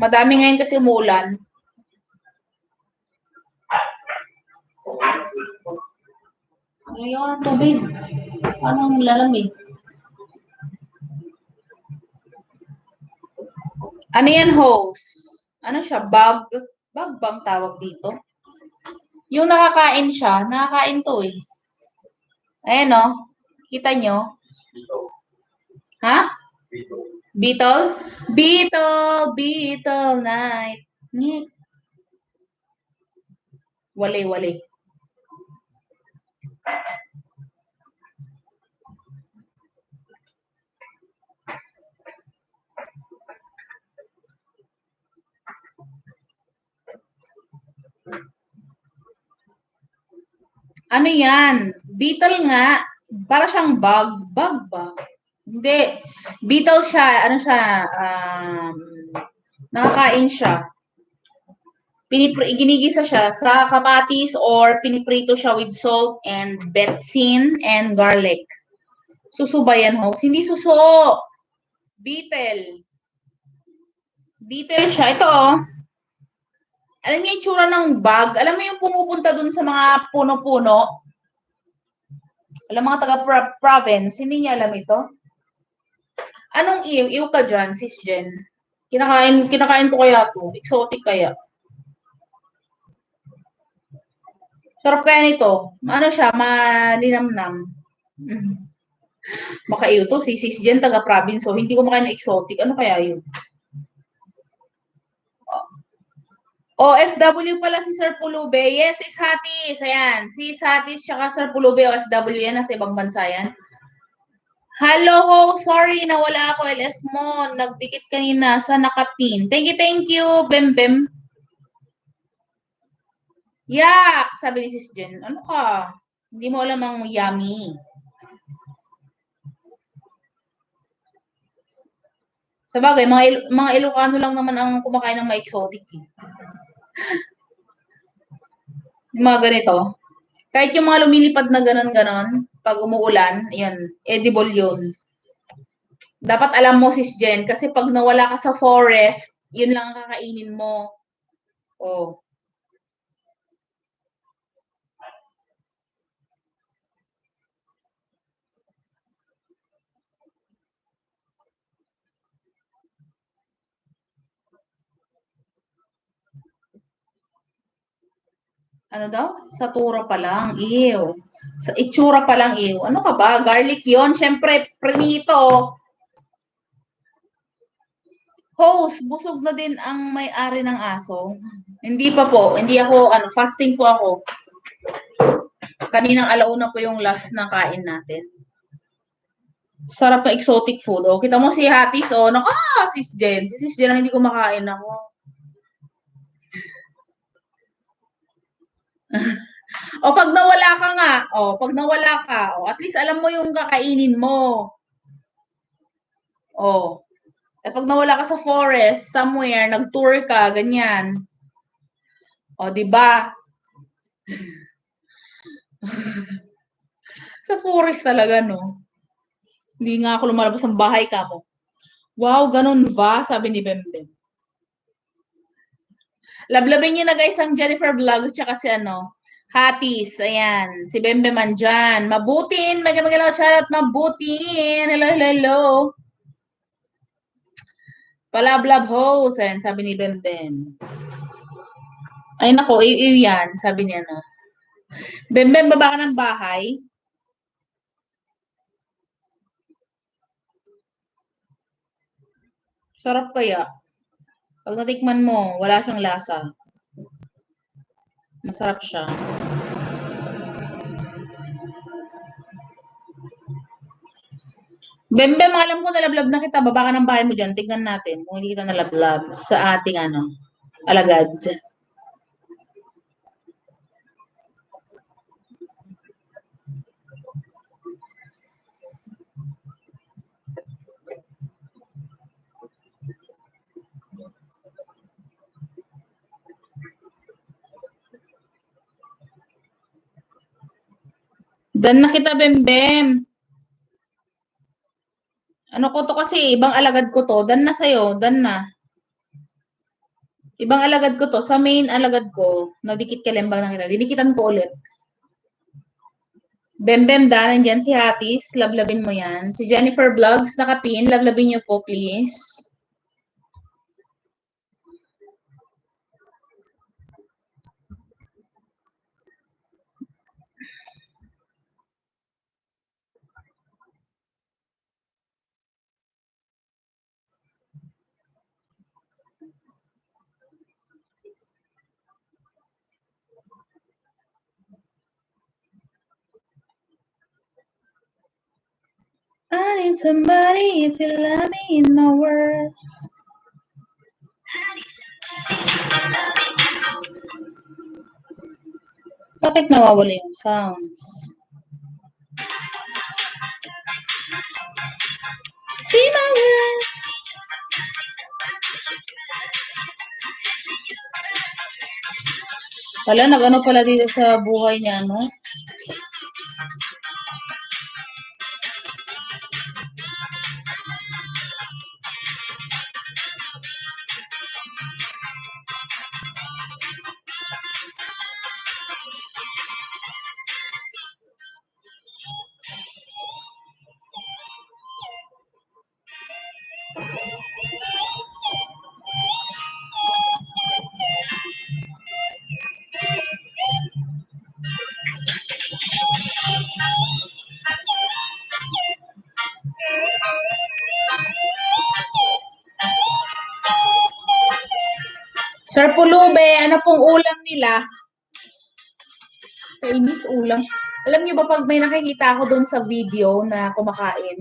Madami ngayon kasi umulan. Ngayon ang tubig. Anong lalamig? Ano yan, host? Ano siya? Bug? Bug bang tawag dito? Yung nakakain siya, nakakain to eh. Ayan o. Kita nyo? Ha? Beetle? Beetle! Beetle night. Ngik. Wale. Ano yan? Beetle nga. Para siyang bug. Bug ba? Hindi. Beetle siya. Ano siya? Nakakain siya. Ginigisa siya sa kamatis or piniprito siya with salt and betsin and garlic. Suso ba yan, host? Hindi suso. Beetle. Beetle siya. Ito, oh. Alam niyo yung tsura ng bag? Alam mo yung pumupunta dun sa mga puno-puno? Alam mga taga-province, hindi niya alam ito? Anong iw? Iw ka dyan, sis Jen? Kinakain ko kaya to? Exotic kaya? Sarap kaya nito. Ano siya? Malinamnam. Makaiw to. Si sis Jen, taga-province. So, hindi ko makain ng exotic. Ano kaya yun? OFW pala si Sir Pulube. Yes, is Hatis. Ayan. Si Hatis tsaka Sir Pulube, OFW yan. Nasa ibang bansa yan. Hello, ho. Sorry, nawala ako. LS mo. Nagdikit kanina sa nakapin. Thank you, Bem Bem. Yak! Sabi ni Sis Jen. Ano ka? Hindi mo alam ang yummy. Sa bagay, mga Ilocano lang naman ang kumakain ng ma-exotic. Yung mga ganito. Kahit yung mga lumilipad na ganon-ganon, pag umuulan, yun, edible yun. Dapat alam mo, Sis Jen, kasi pag nawala ka sa forest, yun lang ang kakainin mo. Oh. Ano daw? Sa tura pa lang, ew. Sa itsura pa lang, ew. Ano ka ba? Garlic yon. Siyempre, prinito. Host, busog na din ang may-ari ng aso. Hindi pa po. Hindi ako, fasting po ako. Kaninang alauna po yung last na kain natin. Sarap ng exotic food. Oh, kita mo si Hatis, oh. Sis Jen. Si Sis Jen ang hindi kumakain ako. O pag nawala ka nga, at least alam mo yung kakainin mo. Pag nawala ka sa forest, somewhere, nag-tour ka, ganyan. Di ba? Sa forest talaga, no? Hindi nga ako lumalabas ng bahay ka mo. Wow, ganun ba? Sabi ni Bembem. Lablabin niyo na guys ang Jennifer Vlog tsaka si Hatis, ayan. Si Bembe man dyan. Mabutin. Magalaw shoutout, mabutin. Hello, hello, hello. Palablab host. Ayan, sabi ni Bembem. Ay, nako, iiw yan. Sabi niya na. Bembem, baba ka ng bahay. Sarap kaya. Pag natikman mo, wala siyang lasa. Masarap siya. Bembem, alam ko nalablab na kita. Baba ka ng bahay mo dyan. Tignan natin kung hindi kita nalablab sa ating alagad. Dan na kita, Bembem. Ano ko to kasi, ibang alagad ko to. Dan na sa'yo, dan na. Ibang alagad ko to. Sa main alagad ko, nagdikit kalembang na kita. Dinikitan ko ulit. Bembem, dan, nandyan si Hatis. Lablabin mo yan. Si Jennifer Vlogs, nakapin. Lablabin niyo po, please. I need somebody if you love me in my words. Bakit nawawala yung sounds? See my words. Wala, nag-ano pala dito sa buhay niya, no? Sir Pulube, ano pong ulam nila? Chinese ulam. Alam niyo ba pag may nakikita ako doon sa video na kumakain,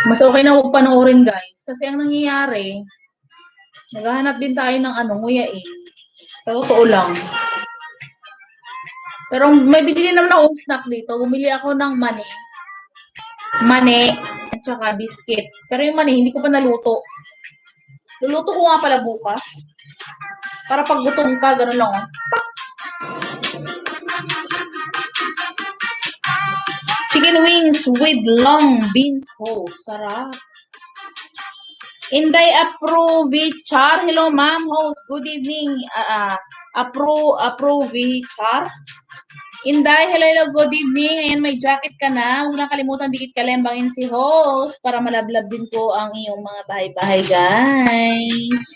mas okay na huwag panoorin, guys. Kasi ang nangyayari, naghahanap din tayo ng nguyain. Sa totoo lang. Pero may binili naman akong snack dito. Bumili ako ng mani, at saka biscuit. Pero yung mani, hindi ko pa naluto. Luluto ko nga pala bukas. Para pag gutom ka, gano'n lang. Chicken wings with long beans. Oh, sarap. Inday Approvichar. Hello, ma'am. Host. Good evening. Approvichar. Inday, hello, good evening. Ayan, may jacket ka na. Huwag na kalimutan, dikit kalembangin si host para malablab din ko ang iyong mga bahay-bahay, guys.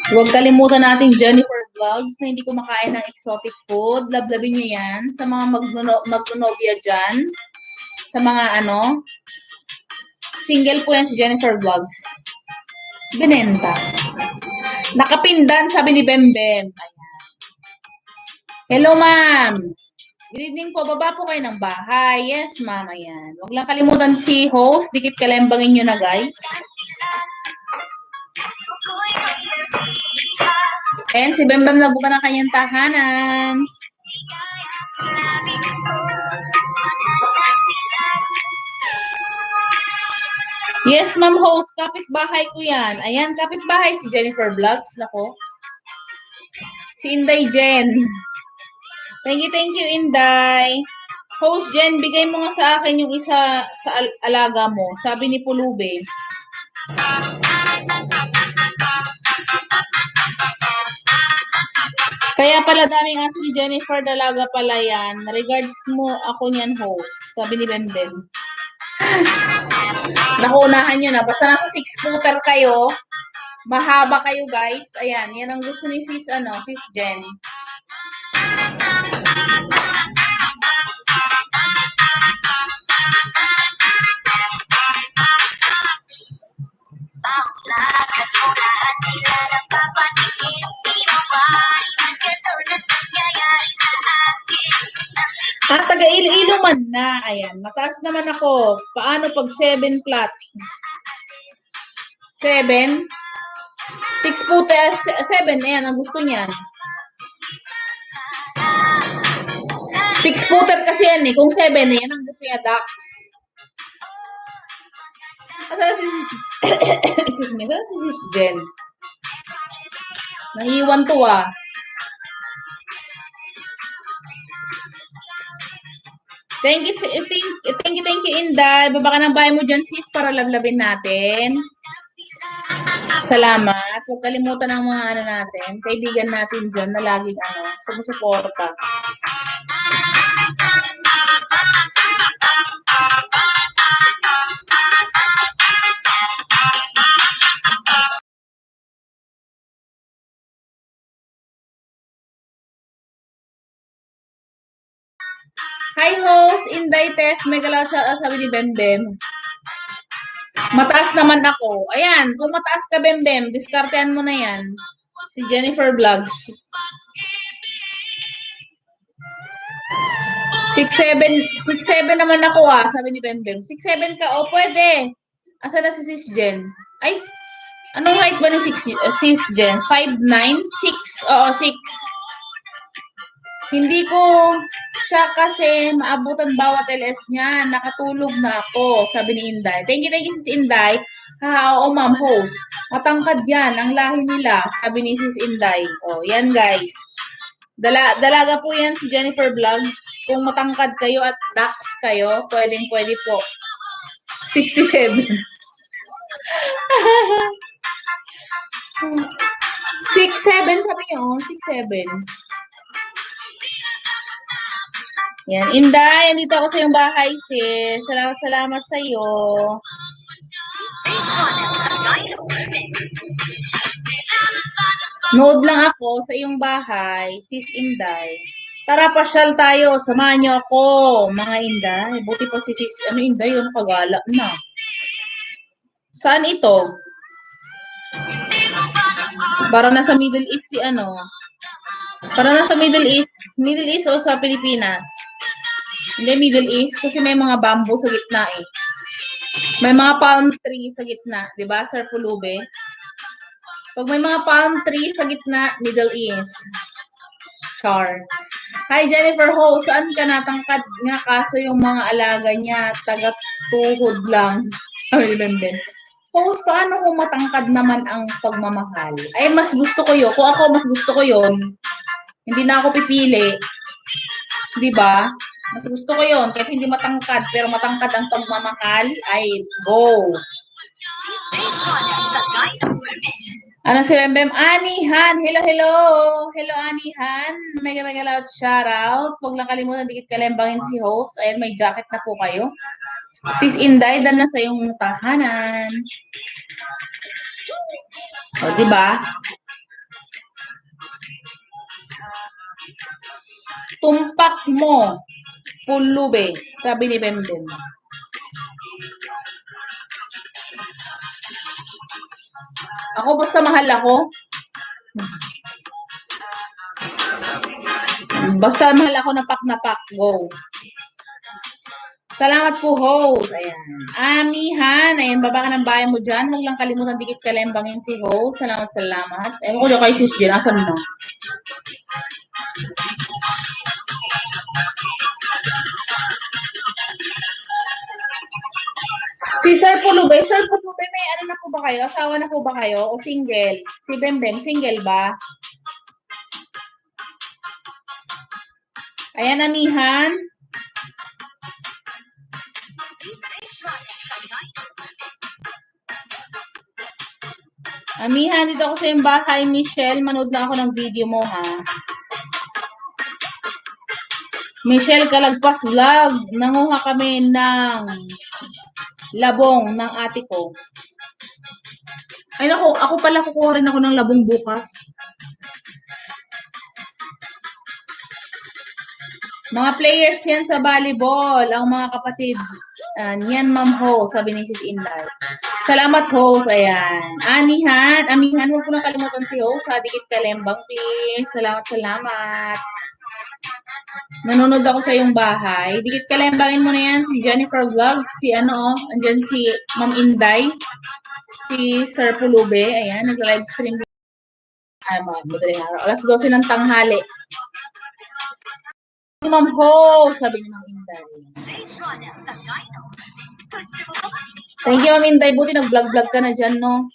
Huwag kalimutan natin Jennifer Vlogs na hindi kumakain ng exotic food. Lablabin nyo yan sa mga magnonobia dyan. Sa mga single po yan si Jennifer Vlogs. Binenta. Nakapindan, sabi ni Bembem. Hello, ma'am. Good evening po. Baba po kayo ng bahay. Yes, ma'am. Ayan. Huwag lang kalimutan si host. Dikit kalembangin nyo na, guys. And si Bembem nagbuka ng kanyang tahanan. Yes, ma'am host. Kapitbahay ko yan. Ayan, kapitbahay si Jennifer Vlogs. Nako. Si Inday Jen. Thank you, Inday. Host Jen, bigay mo nga sa akin yung isa sa alaga mo. Sabi ni Pulube. Kaya pala daming aso ni Jennifer, dalaga pala yan. Regards mo ako niyan, host. Sabi ni Bembem. Nakunahan nyo na. Basta nasa 6-footer kayo, mahaba kayo guys. Ayan, yan ang gusto ni sis Jen. Taga Iloilo man na. Ayan, mataas naman ako. Paano pag 7 flat? 7? 6-footer, 7. Ayan, ang gusto niyan. 6-footer kasi yan eh. Kung 7, yan ang gusto niya, Dax. Asa si excuse me, asa si Sis Jen? Naiwan to ah. Thank you, Inday. Baba ka ng bahay mo dyan, sis, para lablabin natin. Salamat. Huwag kalimutan ng mga natin, kaibigan natin dyan na laging sumusuporta. Hi, host. Inday Tef. Mega loud shout sabi ni Bembem. Mataas naman ako. Ayan, kung mataas ka, Bembem, diskartehan mo na yan. Si Jennifer Vlogs. 6'7" naman ako sabi ni Bembem. 6'7" ka, pwede. Asa na si Sis Jen? Ay, anong height ba ni Sis Jen? 5'9"? 6? Oo, 6. Hindi ko siya kasi maabutan bawat LS niya. Nakatulog na ako, sabi ni Inday. Thank you, Sis Inday. Oo, ma'am, host. Matangkad yan, ang lahi nila, sabi ni Sis Inday. Yan guys. Dalaga po yan si Jennifer Vlogs. Kung matangkad kayo at Dax kayo, pwede po. 67. 6'7" sabi niyo, 6'7". Yan, Inday, andito ako sa iyong bahay, sis. Salamat sa iyo. Nood lang ako sa iyong bahay, sis Inday. Tara, pasyal tayo. Samahan niyo ako, mga Inday. Buti pa si sis, Inday, yun, pagala na. Saan ito? Para nasa Middle East si Para nasa Middle East. Middle East o sa Pilipinas? Hindi, Middle East. Kasi may mga bamboo sa gitna eh. May mga palm tree sa gitna. Diba, Sir Pulube? Pag may mga palm tree sa gitna, Middle East. Char. Hi, Jennifer Ho. Saan ka natangkad nga? Kaso yung mga alaga niya, taga-tuhod lang. Host, paano kung matangkad naman ang pagmamahal? Ay, mas gusto ko yun. Kung ako, mas gusto ko yun. Hindi na ako pipili. Diba? Mas gusto ko yun. Kahit hindi matangkad, pero matangkad ang pagmamahal, ay go. Ano si Bembem? Anihan. Hello. Hello, Anihan. Mega loud shoutout. Huwag lang kalimutan, dikit kalembangin si host. Ayan, may jacket na po kayo. Sis Inday, dan na sa iyong tahanan. Diba? Tumpak mo, Pulube, sabi ni Bembem. Ako, basta mahal ako. Basta mahal ako na pak. Go. Salamat po, host. Ayan. Amihan. Ayan, baba ka ng bahay mo dyan. Huwag lang kalimutan dikit kalembangin si host. Salamat. Ewan ko dyan kay Sis Jen. Asan mo? Si Sir Pulube, may na po ba kayo? Asawa na po ba kayo? O single? Si Bembem, single ba? Ayan, Amihan. Amihan, dito ako sa iyong bahay, Michelle. Manood lang ako ng video mo, ha? Michelle Kalagpas Vlog, nanguha kami ng labong ng ate ko. Ay naku, ako pala kukuha rin ako ng labong bukas. Mga players yan sa volleyball, ang mga kapatid. Yan ma'am ho, sabi ni Sis Inday. Salamat host, ayan. Amihan, huwag ko na kalimutan si host, ha, dikit kalembang please. Salamat. Nanonood ako sa iyong bahay. Dikit kalembangin mo na yan, si Jennifer Vlogs, si andyan si Ma'am Inday, si Sir Pulube, ayan, nag-live stream. Ay, madaling araw. Alas 12 ng tanghali. Ma'am ho, sabi ni Ma'am Inday. Thank you, Ma'am Inday. Buti nag-vlog-vlog ka na dyan, no?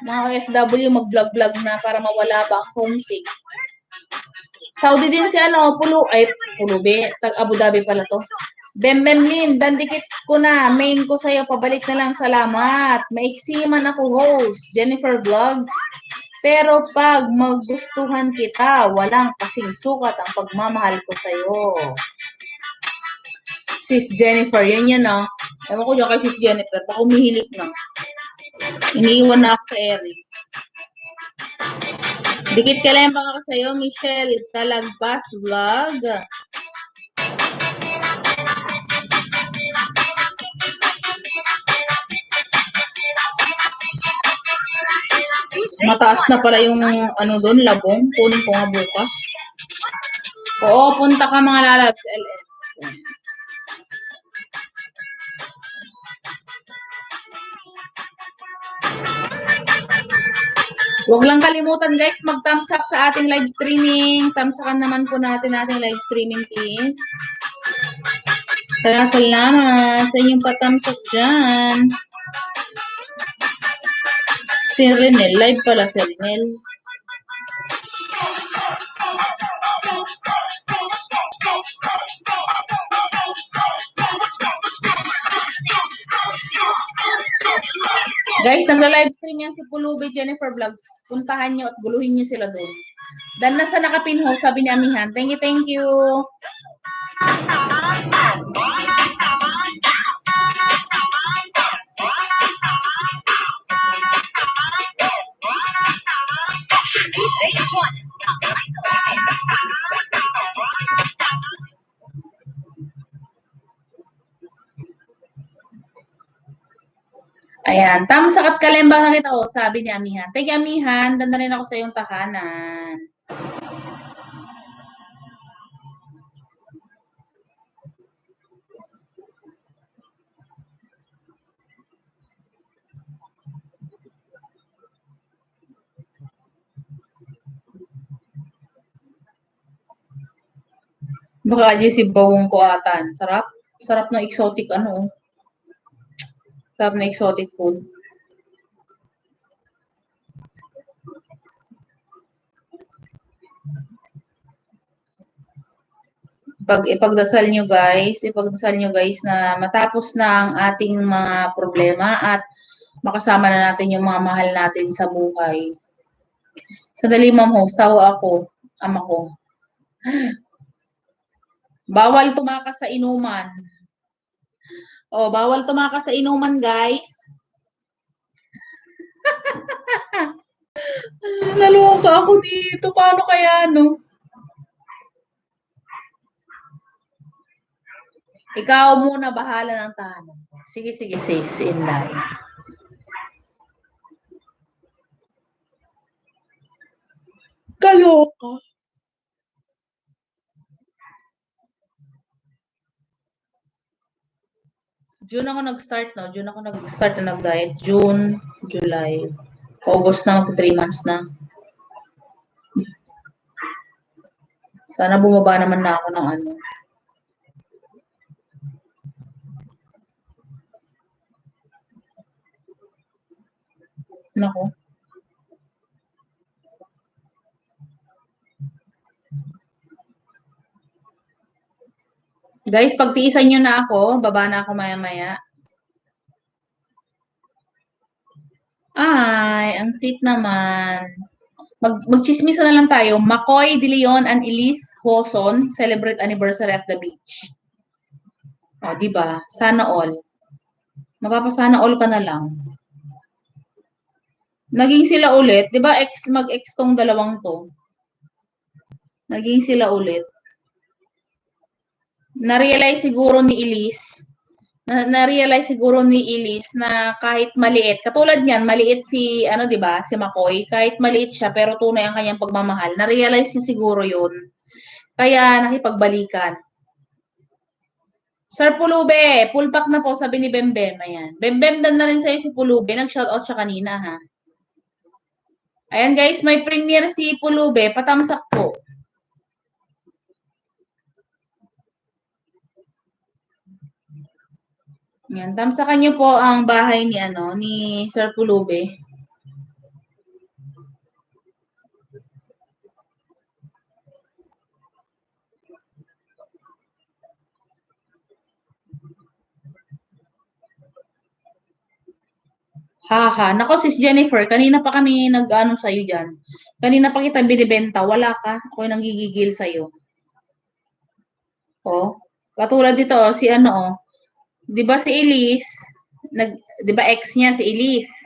Mga OFW, mag-vlog-vlog na para mawala ba ang homesick. Saudi din si Pulube. Tag-Abu Dhabi pala to. Bembemlin, dandikit ko na. Main ko sa'yo. Pabalik na lang. Salamat. Maiksi man ako host. Jennifer Vlogs. Pero pag magustuhan kita, walang kasing sukat ang pagmamahal ko sa'yo. Sis Jennifer, yan no? Ewan ko dyan kay Sis Jennifer, baka umihilik na. Iniiwan na ako sa Eric. Dikit kalembang ako sa'yo, Michelle Kalagpas Vlog. Mataas na pala yung doon, labong. Kunin ko nga bukas. Oo, punta ka mga lalabs, LS. Huwag lang kalimutan guys, mag-thumbs up sa ating live streaming. Thumbsakan naman po natin ating live streaming please. Salamat sa inyong pa-thumbs up dyan. Si Renel, live pala si Renel. Guys, nagla-live stream yan si Pulube Jennifer Vlogs. Puntahan nyo at guluhin nyo sila doon. Dan na sa nakapinho, sabi ni Amihan. Thank you. Ayan, tamsak at kalembang na kita ko, sabi ni Amihan. Thank you, Amihan. Ganda rin ako sa iyong tahanan. Baka di si bawong ko atan. Sarap. Sarap ng exotic Sarap na exotic food. Ipagdasal nyo guys na matapos na ang ating mga problema at makasama na natin yung mga mahal natin sa buhay. Sandali ma'am host, tawa ako, ama ko. Bawal tumakas sa inuman. Bawal tumakas sa inuman, guys. Naloka ako dito. Paano kaya, no? Ikaw muna bahala ng tahanan. Sige, sis. Inday. Kaloka. June ako nag-start, no? June ako nag-start na nag-diet. June, July. August na, 3 months na. Sana bumaba naman na ako ng Nako. Guys, pagtiisan nyo na ako. Baba na ako maya-maya. Ay, ang sweet naman. Magchismisa na lang tayo. Makoy, De Leon, and Elise. Hwason, celebrate anniversary at the beach. O, di ba? Sana all. Mapapasana all ka na lang. Naging sila ulit. Di ba mag-ex tong dalawang to? Naging sila ulit. Na-realize siguro ni Elise na-realize siguro ni Elise na kahit maliit, katulad niyan, maliit si, ano, di ba, si McCoy, kahit maliit siya, pero tunay ang kanyang pagmamahal. Na-realize niya siguro yun. Kaya nakipagbalikan. Sir Pulube, full pack na po, sabi ni Bembem. Ayan. Bembem, dan na rin sa'yo si Pulube. Nag-shoutout siya kanina, ha. Ayan, guys, may premiere si Pulube. Patamsak po. Yan, tamsakan niyo po ang bahay ni ni Sir Pulube. Haha, nako sis Jennifer, kanina pa kami nag-ano sa'yo diyan. Kanina pa kita binibenta, wala ka. Ako yung nanggigigil sa'yo. Oh, katulad dito, si oh. 'Di ba si Elise, 'di ba ex niya si Elise,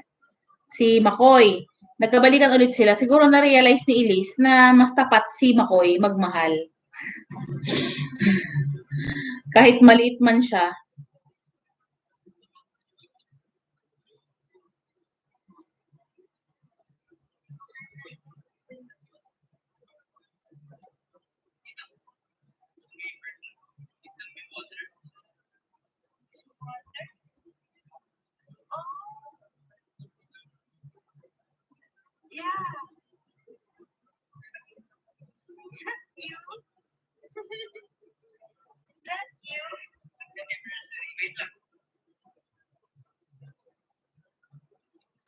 si McCoy. Nagkabalikan ulit sila. Siguro na-realize ni Elise na mas tapat si McCoy magmahal. Kahit maliit man siya.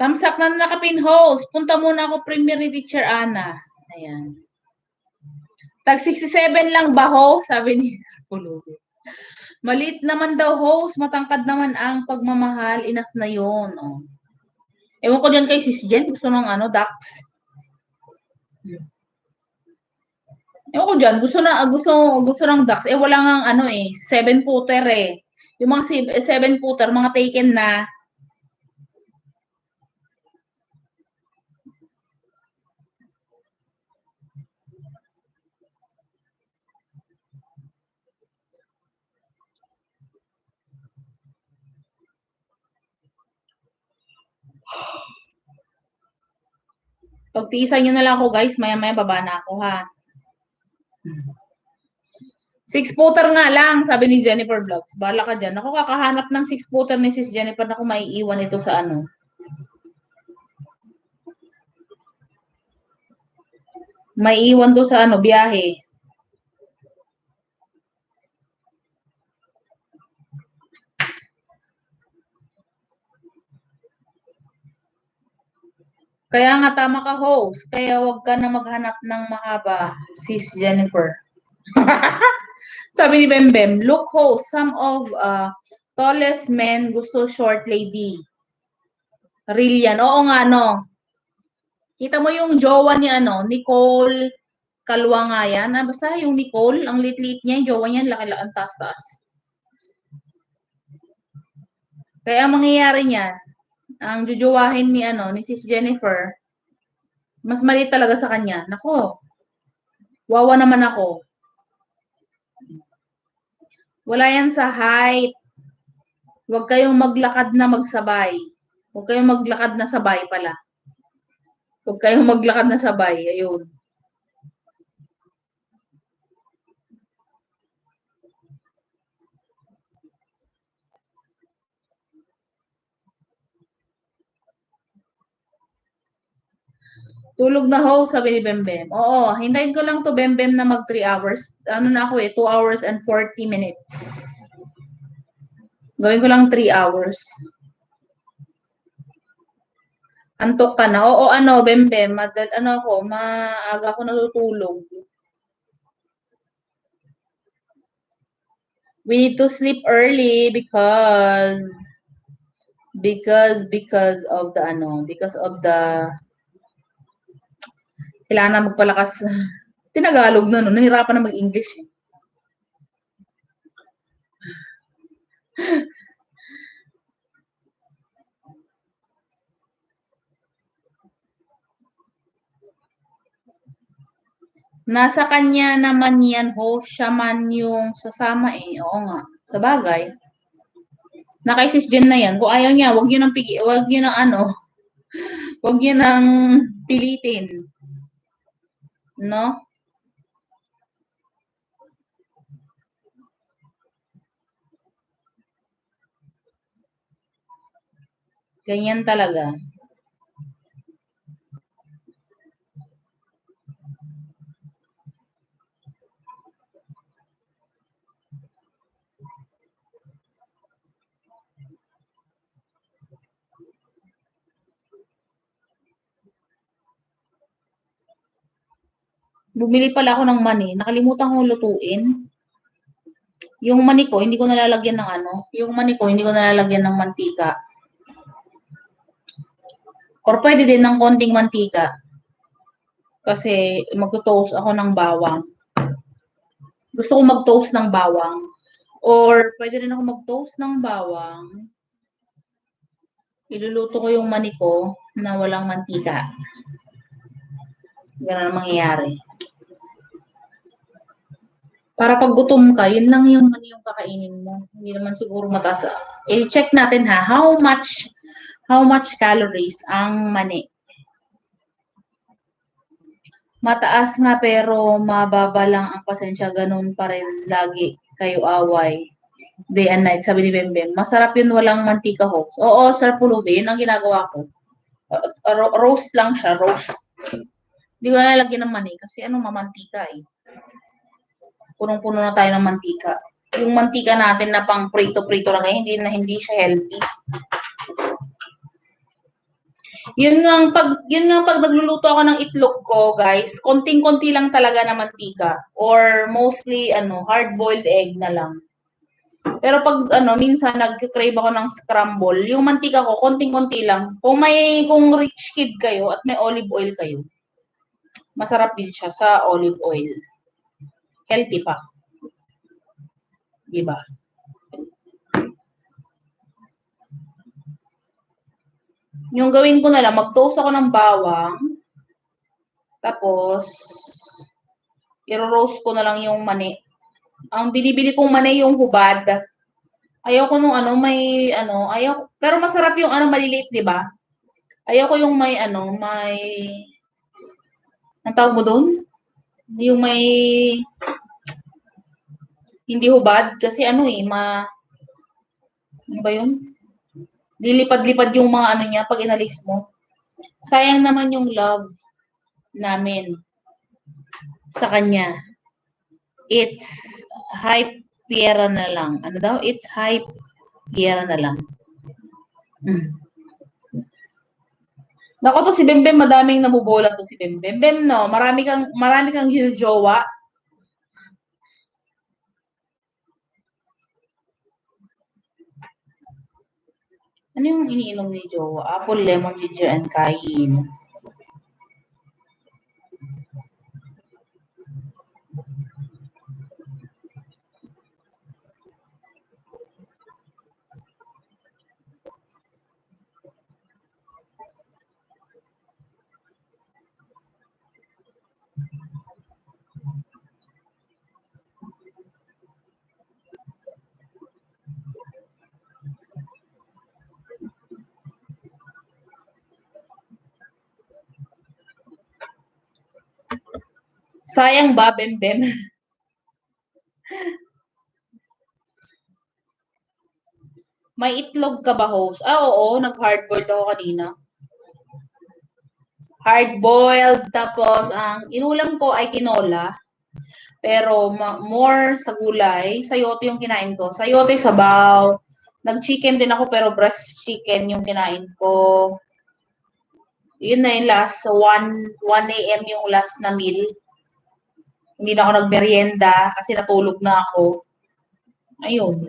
Tamsak na nakapin host. Punta muna ako premiere ni Teacher Ana. Ayan. Tag 67 lang ba host? Sabi ni Sir Pulubi. Maliit naman daw host. Matangkad naman ang pagmamahal. Enough na yun. Oh. Ewan ko dyan kay Sis Jen. Gusto ng Dax. Ewan ko dyan. Gusto ng Dax. Wala nga 7-footer eh. Yung mga 7-footer, mga taken na. Pagtiisan nyo na lang ako guys. Maya-maya baba na ako ha. 6-footer nga lang, sabi ni Jennifer Vlogs. Bala ka dyan. Ako kakahanap ng 6-footer ni Sis Jennifer na kung maiiwan ito sa Maiiwan to sa biyahe. Kaya nga tama ka host. Kaya wag ka na maghanap ng mahaba, Sis Jennifer. Sabi ni Bembem, look host, some of tallest men gusto short lady. Real yan. Oo nga, no. Kita mo yung jowa ni Nicole Kalwa nga yan. Basta yung Nicole, ang lit-lit niya, yung jowa niya, laki-laki, ang taas-taas. Kaya ang mangyayari niya, ang jujuwahin ni Sis Jennifer, mas maliit talaga sa kanya. Nako, wawa naman ako. Wala yan sa height. Huwag kayong maglakad na magsabay. Huwag kayong maglakad na sabay pala. Huwag kayong maglakad na sabay. Ayun. Tulog na ho, sabi ni Bembem. Oo, hintayin ko lang to Bembem na mag 3 hours. Ano na ako 2 hours and 40 minutes. Gawin ko lang 3 hours. Antok ka na? Oo, Bembem. Maaga ako natutulog. We need to sleep early because of the kailangan na magpalakas Tinagalog na no, nahirapan na mag-English eh. Nasa kanya naman yan, host, siya man yung sasama eh. Oo nga, sabagay. Naka-sis Jen na yan. Kung ayaw niya, wag niyo nang wag niyo nang ano, wag niyo nang pilitin. No? Ganyan talaga. Bumili pala ako ng mani. Nakalimutan kong lutuin. Yung mani ko, hindi ko nalalagyan ng ano. Yung mani ko, hindi ko nalalagyan ng mantika. Or pwede din ng konting mantika. Kasi magto-toast ako ng bawang. Gusto ko mag-toast ng bawang. Or pwede rin ako mag-toast ng bawang. Iluluto ko yung mani ko na walang mantika. Ganun ang mangyayari. Para pag gutom ka, yun lang yung mani yung kakainin mo. Hindi naman siguro mataas. I-check natin ha, how much calories ang mani. Mataas nga pero mababa lang ang pasensya, ganun pa rin lagi kayo away. Day and night, sabi ni Bembem. Masarap yun, walang mantika host. Oo, Sir Pulubi, yun ang ginagawa ko. Roast lang siya, roast. Hindi ko nalalagyan ng mani kasi ano, mamantika eh. Punong-puno na tayo ng mantika. Yung mantika natin na pang prito-prito lang eh, hindi siya healthy. Yun nga pag nagluluto ako ng itlog ko, guys, konting-konti lang talaga na mantika or mostly hard-boiled egg na lang. Pero pag minsan nagke-crave ako ng scramble, yung mantika ko konting-konti lang. Kung rich kid kayo at may olive oil kayo, masarap din siya sa olive oil. Healthy pa. Diba? Yung gawin ko na lang, mag-toast ako ng bawang, tapos i-roast ko na lang yung mani. Ang binibili kong mani yung hubad. Ayaw ko nung pero masarap yung maliliit, 'di ba? Ayaw ko yung ang tawag mo doon? Yung may hindi hubad kasi ano ba yun? Lilipad-lipad yung mga niya pag inalis mo. Sayang naman yung love namin sa kanya. It's hype Piera na lang. Ano daw? It's hype Piera na lang. Nako to si Bembem, madaming nabubola to si Bembem. Bem, no, marami kang jowa. Ano yung iniinom ni jowa? Apple, lemon, ginger, and kain. Sayang ba, Bembem? May itlog ka ba, host? Oo, nag-hardboiled ako kanina. Hard-boiled, tapos ang inulam ko ay tinola. Pero more sa gulay, sayote yung kinain ko. Sayote, sabaw. Nag-chicken din ako pero breast chicken yung kinain ko. Yun na yung last. 1 a.m. yung last na meal. Hindi na ako nagmerienda kasi natulog na ako. Ayun.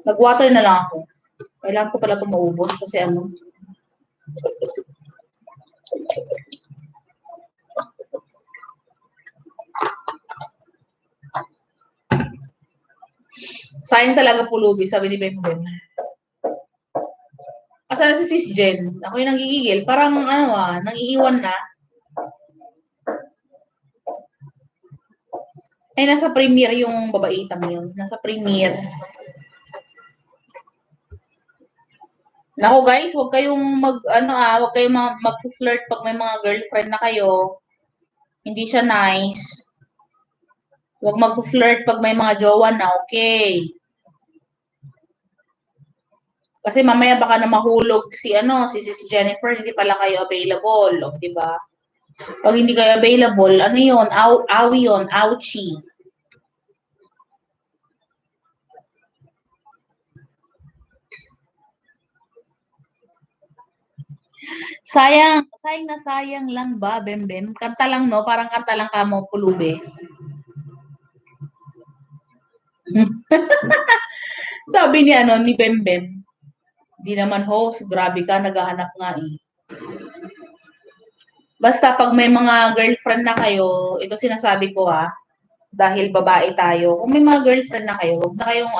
Nag-water na lang ako. Kailangan ko pala ito maubos kasi Sayang talaga pulubi, sabi ni Bembem. Asan na si Sis Jen? Ako yung nanggigigil. Parang nangiiwan na. Ay, nasa premiere yung babaitang yun. Nasa premiere. Naku guys, huwag kayong huwag kayong mag-flirt pag may mga girlfriend na kayo. Hindi siya nice. Huwag mag-flirt pag may mga jowa na, okay? Kasi mamaya baka na mahulog si Sis Jennifer, hindi pala kayo available, o, di ba? Pag hindi kayo available, ano yun? Awi yun, ouchie. Sayang lang ba, Bembem? Kanta lang, no? Parang kanta lang ka mo, pulubi. Sabi ni Bembem, di naman host, grabe ka, naghahanap nga eh. Basta pag may mga girlfriend na kayo, ito sinasabi ko dahil babae tayo, kung may mga girlfriend na kayo, huwag na kayong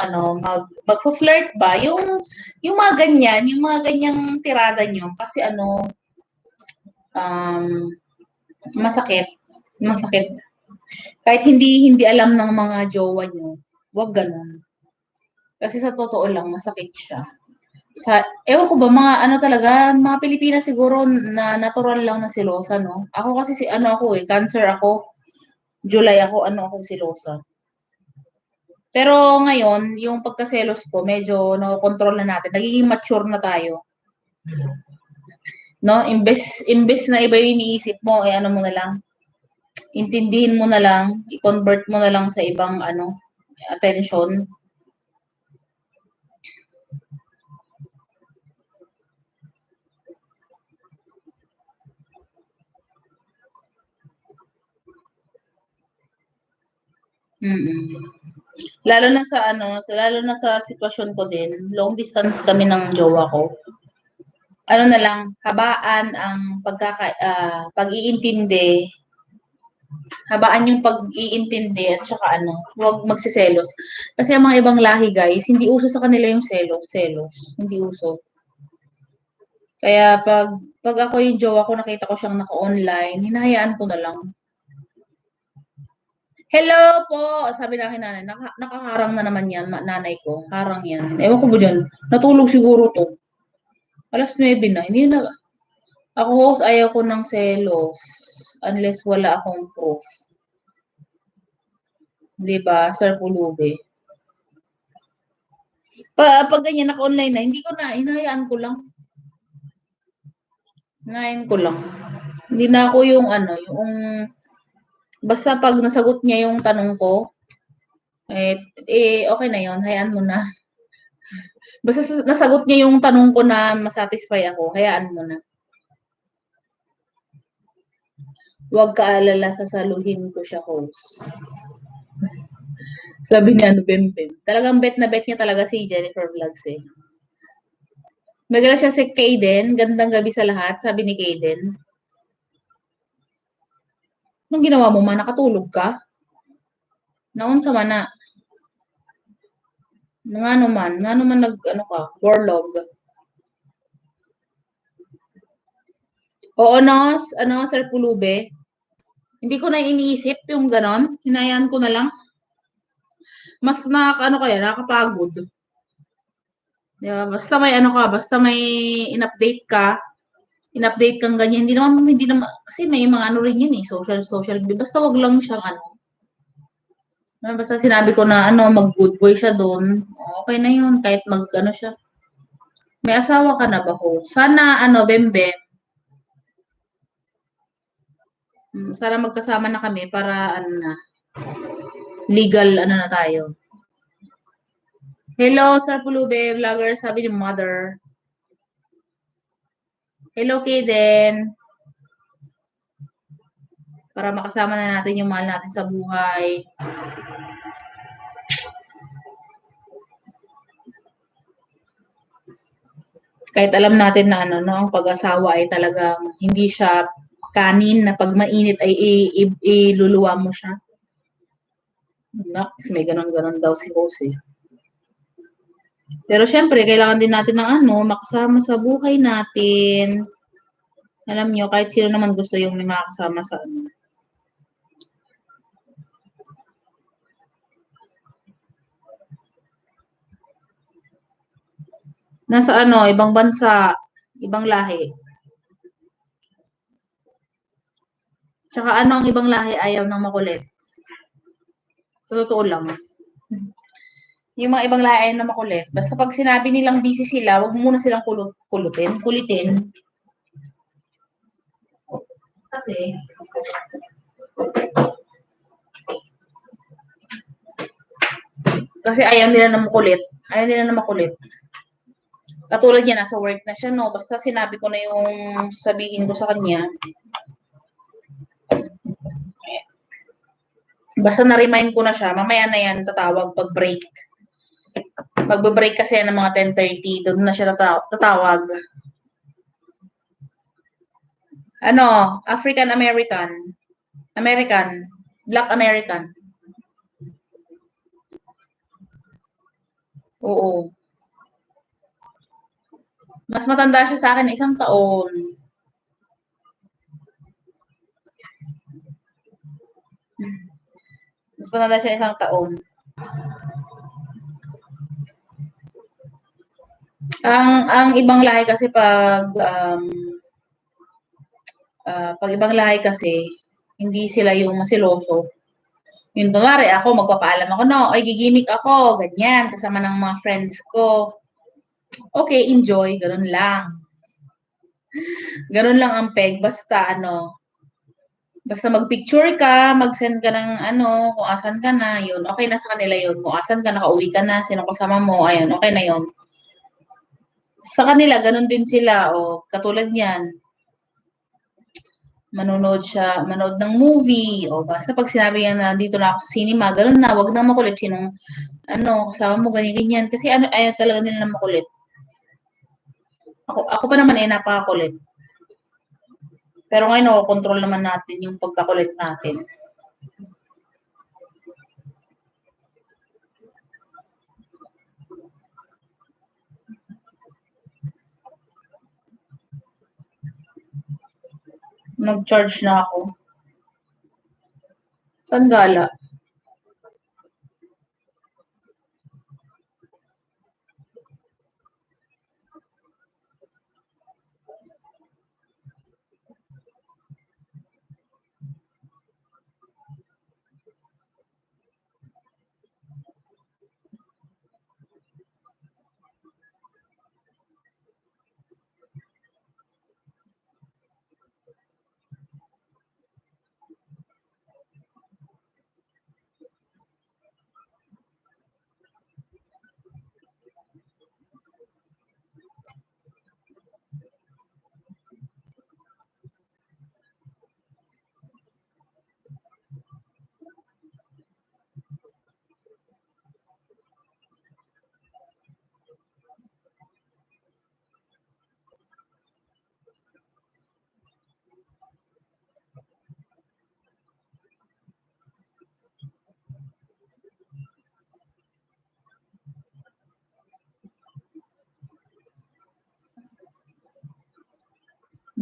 mag-flirt ba? Yung mga ganyan, yung mga ganyang tirada nyo, kasi masakit. Masakit. Kahit hindi alam ng mga jowa nyo, huwag ganun. Kasi sa totoo lang, masakit siya. Ewan ko ba, mga Pilipinas siguro na natural lang na silosa, no? Ako kasi Cancer ako, July ako silosa. Pero ngayon, yung pagkaselos ko, medyo nakokontrol na natin. Nagiging mature na tayo. No? Imbes na iba yung iniisip mo, mo na lang. Intindihin mo na lang, i-convert mo na lang sa ibang attention. Lalo na sa sitwasyon ko din, long distance kami ng jowa ko. Ano na lang, habaan ang pag-iintindi, habaan yung pag-iintindi at saka huwag magsiselos. Kasi ang mga ibang lahi guys, hindi uso sa kanila yung selos. Hindi uso. Kaya pag ako yung jowa ko, nakita ko siyang naka-online, hinahayaan ko na lang. Hello po! Sabi na akin nanay, nakaharang na naman yan, nanay ko. Harang yan. Ewan ko ba dyan, natulog siguro to. Alas 9 na, hindi na. Ako host, ayaw ko ng selos. Unless wala akong proof. Diba, Sir Pulubi? Pag ganyan, naka-online na, hindi ko na, hinahayaan ko lang. Hinahayaan ko lang. Hindi na ako yung basta pag nasagot niya yung tanong ko, okay na yon, hayaan mo na. Basta nasagot niya yung tanong ko na masatisfy ako, hayaan mo na. Huwag ka alala, sasaluhin ko siya, host. Sabi ni Bembem. Talagang bet na bet niya talaga si Jennifer Vlogs eh. Magala siya si Kaden, gandang gabi sa lahat, sabi ni Kaden. Anong ginawa mo man? Nakatulog ka? Naon sa mana? Nga naman warlog. Oo, Sir Pulube. Hindi ko na iniisip yung ganon. Hinayaan ko na lang. Mas nakakapagod. Diba? Basta may basta may in-update kang ganyan. Hindi naman, kasi may mga rin yun eh, social, basta wag lang siyang basta sinabi ko na mag-good boy siya doon, okay na yun, kahit siya. May asawa ka na ba ho? Sana, Bembem, sana magkasama na kami para, legal, na tayo. Hello, Sir Pulube, vlogger, sabi ni Mother. Hello, Kaden. Para makasama na natin yung mahal natin sa buhay. Kahit alam natin na ang pag-asawa ay talagang hindi siya kanin na pag mainit ay iluluwa mo siya. Naks, may ganon-ganon daw si Jose. Pero siyempre, kailangan din natin ng ano, makasama sa buhay natin. Alam niyo, kahit sino naman gusto yung may makakasama sa ano. Nasa ano, ibang bansa, ibang lahi. Tsaka ano ang ibang lahi ayaw ng makulit. Sa totoo lang. Yung mga ibang lahi ayaw ng makulit. Basta pag sinabi nilang busy sila, wag mo muna silang kulitin. Kasi, kasi ayaw nila na makulit. Ayaw nila na makulit. Katulad niya, nasa work na siya, no? Basta sinabi ko na yung sasabihin ko sa kanya. Basta na-remind ko na siya, mamaya na yan tatawag pag break. Magbe-break kasi yan ng mga 10:30, doon na siya tatawag. Ano, African American. American. Black American. Oo. Mas matanda siya sa akin na 1 taon. Mas matanda siya 1 taon. Ang ibang lahi kasi pag ibang lahi kasi, hindi sila yung masiloso. Yung kunwari ako, magpapaalam ako, no, ay gigimik ako, ganyan, kasama ng mga friends ko. Okay, enjoy, ganun lang. Ganun lang ang peg, basta ano, basta mag-picture ka, mag-send ka ng ano, kung asan ka na, yun, okay na sa kanila yun. Kung asan ka, nakauwi ka na, sino kasama mo, ayun, okay na yun. Sa kanila, ganun din sila, o katulad niyan, manonood ng movie, o basta pag sinabi niya na dito na ako sa cinema, ganun na, wag na makulit sinong, ano, kasama mo, ganyan, kasi ano, ayaw talaga nila na makulit. Ako pa naman napakakulit. Pero ngayon, nakokontrol naman natin yung pagkakulit natin. Nag-charge na ako. Saan gala?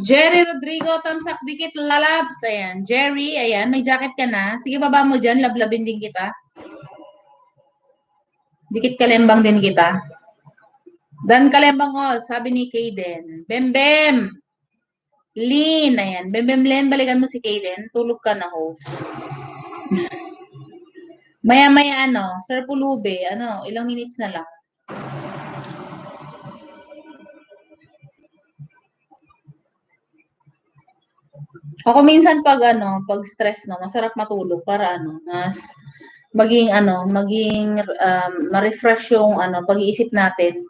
Jerry Rodrigo, tamsak dikit lalabs. Ayan. Jerry, ayan. May jacket ka na. Sige, baba mo dyan. Lablabin din kita. Dikit kalembang din kita. Dan kalembang ko, sabi ni Kaden. Bembem. Lin, ayan. Bembem Len, balikan mo si Kaden. Tulog ka na, host. Maya-maya ano, Sir Pulube, ano, ilang minutes na lang. Ako minsan pag ano, pag stress no, masarap matulog para ano, mas ma-refresh yung ano, pag-iisip natin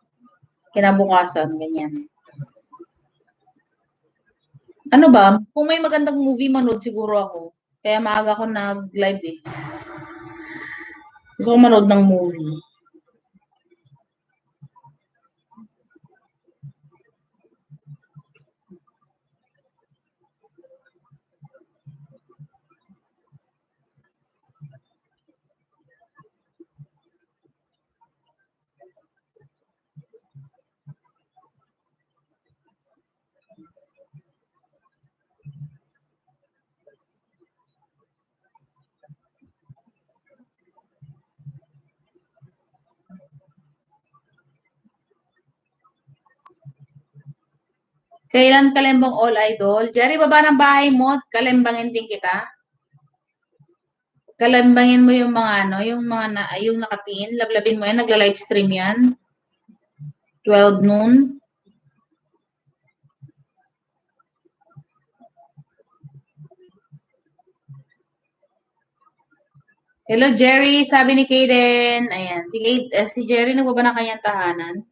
kinabukasan, ganyan. Ano ba, kung may magandang movie manood siguro ako. Kaya maaga ako nag-live eh. Gusto ko manood ng movie. Kailan kalembang all idol? Jerry, baba ng bahay mo, kalembangin din kita. Kalembangin mo yung mga ano, yung mga yung nakapin, lablabin mo yan, nagla-live stream yan. 12 noon. Hello, Jerry. Sabi ni Kaden. Ayan. Si Jerry, nagbaba na kanyang tahanan.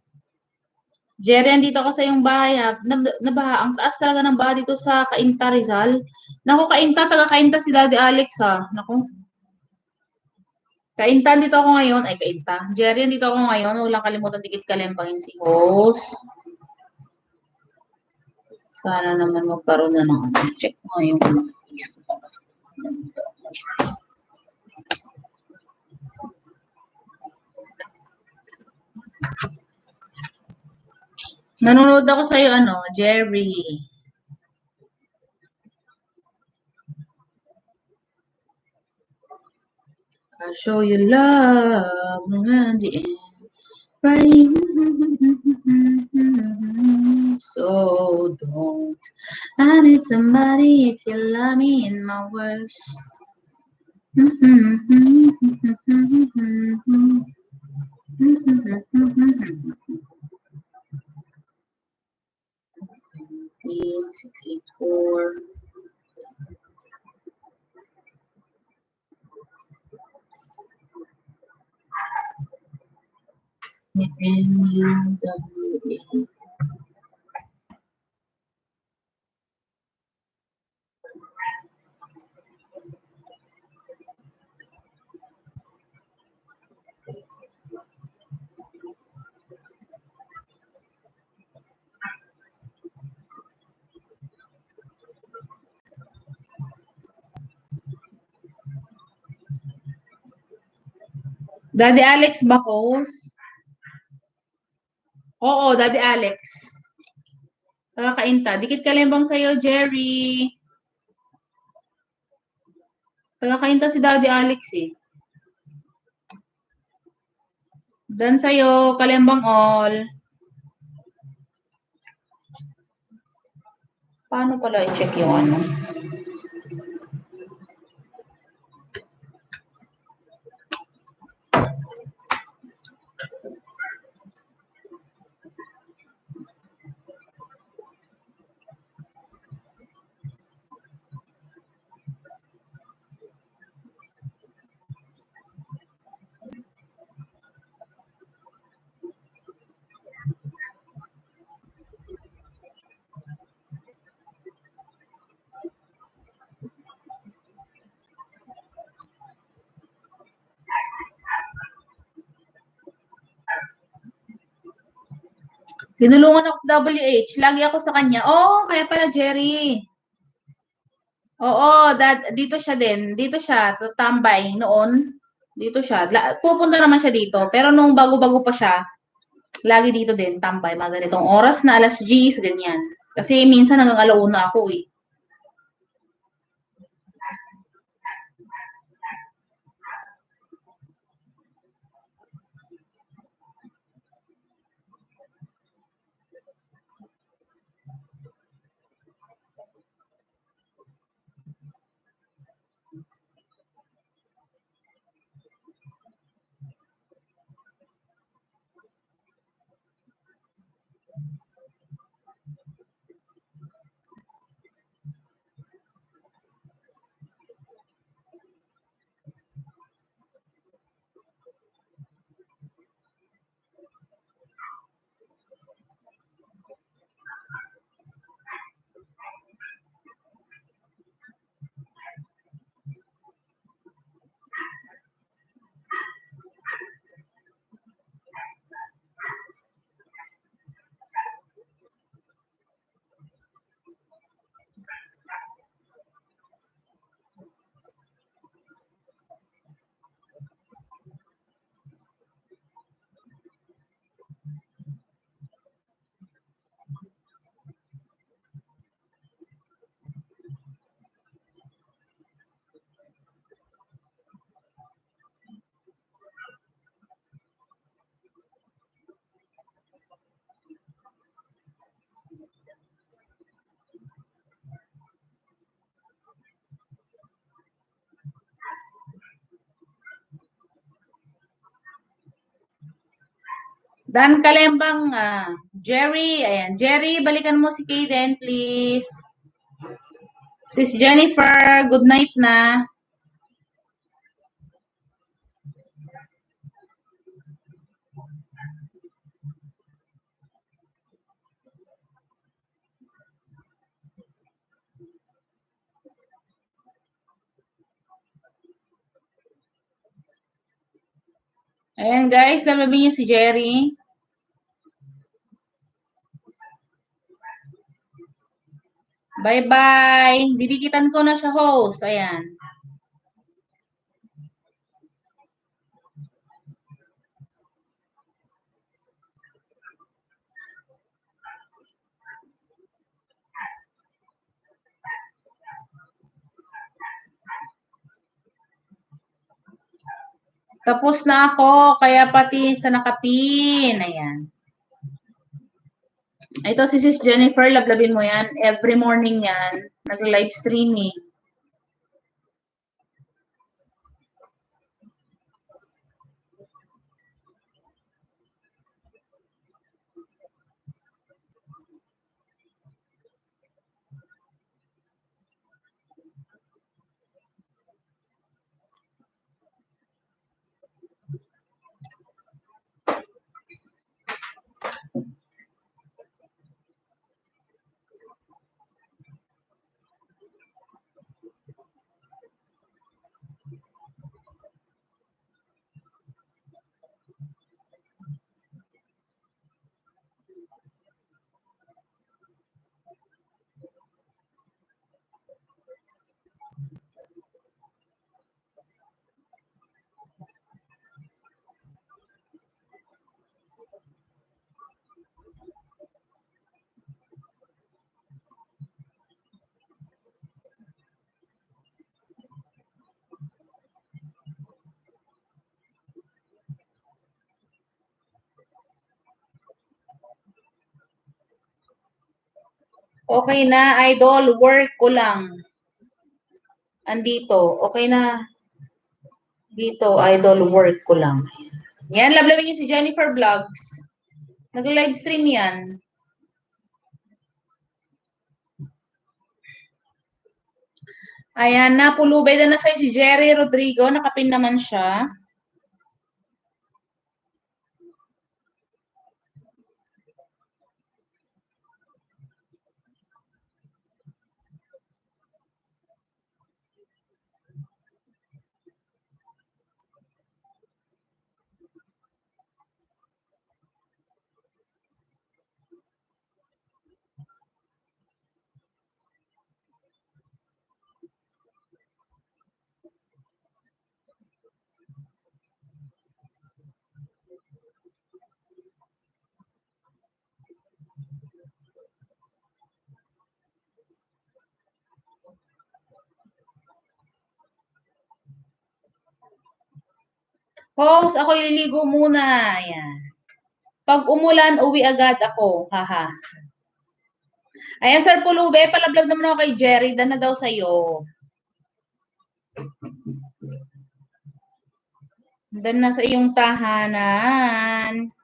Jerry, andito ako sa iyong bahay, ha. Nabaha. Ang taas talaga ng baha dito sa Cainta, Rizal. Naku, Cainta, taga Cainta si Daddy Alex, ha. Naku. Cainta, andito ako ngayon. Ay, Cainta. Jerry, andito ako ngayon. Huwag lang kalimutan dikit kalembangin si host. Sana naman magkaroon na ng ano. Check mo yung Facebook. Nanonood ako sa'yo, ano, Jerry. I'll show you love at the end. Right. So don't. I need somebody if you love me in my worst. Six, eight, four. NUWA. Daddy Alex Bacos? Oo, Daddy Alex. Taga-Cainta. Dikit kalembang sa'yo, Jerry. Taga-Cainta si Daddy Alex eh. Dan sa'yo, kalembang all. Paano pala i-check yung ano? Tinulungan ako sa WH. Lagi ako sa kanya. Oh, kaya pala, Jerry. Oo, dito siya din. Dito siya, tambay noon. Dito siya. Pupunta naman siya dito. Pero nung bago-bago pa siya, lagi dito din, tambay. Mga ganitong oras na alas 10, ganyan. Kasi minsan hanggang alauna ako eh. Dan Kalembang, Jerry, ayan. Jerry, balikan mo si Kaden, please. Sis Jennifer, good night na. Ayan guys, lalabing niyo si Jerry. Bye-bye. Didikitan ko na siya, host. Ayan. Tapos na ako, kaya pati sa nakapin. Ayan. Ito si Sis Jennifer, lablabin mo yan. Every morning yan. Nag-live streaming. Okay na, idol. Work ko lang. Andito. Okay na. Dito, idol. Work ko lang. Yan, lablabin niyo si Jennifer Vlogs. Nag-live stream yan. Ayan, napulubay na sa'yo si Jerry Rodrigo. Nakapin naman siya. Host, ako liligo muna. Ayan. Pag umulan, uwi agad ako. Haha. Ayan, Sir Pulube, palablog naman ako kay Jerry. Dan na daw sa'yo. Dan na sa iyong tahanan.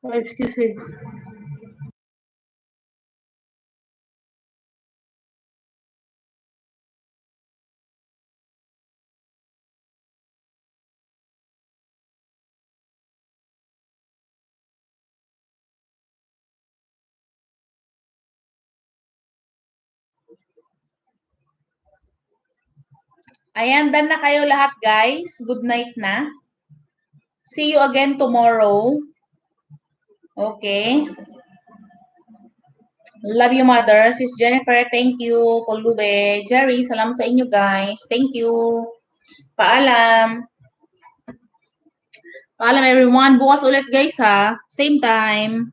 Excuse me. Ayan, dan na kayo lahat, guys. Good night na. See you again tomorrow. Okay. Love you, mother. Sis Jennifer, thank you. Pulube. Jerry, salamat sa inyo, guys. Thank you. Paalam. Paalam, everyone. Bukas ulit, guys, ha. Same time.